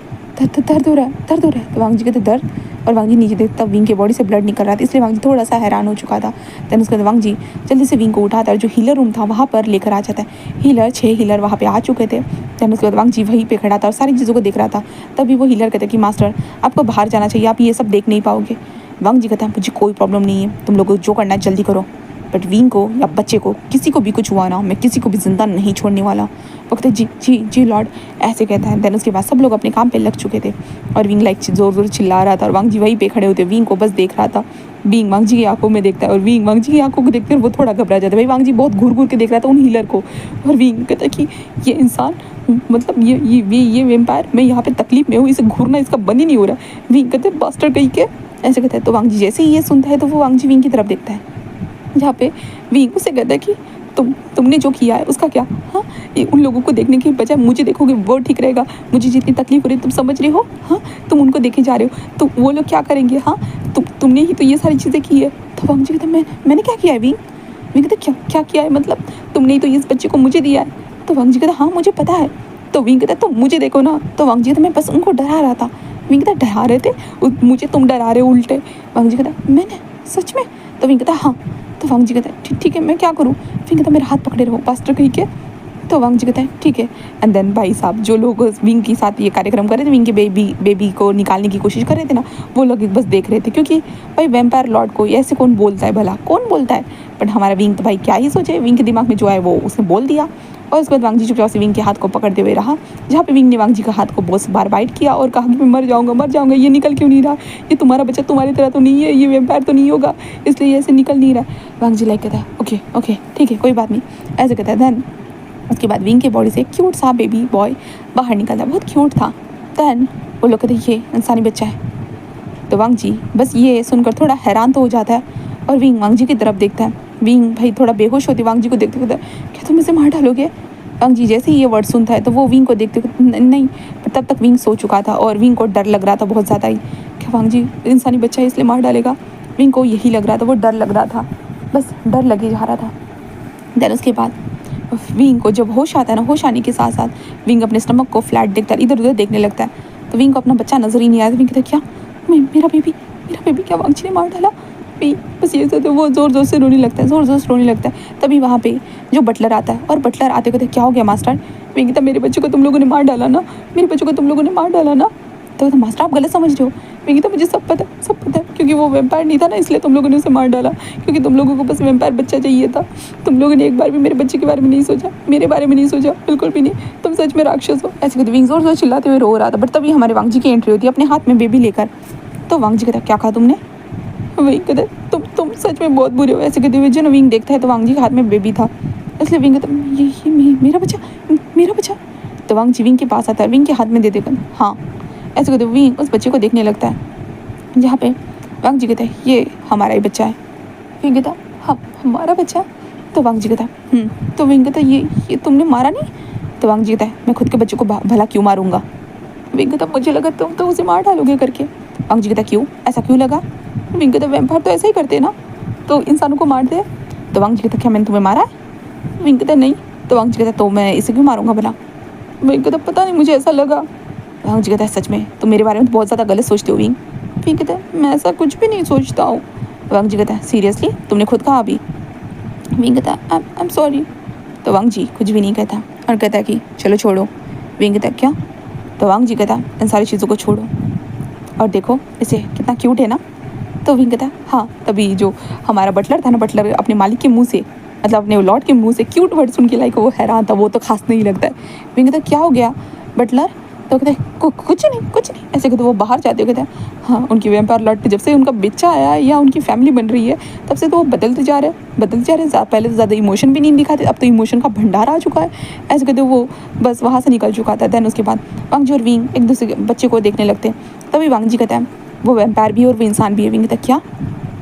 दर्द हो रहा है। तो वांग जी कहते दर्द और वांग जी नीचे देखता विंग के बॉडी से ब्लड निकल रहा था, इसलिए वांग जी थोड़ा सा हैरान हो चुका था। देन उसके बाद वांग जी जल्दी से विंग को उठाता और जो हीलर रूम था वहाँ पर लेकर आ जाता है। 6 हीलर वहाँ पे आ चुके थे। देन उसके बाद वांग जी वहीं पे खड़ा था और सारी चीज़ों को देख रहा था। तभी वो हीलर कहते कि मास्टर आपको बाहर जाना चाहिए, आप ये सब देख नहीं पाओगे। वांग जी कहता है मुझे कोई प्रॉब्लम नहीं है, तुम लोग जो करना है जल्दी करो, बट विंग को या बच्चे को किसी को भी कुछ हुआ ना, मैं किसी को भी जिंदा नहीं छोड़ने वाला। वो कहते जी जी जी लॉर्ड, ऐसे कहता है। देन उसके बाद सब लोग अपने काम पे लग चुके थे और विंग लाइक जोर जोर चिल्ला रहा था और वांग जी वहीं पे खड़े होते विंग को बस देख रहा था। विंग वांग जी की आंखों में देखता है और विंग वांग जी की आंखों को देखते हुए वो थोड़ा घबरा जाता है। भाई वांग जी बहुत घूर घूर के देख रहा था उन हीलर को और विंग कहता है कि ये इंसान मतलब ये वेम्पायर, मैं यहाँ पे तकलीफ में हूँ, इसे घूरना इसका बंद ही नहीं हो रहा। विंग कहते बास्टर कहीं के ऐसे कहता है। तो वांग जी जैसे ही ये सुनता है तो वो वांग जी विंग की तरफ देखता है, जहाँ पे विंग उसे कहता है कि तुमने जो किया है उसका क्या। हाँ, उन लोगों को देखने के बजाय मुझे देखोगे वो ठीक रहेगा। मुझे जितनी तकलीफ हो रही है तुम समझ रहे हो। हाँ, तुम उनको देखे जा रहे हो तो वो लोग क्या करेंगे। हाँ, तुमने ही तो ये सारी चीज़ें की है। तो वांग जी कहता मैंने क्या किया है विंग। विंग कहता क्या किया है मतलब, तुमने ही तो इस बच्चे को मुझे दिया है। तो वांग जी कहता हाँ मुझे पता है। तो विंग कहता तो मुझे देखो ना। तो वांग जी कहता मैं बस उनको डरा रहा था। विंग कहता डरा रहे थे मुझे, तुम डरा रहे हो उल्टे। वांग जी कहता मैंने सच में। तो विंग कहता हाँ। तो वांग जी कहता है ठीक है मैं क्या करूँ। विंग कहता मेरे हाथ पकड़े रहो पास्टर कहीं के। तो वांग जी कहता है ठीक है। एंड देन भाई साहब जो लोग विंग के साथ ये कार्यक्रम कर रहे थे, विंग के बेबी को निकालने की कोशिश कर रहे थे ना, वो लोग बस देख रहे थे, क्योंकि भाई वैम्पायर लॉर्ड को ऐसे कौन बोलता है, भला कौन बोलता है। बट हमारा विंग तो भाई क्या ही सोचे, विंग के दिमाग में जो आए वो उसने बोल दिया। और उसके बाद वांग जी चुपचाप से विंग के हाथ को पकड़ते हुए रहा, जहाँ पे विंग ने वांग जी का हाथ को बहुत बार बाइट किया और कहा कि मैं मर जाऊँगा, ये निकल क्यों नहीं रहा, ये तुम्हारा बच्चा तुम्हारी तरह तो नहीं है, ये वैम्पायर तो नहीं होगा, इसलिए ऐसे निकल नहीं रहा। वांग जी लाइक कहता है ओके ठीक है कोई बात नहीं, ऐसे कहता है। देन उसके बाद विंग के बॉडी से एक क्यूट सा बेबी बॉय बाहर निकलता है, बहुत क्यूट था। देन वो लोग कहते ये इंसानी बच्चा है। तो वांग जी बस ये सुनकर थोड़ा हैरान तो हो जाता है और विंग वांग जी की तरफ देखता है। विंग भाई थोड़ा बेहोश होती वांग जी को देखते कहता है क्या तुम इसे मार डालोगे। वांग जी जैसे ही ये वर्ड सुनता है तो वो विंग को देखते नहीं, पर तब तक विंग सो चुका था और विंग को डर लग रहा था बहुत ज़्यादा ही, क्या वांग जी इंसानी बच्चा है इसलिए मार डालेगा। विंग को यही लग रहा था, वो डर लग रहा था, बस डर लगे जा रहा था। देन उसके बाद विंग को जब होश आता है ना, होश आने के साथ साथ विंग अपने स्टमक को फ्लैट देखता है, इधर उधर देखने लगता है। तो विंग को अपना बच्चा नजर ही नहीं आया। विंग कहता है क्या मेरा बेबी क्या वांग जी ने मार डाला। बस ये तो वो ज़ोर से रोने लगता है। तभी वहाँ पे जो बटलर आता है और बटलर आते कहते क्या हो गया मास्टर। विंग कहता मेरे बच्चे को तुम लोगों ने मार डाला ना, तो मास्टर आप गलत समझ रहे हो। विंग कहता मुझे सब पता है, क्योंकि वो वैम्पायर नहीं था ना, इसलिए तुम लोगों ने उसे मार डाला, क्योंकि तुम लोगों को बस वैम्पायर बच्चा चाहिए था। तुम लोगों ने एक बार भी मेरे बच्चे के बारे में नहीं सोचा, मेरे बारे में नहीं सोचा, बिल्कुल भी नहीं, तुम सच में राक्षस हो। ऐसे कहते विंग जोर चिल्लाते हुए रो रहा था। बट तभी हमारे वांग जी की एंट्री होती है अपने हाथ में बेबी लेकर। तो वांग जी कहता क्या कहा तुमने। विंग कहता तुम सच में बहुत बुरे हो। ऐसे कहते हुए जो ना विंग देखता है तो वांग जी के हाथ में बेबी था, इसलिए विंग कहता ये मेरा बच्चा। तो वांग जी विंग के पास आता है, विंग के हाथ में दे देकर हाँ, ऐसे कहते विंग उस बच्चे को देखने लगता है, जहाँ पे वांग जी कहता है ये हमारा ही बच्चा है। विंग कहता हाँ हमारा बच्चा। तो वांग जी कहता तो विंग कहता ये तुमने मारा नहीं। तो वांग जी कहता है मैं खुद के बच्चे को भला क्यों मारूंगा। विंग कहता मुझे लगा तुम तो उसे मार डालोगे करके। वांग जी कहता क्यों, ऐसा क्यों लगा। विंग कहता वैम्पायर तो ऐसा ही करते ना, तो इंसानों को मार दे। तो वांग जी कहता क्या मैंने तुम्हें मारा है। विंग कहता नहीं। तो वांग जी कहता तो मैं इसे क्यों मारूंगा भला। विंग कहता पता नहीं मुझे ऐसा लगा। वांग जी कहता है सच में तुम मेरे बारे में तो बहुत ज़्यादा गलत सोचते हो विंग। विंग कहता है मैं ऐसा कुछ भी नहीं सोचता हूँ। वांग जी कहता है सीरियसली तुमने खुद कहा अभी। विंग कहता है आई एम सॉरी। तो वांग जी कुछ भी नहीं कहता और कहता है कि चलो छोड़ो। विंग कहता है क्या। तो वांग जी कहता है इन सारी चीज़ों को छोड़ो और देखो इसे कितना क्यूट है ना। तो विंग कहता है हाँ। तभी जो हमारा बटलर था ना, बटलर अपने मालिक के मुंह से, मतलब अपने लॉर्ड के मुंह से क्यूट वर्ड सुन के लाइक वो हैरान था, वो तो खास नहीं लगता है। विंग कहता है क्या हो गया बटलर। तो कहते हैं कुछ नहीं ऐसे कहते वो बाहर जाते हो। कहते हैं हाँ उनकी वैम्पायर लॉर्ड जब से उनका बच्चा आया है या उनकी फैमिली बन रही है तब से तो वो बदलते जा रहे हैं। पहले तो ज़्यादा इमोशन भी नहीं दिखाते, अब तो इमोशन का भंडार आ चुका है। ऐसे कहते वो बस वहाँ से निकल चुका था। देन उसके बाद वांग जी और विंग एक दूसरे के बच्चे को देखने लगते हैं। तभी वांग जी कहता है वो वैम्पायर भी है और वो इंसान भी है। विंग कहता क्या।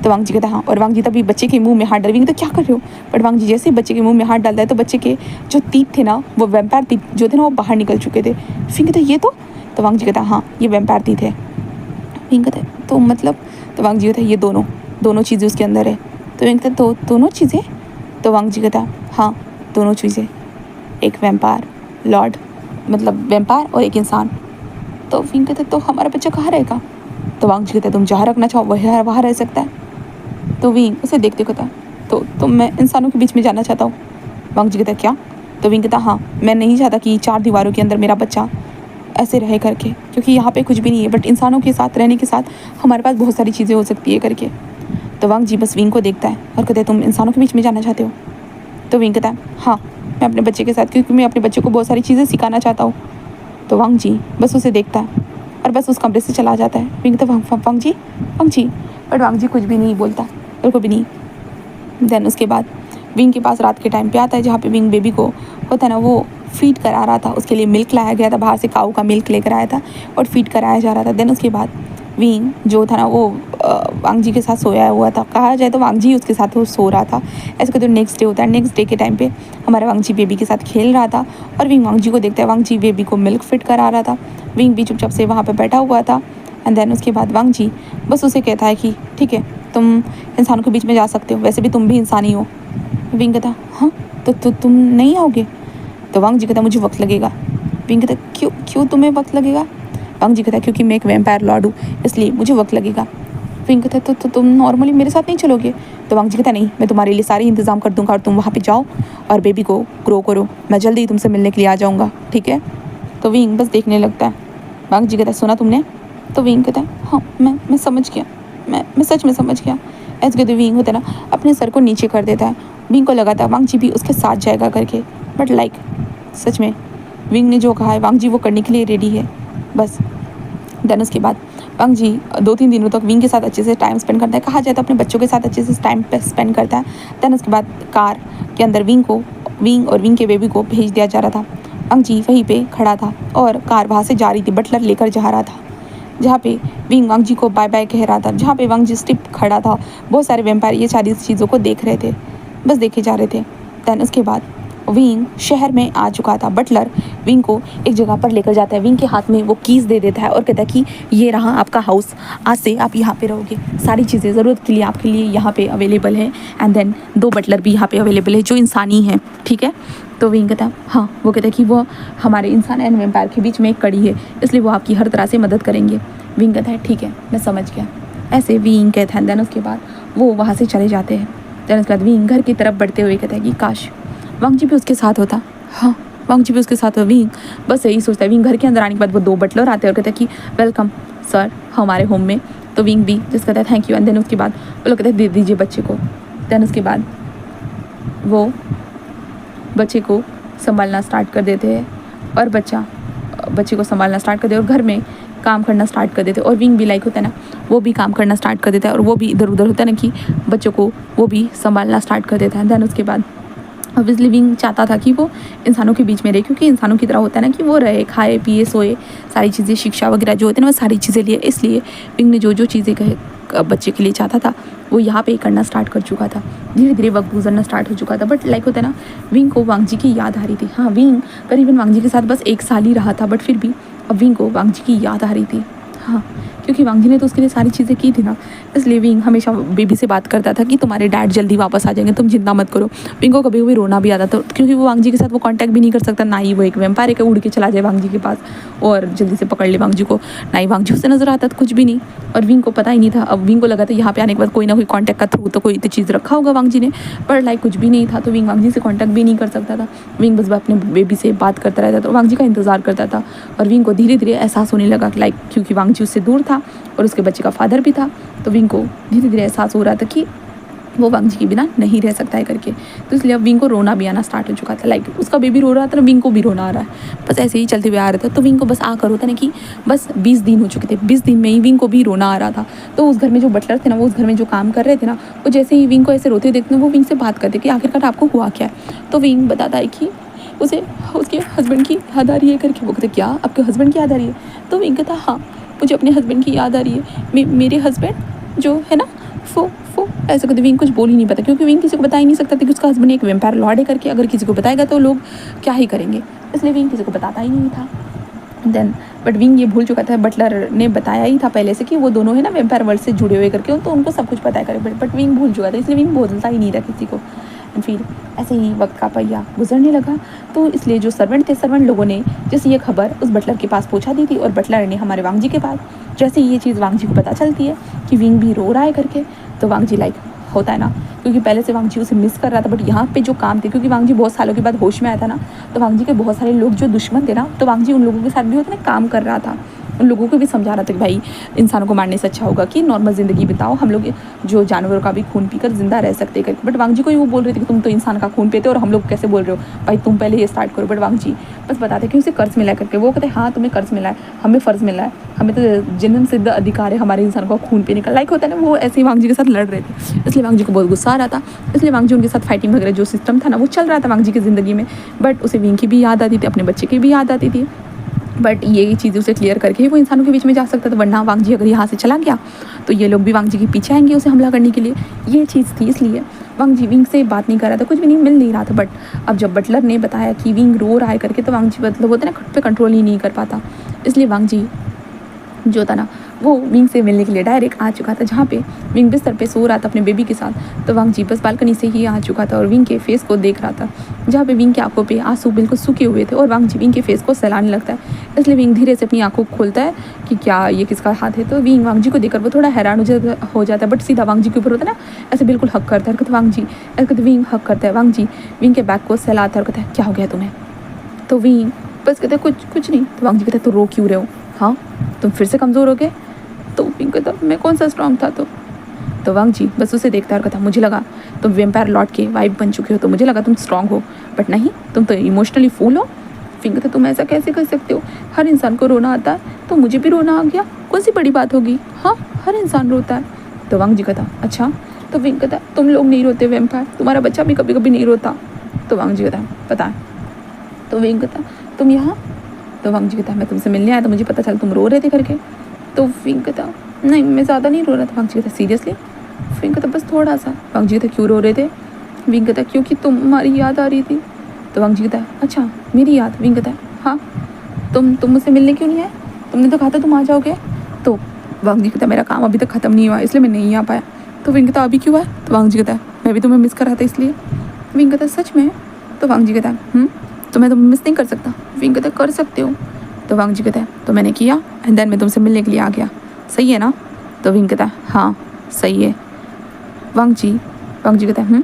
तो वांग जी कहता हाँ। और वांग जी तभी बच्चे के मुंह में हाथ डाल। विंग कहता क्या कर रहे हो। बट वांग जी जैसे ही बच्चे के मुंह में हाथ डालता है तो बच्चे के जो तीत थे ना, वो वैम्पायर तीत जो थे ना, वो बाहर निकल चुके थे। विंग कहता ये तो वांग जी कहता हाँ ये वैम्पायर तीत है। विंग कहता तो मतलब। तो वांग जी कहता ये दोनों चीज़ें उसके अंदर है। तो विंग कहता तो दोनों चीज़ें। तो वांग जी कहता हाँ दोनों चीज़ें, एक वैम्पायर लॉर्ड मतलब वैम्पायर और एक इंसान। तो विंग कहता तो हमारा बच्चा कहाँ रहेगा। तो वांग जी कहता है तुम जहाँ रखना चाहो वह वहाँ रह सकता है। तो विंग उसे देखते कहता तो मैं इंसानों के बीच में जाना चाहता हूँ। वांग जी कहता है क्या? तो विंग कहता हाँ, मैं नहीं चाहता कि 4 दीवारों के अंदर मेरा बच्चा ऐसे रहे करके, क्योंकि यहाँ पे कुछ भी नहीं है, बट इंसानों के साथ रहने के साथ हमारे पास बहुत सारी चीज़ें हो सकती है करके। तो वांग जी बस विंग को देखता है और कहते हैं तुम इंसानों के बीच में जाना चाहते हो? तो विंग कहता है हाँ, मैं अपने बच्चे के साथ, क्योंकि मैं अपने बच्चे को बहुत सारी चीज़ें सिखाना चाहता हूँ। तो वांग जी बस उसे देखता है और बस उस कमरे से चला जाता है। विंग कहता है वांग जी, बट वांग जी कुछ भी नहीं बोलता, बिल्कुल भी नहीं। देन उसके बाद विंग के पास रात के टाइम पे आता है, जहाँ पे विंग बेबी को होता है ना वो फीड करा रहा था, उसके लिए मिल्क लाया गया था, बाहर से काऊ का मिल्क लेकर आया था और फीड कराया जा रहा था। देन उसके बाद विंग जो था ना वो वांग जी के साथ सोया हुआ था, कहा जाए तो वांग जी उसके साथ वो सो रहा था। ऐसे कहते नेक्स्ट डे होता है, नेक्स्ट डे के टाइम पे हमारा वांग जी बेबी के साथ खेल रहा था और विंग वांग जी को देखता है, वांग जी बेबी को मिल्क फिट करा रहा था। विंग भी चुपचाप से वहाँ पर बैठा हुआ था। एंड देन उसके बाद वांग जी बस उसे कहता है कि ठीक है, तुम इंसानों के बीच में जा सकते हो, वैसे भी तुम भी इंसान ही हो। विंग कहता हाँ, तो तुम नहीं आओगे? तो वांग जी कहता मुझे वक्त लगेगा। विंग कहता क्यों तुम्हें वक्त लगेगा? वांग जी कहता क्योंकि मैं एक वैम्पायर लॉर्ड हूँ, इसलिए मुझे वक्त लगेगा। विंग कहता तो तुम नॉर्मली मेरे साथ नहीं चलोगे? तो वांग जी कहता नहीं, मैं तुम्हारे लिए सारी इंतज़ाम कर दूंगा और तुम वहाँ पे जाओ और बेबी को ग्रो करो, मैं जल्दी ही तुमसे मिलने के लिए आ जाऊँगा, ठीक है? तो विंग बस देखने लगता है। वांग जी कहता सुना तुमने? तो विंग कहता हाँ, मैं समझ गया, मैं सच में समझ गया। ऐसे कहते विंग होता है ना अपने सर को नीचे कर देता है। विंग को लगा था वांग जी भी उसके साथ जाएगा करके, बट लाइक सच में विंग ने जो कहा है वांग जी वो करने के लिए रेडी है बस। देन उसके बाद वांग जी 2-3 दिनों तक विंग के साथ अच्छे से टाइम स्पेंड करता है, कहा जाए तो अपने बच्चों के साथ अच्छे से टाइम स्पेंड करता है। देन उसके बाद कार के अंदर विंग और विंग के बेबी को भेज दिया जा रहा था। वांग जी वहीं पे खड़ा था और कार वहाँ से जा रही थी, बटलर लेकर जा रहा था, जहाँ पे विंग वांग जी को बाय बाय कह रहा था, जहाँ पे वांग जी स्टिप खड़ा था। बहुत सारे वेम्पायर ये सारी चीज़ों को देख रहे थे, बस देखे जा रहे थे। दैन उसके बाद विंग शहर में आ चुका था। बटलर विंग को एक जगह पर लेकर जाता है, विंग के हाथ में वो कीज़ दे देता है और कहता है कि ये रहा आपका हाउस, आज से आप यहाँ पे रहोगे, सारी चीज़ें ज़रूरत के लिए आपके लिए यहाँ पे अवेलेबल है। एंड देन 2 बटलर भी यहाँ पे अवेलेबल है जो इंसानी हैं, ठीक है? तो विंग कहता है हाँ, वो कहता है कि वो हमारे इंसान एंड वेम्पायर के बीच में एक कड़ी है, इसलिए वो आपकी हर तरह से मदद करेंगे। विंग कहता है ठीक है, मैं समझ गया। ऐसे विंग कहता है। देन उसके बाद वो वहाँ से चले जाते हैं। देन उसके बाद विंग घर की तरफ बढ़ते हुए कहता है कि काश वांग जी भी उसके साथ होता। हाँ, वांग जी भी उसके साथ हो। विंग बस यही सोचता है। विंग घर के अंदर आने के बाद वो 2 बटलर आते हैं और कहते हैं कि वेलकम सर हमारे होम में। तो विंग भी जिस कहता है थैंक यू। एंड देन उसके बाद वो लोग कहते हैं दे दीजिए बच्चे को। देन उसके बाद वो बच्चे को संभालना स्टार्ट कर देते हैं और बच्चे को संभालना स्टार्ट कर दे और घर में काम करना स्टार्ट कर देते। और विंग भी लाइक होता है ना वो भी काम करना स्टार्ट कर देता है और वो भी इधर उधर होता है ना कि बच्चों को वो भी संभालना स्टार्ट कर देता है। देन उसके बाद ऑब्वियसली विंग चाहता था कि वो इंसानों के बीच में रहे, क्योंकि इंसानों की तरह होता है ना कि वो रहे, खाए पिए सोए, सारी चीज़ें शिक्षा वगैरह जो होती है ना वो सारी चीज़ें लिए। इसलिए विंग ने जो चीज़ें कहे बच्चे के लिए चाहता था वो यहाँ पे करना स्टार्ट कर चुका था। धीरे धीरे वक्त गुजरना स्टार्ट हो चुका था। बट लाइक होता है ना विंग को वांग जी की याद आ रही थी। हाँ, विंग करीबन वांग जी के साथ बस 1 साल ही रहा था, बट फिर भी अब विंग को वांग जी की याद आ रही थी। हाँ, क्योंकि वांग जी ने तो उसके लिए सारी चीज़ें की थी ना, इसलिए विंग हमेशा बेबी से बात करता था कि तुम्हारे डैड जल्दी वापस आ जाएंगे, तुम चिंता मत करो। विंग को कभी कभी रोना भी आता था, क्योंकि वो वांग जी के साथ वो कांटेक्ट भी नहीं कर सकता, ना ही वो एक वेम्पायर है कि उड़ के चला जाए वांग जी के पास और जल्दी से पकड़ ले वांग जी को, ना ही वांग जी उससे नजर आता था, कुछ भी नहीं। और विंग को पता ही नहीं था। अब विंग को लगा था यहाँ पे आने के बाद कोई ना कोई कॉन्टैक्ट का थ्रू तो कोई तो चीज़ रखा होगा वांग जी ने, पर लाइक कुछ भी नहीं था। तो विंग वांग जी से कॉन्टैक्ट भी नहीं कर सकता था। विंग बस अपने बेबी से बात करता रहता था, वांग जी का इंतजार करता था। और विंग को धीरे धीरे एहसास होने लगा लाइक, क्योंकि वांग जी उससे दूर था और उसके बच्चे का फादर भी था, तो विंग को धीरे धीरे एहसास हो रहा था कि वो वांग जी के बिना नहीं रह सकता है करके। तो इसलिए अब विंग को रोना भी आना स्टार्ट हो चुका था। लाइक उसका बेबी रो रहा था, विंग को भी रोना आ रहा है, बस ऐसे ही चलते हुए आ रहा था। तो विंग को बस आकर होता ना कि बस 20 दिन हो चुके थे, 20 दिन में ही विंग को भी रोना आ रहा था। तो उस घर में जो बटलर थे ना, वो उस घर में जो काम कर रहे थे ना, वो जैसे ही विंग को ऐसे रोते देखते वो विंग से बात करते कि आखिरकार आपको हुआ क्या है। तो विंग बताता है कि उसे उसके हस्बैंड की याद आ रही है करके। वो कहते क्या आपके हस्बैंड की याद आ रही है? तो विंग कहता हाँ, मुझे अपने हस्बैंड की याद आ रही है, मेरे हस्बैंड जो है ना वो ऐसे कहते। विंग कुछ बोल ही नहीं पाता, क्योंकि विंग किसी को बता ही नहीं सकता था कि उसका हस्बैंड एक वेम्पायर लॉर्ड है करके। अगर किसी को बताएगा तो लोग क्या ही करेंगे, इसलिए विंग किसी को बताता ही नहीं था। देन बट विंग ये भूल चुका था, बटलर ने बताया ही था पहले से कि वो दोनों है ना वेम्पायर वर्ल्ड से जुड़े हुए करके, तो उनको सब कुछ पता है करे। बट विंग भूल चुका था, इसलिए विंग बोलता ही नहीं था किसी को। एंड फिर ऐसे ही वक्त का पहिया गुजरने लगा। तो इसलिए जो सर्वेंट थे, सर्वेंट लोगों ने जैसे ये खबर उस बटलर के पास पहुंचा दी थी और बटलर ने हमारे वांग जी के पास, जैसे ये चीज़ वांग जी को पता चलती है कि विंग भी रो रहा है करके, तो वांग जी लाइक होता है ना, क्योंकि पहले से वांग जी उसे मिस कर रहा था, बट यहाँ पे जो काम थे, क्योंकि वांग जी बहुत सालों के बाद होश में आया था ना, तो वांग जी के बहुत सारे लोग जो दुश्मन थे ना, तो वांग जी उन लोगों के साथ भी होता ना काम कर रहा था, उन लोगों को भी समझा रहा था कि भाई इंसानों को मारने से अच्छा होगा कि नॉर्मल ज़िंदगी बिताओ, हम लोग जो जानवरों का भी खून पीकर जिंदा रह सकते हैं। बट वांग जी को ही वो बोल रहे थे कि तुम तो इंसान का खून पीते हो और हम लोग कैसे बोल रहे हो भाई, तुम पहले ये स्टार्ट करो। बट वांग जी बस बताते कि उसे कर्ज मिला करके, वो कहते हाँ तुम्हें कर्ज मिला है, हमें फ़र्ज़ मिला है, हमें तो जन्म सिद्ध अधिकार है हमारे इंसान का खून पीने का, लाइक होता है ना, वो ऐसे ही वांग जी के साथ लड़ रहे थे। इसलिए वांग जी को बहुत गुस्सा आ रहा था, इसलिए वांग जी उनके साथ फाइटिंग वगैरह जो सिस्टम था ना वो चल रहा था वांग जी की ज़िंदगी में। बट उसे विंग की भी याद आती थी, अपने बच्चे की भी याद आती थी, बट ये चीज़ें उसे क्लियर करके ही वो इंसानों के बीच में जा सकता था, वरना वांग जी अगर यहाँ से चला गया तो ये लोग भी वांग जी के पीछे आएंगे उसे हमला करने के लिए। ये चीज़ थी, इसलिए वांग जी विंग से बात नहीं कर रहा था, कुछ भी नहीं, मिल नहीं रहा था। बट अब जब बटलर ने बताया कि विंग रो रहा है करके, तो वांग जी मतलब होता है ना खुद पे कंट्रोल ही नहीं कर पाता, इसलिए वांग जी जो था ना वो विंग से मिलने के लिए डायरेक्ट आ चुका था, जहाँ पे विंग बिस्तर पे सो रहा था अपने बेबी के साथ। तो वांग जी बस बालकनी से ही आ चुका था और विंग के फेस को देख रहा था, जहाँ पे विंग की आंखों पे आंसू बिल्कुल सूखे हुए थे और वांग जी विंग के फेस को सहलाने लगता है। इसलिए विंग धीरे से अपनी आंखों को खोलता है कि क्या ये किसका हाथ है। तो विंग वांग जी को देखकर वो थोड़ा हैरान हो जाता है, बट सीधा वांग जी के ऊपर होता है ना, ऐसे बिल्कुल हक करता है, वांग जी ऐसे कहते विंग हक करता है, वांग जी विंग के बैक को सहलाता है और कहता है क्या हो गया तुम्हें। तो विंग बस कहते कुछ नहीं। तो वांग जी कहते तो रो क्यों रहे हो, हाँ तुम फिर से कमज़ोर हो गए। तो विंग कहता मैं कौन सा स्ट्रांग था। तो वांग जी बस उसे देखता है और कहता मुझे लगा तुम वेम्पायर लॉर्ड के वाइफ बन चुके हो, तो मुझे लगा तुम स्ट्रांग हो, बट नहीं, तुम तो इमोशनली फूल हो। विंग कहता तुम ऐसा कैसे कर सकते हो, हर इंसान को रोना आता है, तो मुझे भी रोना आ गया, कौन सी बड़ी बात होगी, हाँ हर इंसान रोता है। तो वांग जी कहता अच्छा। तो विंग कहता तुम लोग नहीं रोते वेम्पायर, तुम्हारा बच्चा भी कभी कभी नहीं रोता। तो वांग जी कहता पता है। तो विंग कहता तुम यहाँ। तो वांग जी कहता मैं तुमसे मिलने आया, तो मुझे पता चला तुम रो रहे थे करके। तो विंग कहता नहीं मैं ज़्यादा नहीं रो रहा था। वांग जी कहता सीरियसली। विंग कहता बस थोड़ा सा। वांग जी कहता क्यों रो रहे थे। विंग कहता क्योंकि तुम्हारी याद आ रही थी। तो वांग जी कहता अच्छा मेरी याद। विंग कहता हाँ तुम मुझसे मिलने क्यों नहीं आए, तुमने तो कहा था तुम आ जाओगे। तो वांग जी कहता मेरा काम अभी तक ख़त्म नहीं हुआ इसलिए मैं नहीं आ पाया। तो विंग कहता अभी क्यों आया। तो वांग जी कहता मैं भी तुम्हें मिस कर रहा था इसलिए। विंग कहता सच में। तो वांग जी कहता तो मैं तुम्हें मिस नहीं कर सकता। विंग कहता कर सकते हो। तो वांग जी कहता तो मैंने किया एंड देन मैं तुमसे मिलने के लिए आ गया, सही है ना। तो विंग कहता हाँ सही है। वांग जी कहता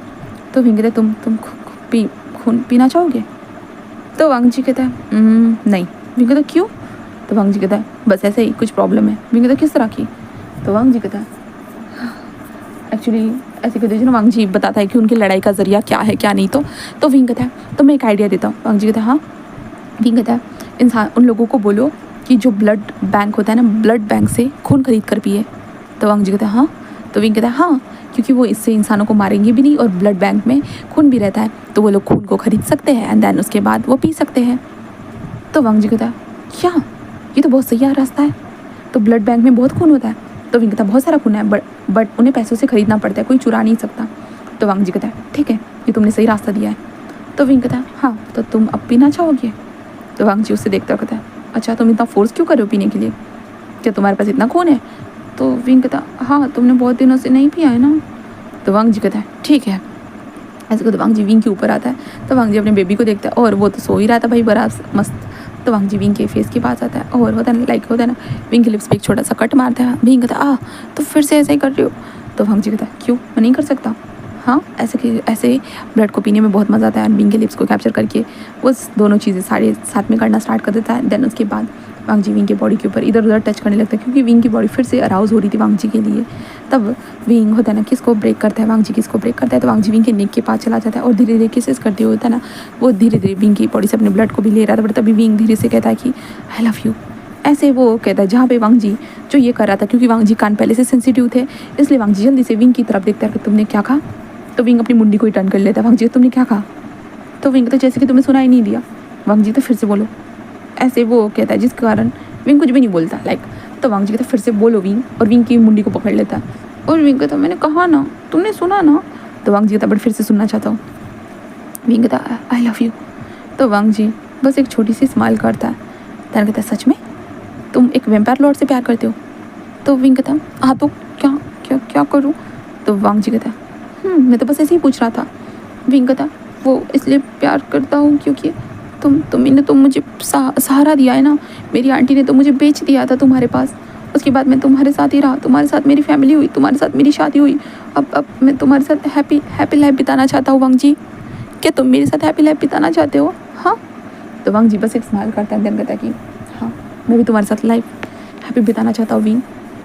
तो विंग कहता तुम खून पीना चाहोगे। तो वांग जी कहता नहीं। विंग कहता क्यों। तो वांग जी कहता बस ऐसे ही कुछ प्रॉब्लम है। विंग कहता किस तरह की। तो वांग जी कहता एक्चुअली ऐसे कहते ना, वांग जी बताता है कि उनकी लड़ाई का जरिया क्या है क्या नहीं। तो विंग कहता है तो मैं एक आइडिया देता हूँ। वांग जी कहता है हाँ। विंग कहता है इंसान उन लोगों को बोलो कि जो ब्लड बैंक होता है ना, ब्लड बैंक से खून खरीद कर पिए। तो वांग जी कहता है हाँ। तो विंग कहता है हाँ क्योंकि वो इससे इंसानों को मारेंगे भी नहीं और ब्लड बैंक में खून भी रहता है, तो वो लोग खून को खरीद सकते हैं एंड देन उसके बाद वो पी सकते हैं। तो वांग जी कहता है क्या, ये तो बहुत सही रास्ता है, तो ब्लड बैंक में बहुत खून होता है। तो विंग कहता बहुत सारा खून है बट उन्हें पैसों से खरीदना पड़ता है, कोई चुरा नहीं सकता। तो वांग जी कहता है ठीक है ये तुमने सही रास्ता दिया है। तो विंग कहता है हाँ तो तुम अब पीना चाहोगे। तो वांग जी उससे देखता कहता है अच्छा तुम इतना फोर्स क्यों कर रहे हो पीने के लिए, क्या तुम्हारे पास इतना खून है। तो विंग कहता हाँ तुमने बहुत दिनों से नहीं पिया है ना। तो वांग जी कहता है ठीक है। ऐसे कहते वांग जी विंग के ऊपर आता है। तो वांग जी अपने बेबी को देखता है और वो तो सो ही रहा था भाई बड़ा मस्त। तो वांग जी विंग के फेस के पास आता है और होता है ना लाइक होता है ना, विंग के लिप्स पे एक छोटा सा कट मारता है। विंग कहता तो फिर से ऐसे ही कर रहे हो। तो वांग जी कहता क्यों मैं नहीं कर सकता। हाँ ऐसे ब्लड को पीने में बहुत मज़ा आता है। विंग के लिप्स को कैप्चर करके वो दोनों चीज़ें सारे साथ में करना स्टार्ट कर देता है। देन उसके बाद वांग जी विंग की बॉडी के ऊपर इधर उधर टच करने लगता है, क्योंकि विंग की बॉडी फिर से अराउज हो रही थी वांग जी के लिए। तब विंग होता है ना किसको ब्रेक करता है, वांग जी किसको ब्रेक करता है। तो वांग जी विंग के नेक के पास चला जाता है और धीरे धीरे किसेस करते हुए होता है ना, वो धीरे धीरे विंग की बॉडी से अपने ब्लड को भी ले रहा था। बट तभी विंग धीरे से कहता है कि आई लव यू। ऐसे वो कहता है जहाँ पे वांग जी जो ये कर रहा था, क्योंकि वांग जी कान पहले से सेंसिटिव थे, इसलिए वांग जी जल्दी से विंग की तरफ देखता है कि तुमने क्या कहा। तो विंग अपनी मुंडी को ही टर्न कर लेता है, वांग जी तुमने क्या कहा। तो विंग तो जैसे कि तुम्हें सुनाई नहीं दिया। वांग जी तो फिर से बोलो। ऐसे वो कहता है जिस कारण विंग कुछ भी नहीं बोलता लाइक। तो वांग जी कहता फिर से बोलो विंग, और विंग की मुंडी को पकड़ लेता है और विंग कहता मैंने कहा ना, तुमने सुना ना। तो वांग जी कहता बट फिर से सुनना चाहता हूँ। विंग कहता आई लव यू। तो वांग जी बस एक छोटी सी स्माइल करता है। तैन कहता सच में तुम एक वेम्पायर लॉर्ड से प्यार करते हो। तो विंग कहता हाँ तो क्या क्या क्या करूँ। तो वांग जी कहता मैं तो बस ऐसे ही पूछ रहा था। विंग कहता वो इसलिए प्यार करता हूँ क्योंकि तुमने तो मुझे सहारा दिया है ना। मेरी आंटी ने तो मुझे बेच दिया था तुम्हारे पास, उसके बाद मैं तुम्हारे साथ ही रहा, तुम्हारे साथ मेरी फैमिली हुई, तुम्हारे साथ मेरी शादी हुई। अब मैं तुम्हारे साथ हैप्पी लाइफ बिताना चाहता हूँ वांग जी। क्या तुम मेरे साथ हैप्पी लाइफ बिताना चाहते हो? हाँ। तो वांग जी बस एक स्माइल करता है, देन कहता है कि हाँ मैं भी तुम्हारे साथ लाइफ हैप्पी बिताना चाहता हूँ विंग।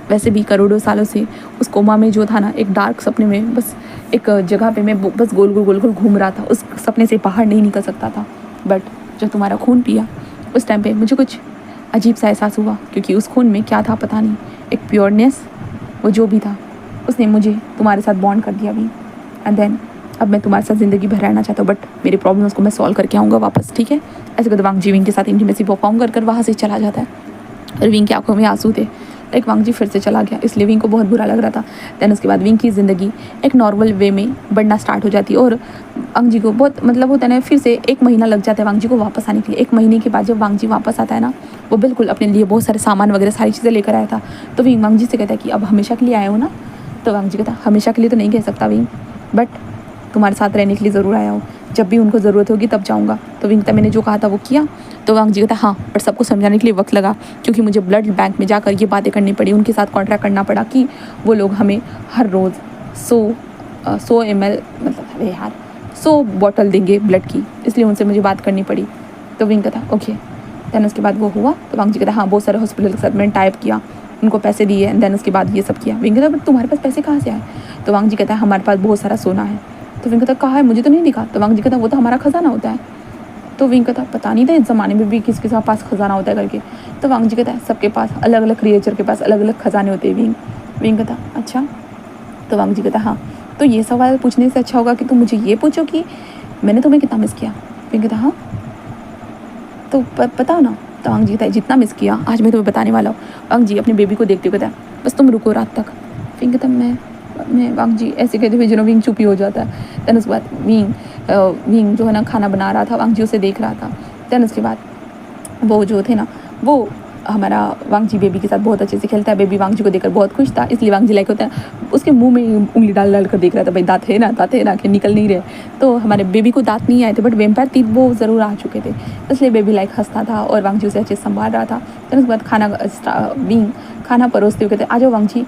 वैसे भी करोड़ों सालों से उस कोमा में जो था ना, एक डार्क सपने में, बस एक जगह पे मैं बस गोल गोल घूम रहा था, उस सपने से बाहर नहीं निकल सकता था। बट जब तुम्हारा खून पिया उस टाइम पे मुझे कुछ अजीब सा एहसास हुआ, क्योंकि उस खून में क्या था पता नहीं, एक प्योरनेस, वो जो भी था उसने मुझे तुम्हारे साथ बॉन्ड कर दिया भी। एंड देन अब मैं तुम्हारे साथ ज़िंदगी भर रहना चाहता हूँ, बट मेरे प्रॉब्लम्स को मैं सॉल्व करके आऊँगा वापस, ठीक है? ऐसे कहते वांग जी विंग के साथ इंटीमेसी परफॉर्म कर वहाँ से चला जाता है। और विंग की आंखों में आंसू थे, लाइक वांग जी फिर से चला गया, इसलिए विंग को बहुत बुरा लग रहा था। दैन उसके बाद विंग की ज़िंदगी एक नॉर्मल वे में बढ़ना स्टार्ट हो जाती है, और वांग जी को बहुत मतलब होता है ना, फिर से 1 महीना लग जाता है वांग जी को वापस आने के लिए। 1 महीने के बाद जब वांग जी वापस आता है ना, वो बिल्कुल अपने लिए बहुत सारे सामान वगैरह सारी चीज़ें लेकर आया था। तो विंग वांग जी से कहता है कि अब हमेशा के लिए आए हो ना? तो वांग जी कहता हमेशा के लिए तो नहीं कह सकता विंग, बट तुम्हारे साथ रहने के लिए ज़रूर आया हूँ, जब भी उनको ज़रूरत होगी तब जाऊँगा। तो विंग कहता मैंने जो कहा था वो किया। तो वांग जी कहता हाँ, पर सबको समझाने के लिए वक्त लगा, क्योंकि मुझे ब्लड बैंक में जाकर ये बातें करनी पड़ी, उनके साथ कॉन्ट्रैक्ट करना पड़ा कि वो लोग हमें हर रोज़ 100 ml मतलब अरे यार 100 बॉटल देंगे ब्लड की, इसलिए उनसे मुझे बात करनी पड़ी। तो विंग कहता ओके। दैन उसके बाद वो हुआ। तो वांग जी कहता हाँ, बहुत सारे हॉस्पिटल के साथ मैंने टाइप किया, उनको पैसे दिए, एंड देन उसके बाद ये सब किया। विंग कहता बट तुम्हारे पास पैसे कहाँ से आए? तो वांग जी कहता है हमारे पास बहुत सारा सोना है। तो विंग कहता कहाँ है, मुझे तो नहीं दिखा। तो वांग जी कहता वो तो हमारा खजाना होता है। तो विंग कहता पता नहीं था इस ज़माने में भी किसके पास खजाना होता है करके। तो वांग जी कहता है सबके पास अलग अलग क्रिएचर के पास अलग अलग खजाने होते हैं विंग कहता अच्छा। तो वांग जी कहता हाँ, तो ये सवाल पूछने से अच्छा होगा कि तुम मुझे ये पूछो कि मैंने तुम्हें कितना मिस किया। विंग कहता हाँ तो बताओ ना। तो वांग जी कहता है जितना मिस किया आज मैं तुम्हें बताने वाला हूँ। वांग जी अपने बेबी को देखते हुए कहता है बस तुम रुको रात तक। विंग कहता मैं वांग जी ऐसे कहते हुए विंग चुप ही हो जाता है। दैन उसके बाद विंग जो है ना खाना बना रहा था, वांग जी उसे देख रहा था। दैन उसके बाद वो जो थे ना, वो हमारा वांग जी बेबी के साथ बहुत अच्छे से खेलता है। बेबी वांग जी को देखकर बहुत खुश था, इसलिए वांग जी लाइक होता है उसके मुंह में उंगली डाल कर देख रहा था, भाई दांत है ना कि निकल नहीं रहे। तो हमारे बेबी को दांत नहीं आए थे, बट वेम्पायर तीत वो ज़रूर आ चुके थे, इसलिए बेबी लाइक हंसता था और वांग जी उसे अच्छे से संभाल रहा था। दैन उसके बाद विंग खाना परोसते हुए कहते आ जाओ वांग जी।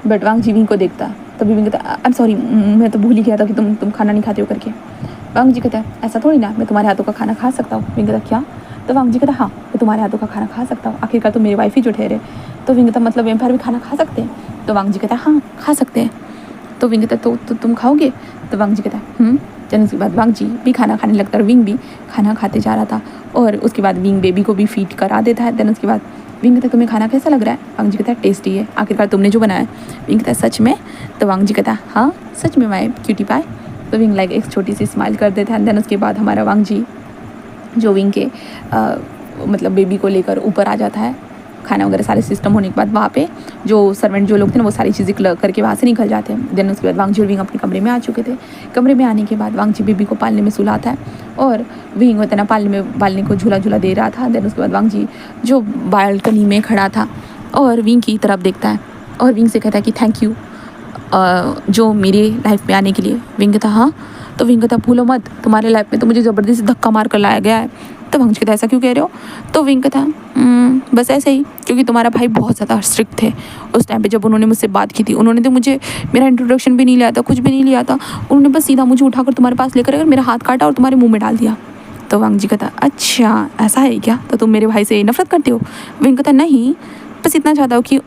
बट वांग जी विंग को देखता, तभी विंग कहता आई एम सॉरी, मैं तो भूल ही गया था कि तुम खाना नहीं खाते हो करके। वांग जी कहता है ऐसा थोड़ी ना, मैं तुम्हारे हाथों का खाना खा सकता हूँ। विंग कहता क्या? तो वांग जी कहता हाँ, मैं तुम्हारे हाथों का खाना खा सकता हूँ, आखिरकार तो मेरी वाइफ ही जो ठहरे। तो विंग कहता मतलब वेम्पायर भी खाना खा सकते हैं? तो वांग जी कहता हाँ खा सकते हैं। तो विंग कहता तो तुम खाओगे? तो वांग जी कहता चलो। उसके बाद वांग जी भी खाना खाने लगता है, और विंग भी खाना खाते जा रहा था, और उसके बाद विंग बेबी को भी फीड करा देता है। देन उसके बाद विंग कहता तुम्हें खाना कैसा लग रहा है? वांग जी कहता है टेस्टी है, आखिरकार तुमने जो बनाया है। विंग कहता है सच में? तो वांग जी कहता हाँ सच में माय क्यूटी पाई। तो विंग लाइक एक छोटी सी स्माइल कर देता है। देन उसके बाद हमारा वांग जी जो विंग के मतलब बेबी को लेकर ऊपर आ जाता है। खाना वगैरह सारे सिस्टम होने के बाद वहाँ पे जो सर्वेंट जो लोग थे ना, वो सारी चीज़ें करके वहाँ से निकल जाते हैं। देन उसके बाद वांग जी और विंग अपने कमरे में आ चुके थे। कमरे में आने के बाद वांग जी बेबी को पालने में सुलाता है, और विंग होता है ना पालने को झूला दे रहा था। देन उसके बाद वांग जी जो बालकनी में खड़ा था और विंग की तरफ देखता है, और विंग से कहता है कि थैंक यू जो मेरी लाइफ में आने के लिए। विंग कहता हाँ। तो विंग कहता भूलो मत, तुम्हारे लाइफ में तो मुझे ज़बरदस्ती धक्का मार कर लाया गया है। तो वांग जी कहता ऐसा क्यों कह रहे हो? तो विंग कहता बस ऐसे ही, क्योंकि तुम्हारा भाई बहुत ज़्यादा स्ट्रिक्ट थे उस टाइम पे जब उन्होंने मुझसे बात की थी। उन्होंने तो मुझे मेरा इंट्रोडक्शन भी नहीं लिया था, कुछ भी नहीं लिया था। उन्होंने बस सीधा मुझे उठाकर तुम्हारे पास लेकर मेरा हाथ काटा और तुम्हारे मुँह में डाल दिया। तो वांग जी कहता अच्छा ऐसा है क्या? तो तुम मेरे भाई से नफरत करते हो? विंग कहता नहीं, बस इतना चाहता हूँ कि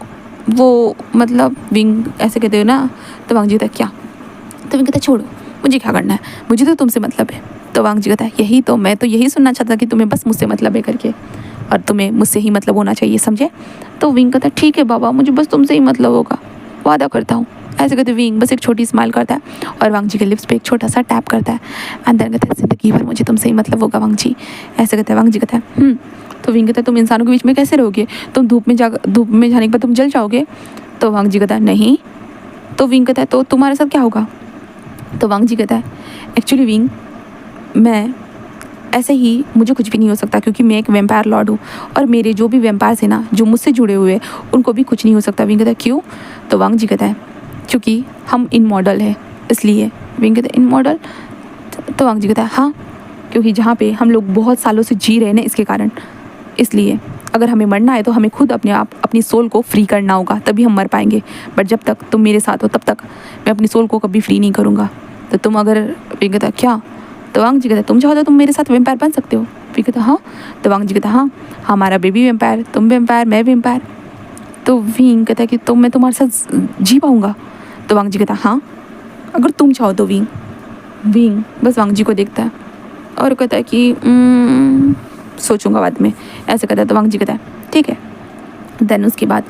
वो मतलब विंग ऐसे कहते हो ना। तो वांग जी कहता क्या? तो विंग कहता छोड़ो, मुझे क्या करना है, मुझे तो तुमसे मतलब है। तो वांग जी कहता है यही तो, मैं तो यही सुनना चाहता कि तुम्हें बस मुझसे मतलब है करके, और तुम्हें मुझसे ही मतलब होना चाहिए, समझे? तो विंग कहता ठीक है बाबा, मुझे बस तुमसे ही मतलब होगा, वादा करता हूँ। ऐसे कहते विंग बस एक छोटी स्माइल करता है और वांग जी के लिप्स पे एक छोटा सा टैप करता है। अंदर कहता है ज़िंदगी भर मुझे तुमसे ही मतलब होगा वांग जी। ऐसे कहता है वांग जी कहता है तो विंग कहता है तुम इंसानों के बीच में कैसे रहोगे? तुम धूप में जाने के बाद तुम जल जाओगे? तो वांग जी कहता है नहीं। तो विंग कहता है तो तुम्हारे साथ क्या होगा? तो वांग जी कहता है एक्चुअली विंग मैं ऐसे ही, मुझे कुछ भी नहीं हो सकता क्योंकि मैं एक वैम्पायर लॉर्ड हूँ, और मेरे जो भी वैम्पायर्स हैं ना जो मुझसे जुड़े हुए हैं उनको भी कुछ नहीं हो सकता। विंग कहता है क्यों? तो वांग जी कहता है क्योंकि हम इन मॉडल है इसलिए। विंग कहता है इन मॉडल? तो वांग जी कहता है हाँ, क्योंकि जहाँ पे हम लोग बहुत सालों से जी रहे हैं ना इसके कारण, इसलिए अगर हमें मरना है तो हमें खुद अपनी सोल को फ्री करना होगा, तभी हम मर पाएंगे। बट जब तक तुम मेरे साथ हो तब तक मैं अपनी सोल को कभी फ्री नहीं करूँगा। तो तुम अगर, विंग कहता क्या? तो वांग जी कहता तुम चाहो तो तुम मेरे साथ वेम्पायर बन सकते हो। विंग कहता हाँ। तो वांग जी कहता हाँ, हमारा बेबी वेम्पायर, तुम वेम्पायर, मैं वेम्पायर। तो विंग कहता है कि तो मैं तुम्हारे साथ जी पाऊँगा? तो वांग जी कहता हाँ, अगर तुम चाहो तो। विंग बस वांग जी को देखता है और कहता है कि सोचूंगा बाद में, ऐसे कहता है। तो वांग जी कहता है ठीक है। देन उसके बाद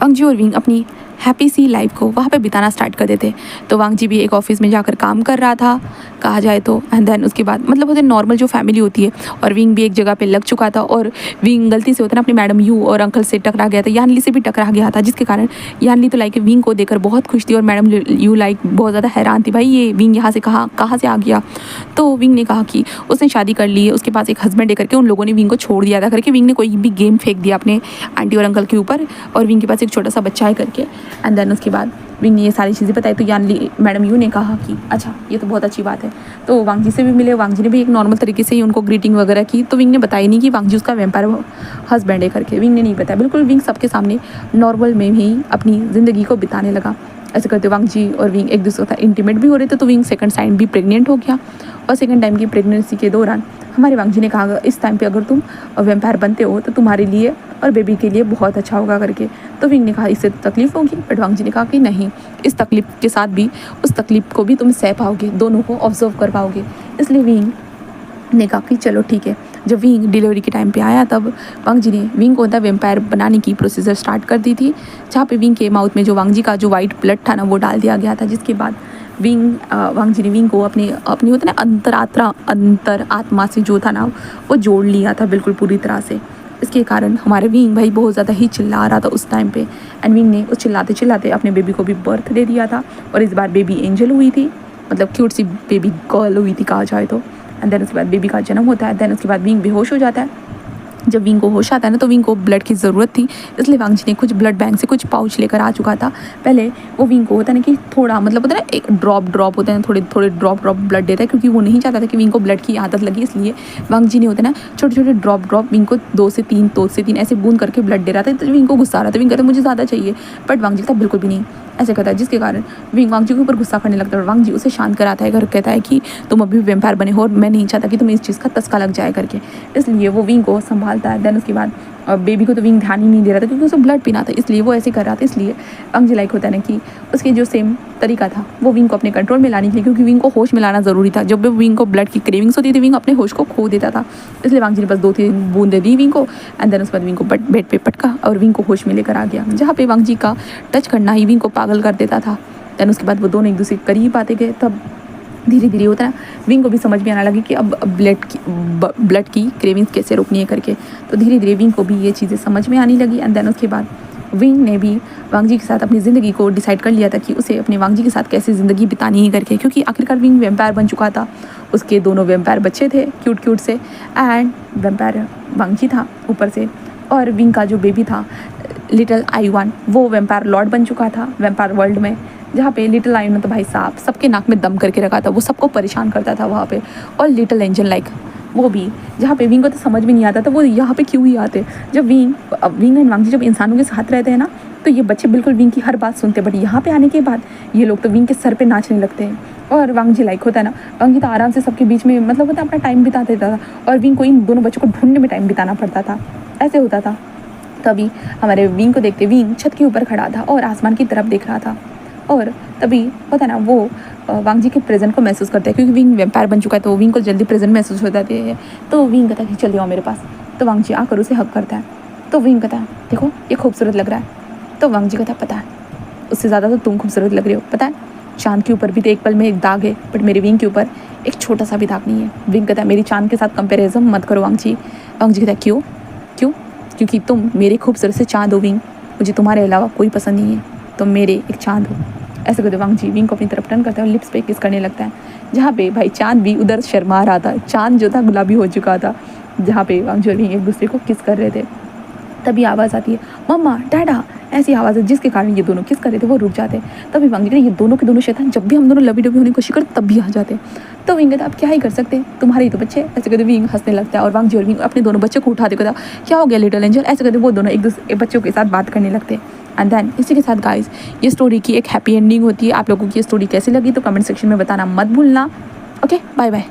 वांग जी और विंग अपनी हैप्पी सी लाइफ को वहाँ पे बिताना स्टार्ट कर देते। तो वांग जी भी एक ऑफिस में जाकर काम कर रहा था कहा जाए तो। एंड देन उसके बाद मतलब होते नॉर्मल जो फैमिली होती है, और विंग भी एक जगह पे लग चुका था। और विंग गलती से होता ना अपनी मैडम यू और अंकल से टकरा गया था, यानली से भी टकरा गया था, जिसके कारण यानली तो लाइक विंग को देखकर बहुत खुश थी और मैडम यू लाइक बहुत ज़्यादा हैरान थी, भाई ये विंग यहाँ से कहाँ से आ गया। तो विंग ने कहा कि उसने शादी कर ली है, उसके पास एक हस्बैंड है करके उन लोगों ने विंग को छोड़ दिया था करके। विंग ने कोई भी गेम फेंक दिया अपने आंटी और अंकल के ऊपर, और विंग के पास एक छोटा सा बच्चा है करके। एंड देन उसके बाद विंग ने ये सारी चीज़ें बताई। तो यानली मैडम यू ने कहा कि अच्छा ये तो बहुत अच्छी बात है। तो वांग जी से भी मिले, वांग जी ने भी एक नॉर्मल तरीके से ही उनको ग्रीटिंग वगैरह की। तो विंग ने बताया नहीं कि वांग जी उसका वेम्पायर हस्बैंड है करके, विंग ने नहीं बताया। बिल्कुल विंग सबके सामने नॉर्मल में ही अपनी ज़िंदगी को बिताने लगा। ऐसे करते वांग जी और विंग एक दूसरे के साथ इंटीमेट भी हो रहे थे। तो विंग सेकंड टाइम भी प्रेग्नेंट हो गया, और सेकंड टाइम की प्रेगनेंसी के दौरान हमारे वांग जी ने कहा इस टाइम पे अगर तुम वेम्पायर बनते हो तो तुम्हारे लिए और बेबी के लिए बहुत अच्छा होगा करके। तो विंग ने कहा इससे तो तकलीफ होगी, बट वांग जी ने कहा कि नहीं, इस तकलीफ के साथ भी उस तकलीफ को भी तुम सह पाओगे, दोनों को ऑब्जर्व कर पाओगे। इसलिए विंग ने कहा कि चलो ठीक है। जब विंग डिलीवरी के टाइम पे आया तब वांग जी ने विंग को वेम्पायर बनाने की प्रोसीजर स्टार्ट कर दी थी, जहाँ पे विंग के माउथ में जो वांग जी का जो वाइट ब्लड था ना वो डाल दिया गया था, जिसके बाद वांग जी ने विंग को अपनी होता ना अंतर आत्मा से जो था ना वो जोड़ लिया था बिल्कुल पूरी तरह से। इसके कारण हमारे विंग भाई बहुत ज़्यादा ही चिल्ला रहा था उस टाइम पे। एंड विंग ने उस चिल्लाते चिल्लाते अपने बेबी को भी बर्थ दे दिया था, और इस बार बेबी एंजल हुई थी, मतलब क्यूट सी बेबी गर्ल हुई थी कहा जाए तो। एंड देन उसके बाद बेबी का जन्म होता है। देन उसके बाद विंग बेहोश हो जाता है। जब विंग को होश आता है ना तो विंग को ब्लड की ज़रूरत थी, इसलिए वांग जी ने कुछ ब्लड बैंक से कुछ पाउच लेकर आ चुका था। पहले वो विंग को होता है ना कि थोड़ा मतलब होता है ना एक ड्रॉप होता है, थोड़े ड्रॉप ब्लड देता है, क्योंकि वो नहीं चाहता था कि विंग को ब्लड की आदत लगी। इसलिए वांग जी ने होता है ना छोटे छोटे ड्रॉप विंग को 2 से 3 ऐसे बूंद करके ब्लड दे रहा था। तो विंग को गुस्सा आ रहा था, विंग कहता मुझे ज़्यादा चाहिए, बट वांग जी का बिल्कुल भी नहीं ऐसे कहता है, जिसके कारण विंग वांग जी के ऊपर गुस्सा करने लगता है। और वांग जी उसे शांत कराता है, कहता है कि तुम अभी वेम्पायर बने हो और मैं नहीं चाहता कि तुम्हें इस चीज़ का तस्का लग जाए करके। इसलिए वो विंग को संभालता है। देन उसके बाद बेबी को तो विंग ध्यान ही नहीं दे रहा था, क्योंकि उसे ब्लड पीना था, इसलिए वो ऐसे कर रहा था। इसलिए वांग जी लाइक होता है ना कि उसके जो सेम तरीका था वो विंग को अपने कंट्रोल में लाने के लिए, क्योंकि विंग को होश में लाना ज़रूरी था। जब भी विंग को ब्लड की क्रेविंग्स होती थी विंग अपने होश को खो देता था, इसलिए वांग जी ने बस 2-3 बूंदे दी विंग को। एंड देन उसके बाद विंग को बेड पे पटका और विंग को होश में लेकर आ गया, जहाँ पे वांग जी का टच करना ही विंग को पागल कर देता था। देन उसके बाद वो दोनों एक दूसरे के करीब आते गए। तब धीरे धीरे होता है विंग को भी समझ में आने लगी कि अब ब्लड की क्रेविंग्स कैसे रोकनी है करके। तो धीरे धीरे विंग को भी ये चीज़ें समझ में आने लगी। एंड देन उसके बाद विंग ने भी वांग जी के साथ अपनी ज़िंदगी को डिसाइड कर लिया था कि उसे अपने वांग जी के साथ कैसे ज़िंदगी बितानी है करके, क्योंकि आखिरकार विंग वेम्पायर बन चुका था। उसके दोनों वेम्पायर बच्चे थे क्यूट से, एंड वेम्पायर वांग जी था ऊपर से, और विंग का जो बेबी था लिटिल आईवान वो वेम्पायर लॉर्ड बन चुका था वेम्पायर वर्ल्ड में, जहाँ पे लिटिल आईवान तो भाई साहब सबके नाक में दम करके रखा था, वो सबको परेशान करता था वहाँ पे। और लिटिल एंजल लाइक वो भी, जहाँ पे विंग को तो समझ में नहीं आता था वो यहाँ पे क्यों ही आते। जब विंग एंड वांग जी जब इंसानों के साथ रहते हैं ना तो ये बच्चे बिल्कुल विंग की हर बात सुनते, बट यहाँ पे आने के बाद ये लोग तो विंग के सर पे नाचने लगते हैं। और वांग जी लाइक होता है ना, वांग जी तो आराम से सबके बीच में मतलब होता है अपना टाइम बिता देता था, और विंग को इन दोनों बच्चों को ढूंढने में टाइम बिताना पड़ता था, ऐसे होता था। तभी हमारे विंग को देखते विंग छत के ऊपर खड़ा था और आसमान की तरफ देख रहा था, और तभी होता है ना वो वांग जी के प्रेजेंट को महसूस करता है, क्योंकि विंग वेम्पायर बन चुका है तो विंग को जल्दी प्रेजेंट महसूस होता है। तो विंग कहता है कि चल जाओ मेरे पास। तो वांग जी आकर उसे हग करता है। तो विंग कहता है देखो ये खूबसूरत लग रहा है। तो वांग जी कहता है पता है उससे ज़्यादा तो तुम खूबसूरत लग रही हो, पता है चांद के ऊपर भी तो एक पल में एक दाग है, बट मेरे विंग के ऊपर एक छोटा सा भी दाग नहीं है। विंग कहता है मेरी चांद के साथ कंपेरिजन मत करो वांग जी। वांग जी कहता है क्यों? क्योंकि तुम मेरे खूबसूरत से चांद हो विंग, मुझे तुम्हारे अलावा कोई पसंद नहीं है, तुम मेरे एक चांद हो। ऐसे करते वांग जी विंग को अपनी तरफ टर्न करता है और लिप्स पे किस करने लगता है, जहाँ पे भाई चांद भी उधर शर्मा रहा था। चांद जो था गुलाबी हो चुका था, जहाँ पे वांग जी और विंग एक दूसरे को किस कर रहे थे। तभी आवाज़ आती है मम्मा डैडा, ऐसी आवाज़ है जिसके कारण ये दोनों किस कर रहे थे वो रुक जाते। तभी वांग जी ये दोनों के दोनों शैतान जब भी हम दोनों लवी डबी होने की कोशिश करते तब भी आ जाते। तो विंग कहता अब क्या ही कर सकते हैं, तुम्हारे ही तो बच्चे। ऐसे कहते विंग हंसने लगता है और वांग जी और विंग अपने दोनों बच्चों को उठाते कहता क्या हो गया लिटिल एंजल। ऐसे कहते वो दोनों एक दूसरे बच्चों के साथ बात करने लगते हैं। एंड देन इसी के साथ गाइस ये स्टोरी की एक हैप्पी एंडिंग होती है। आप लोगों की ये स्टोरी कैसी लगी तो कमेंट सेक्शन में बताना मत भूलना। Okay bye bye.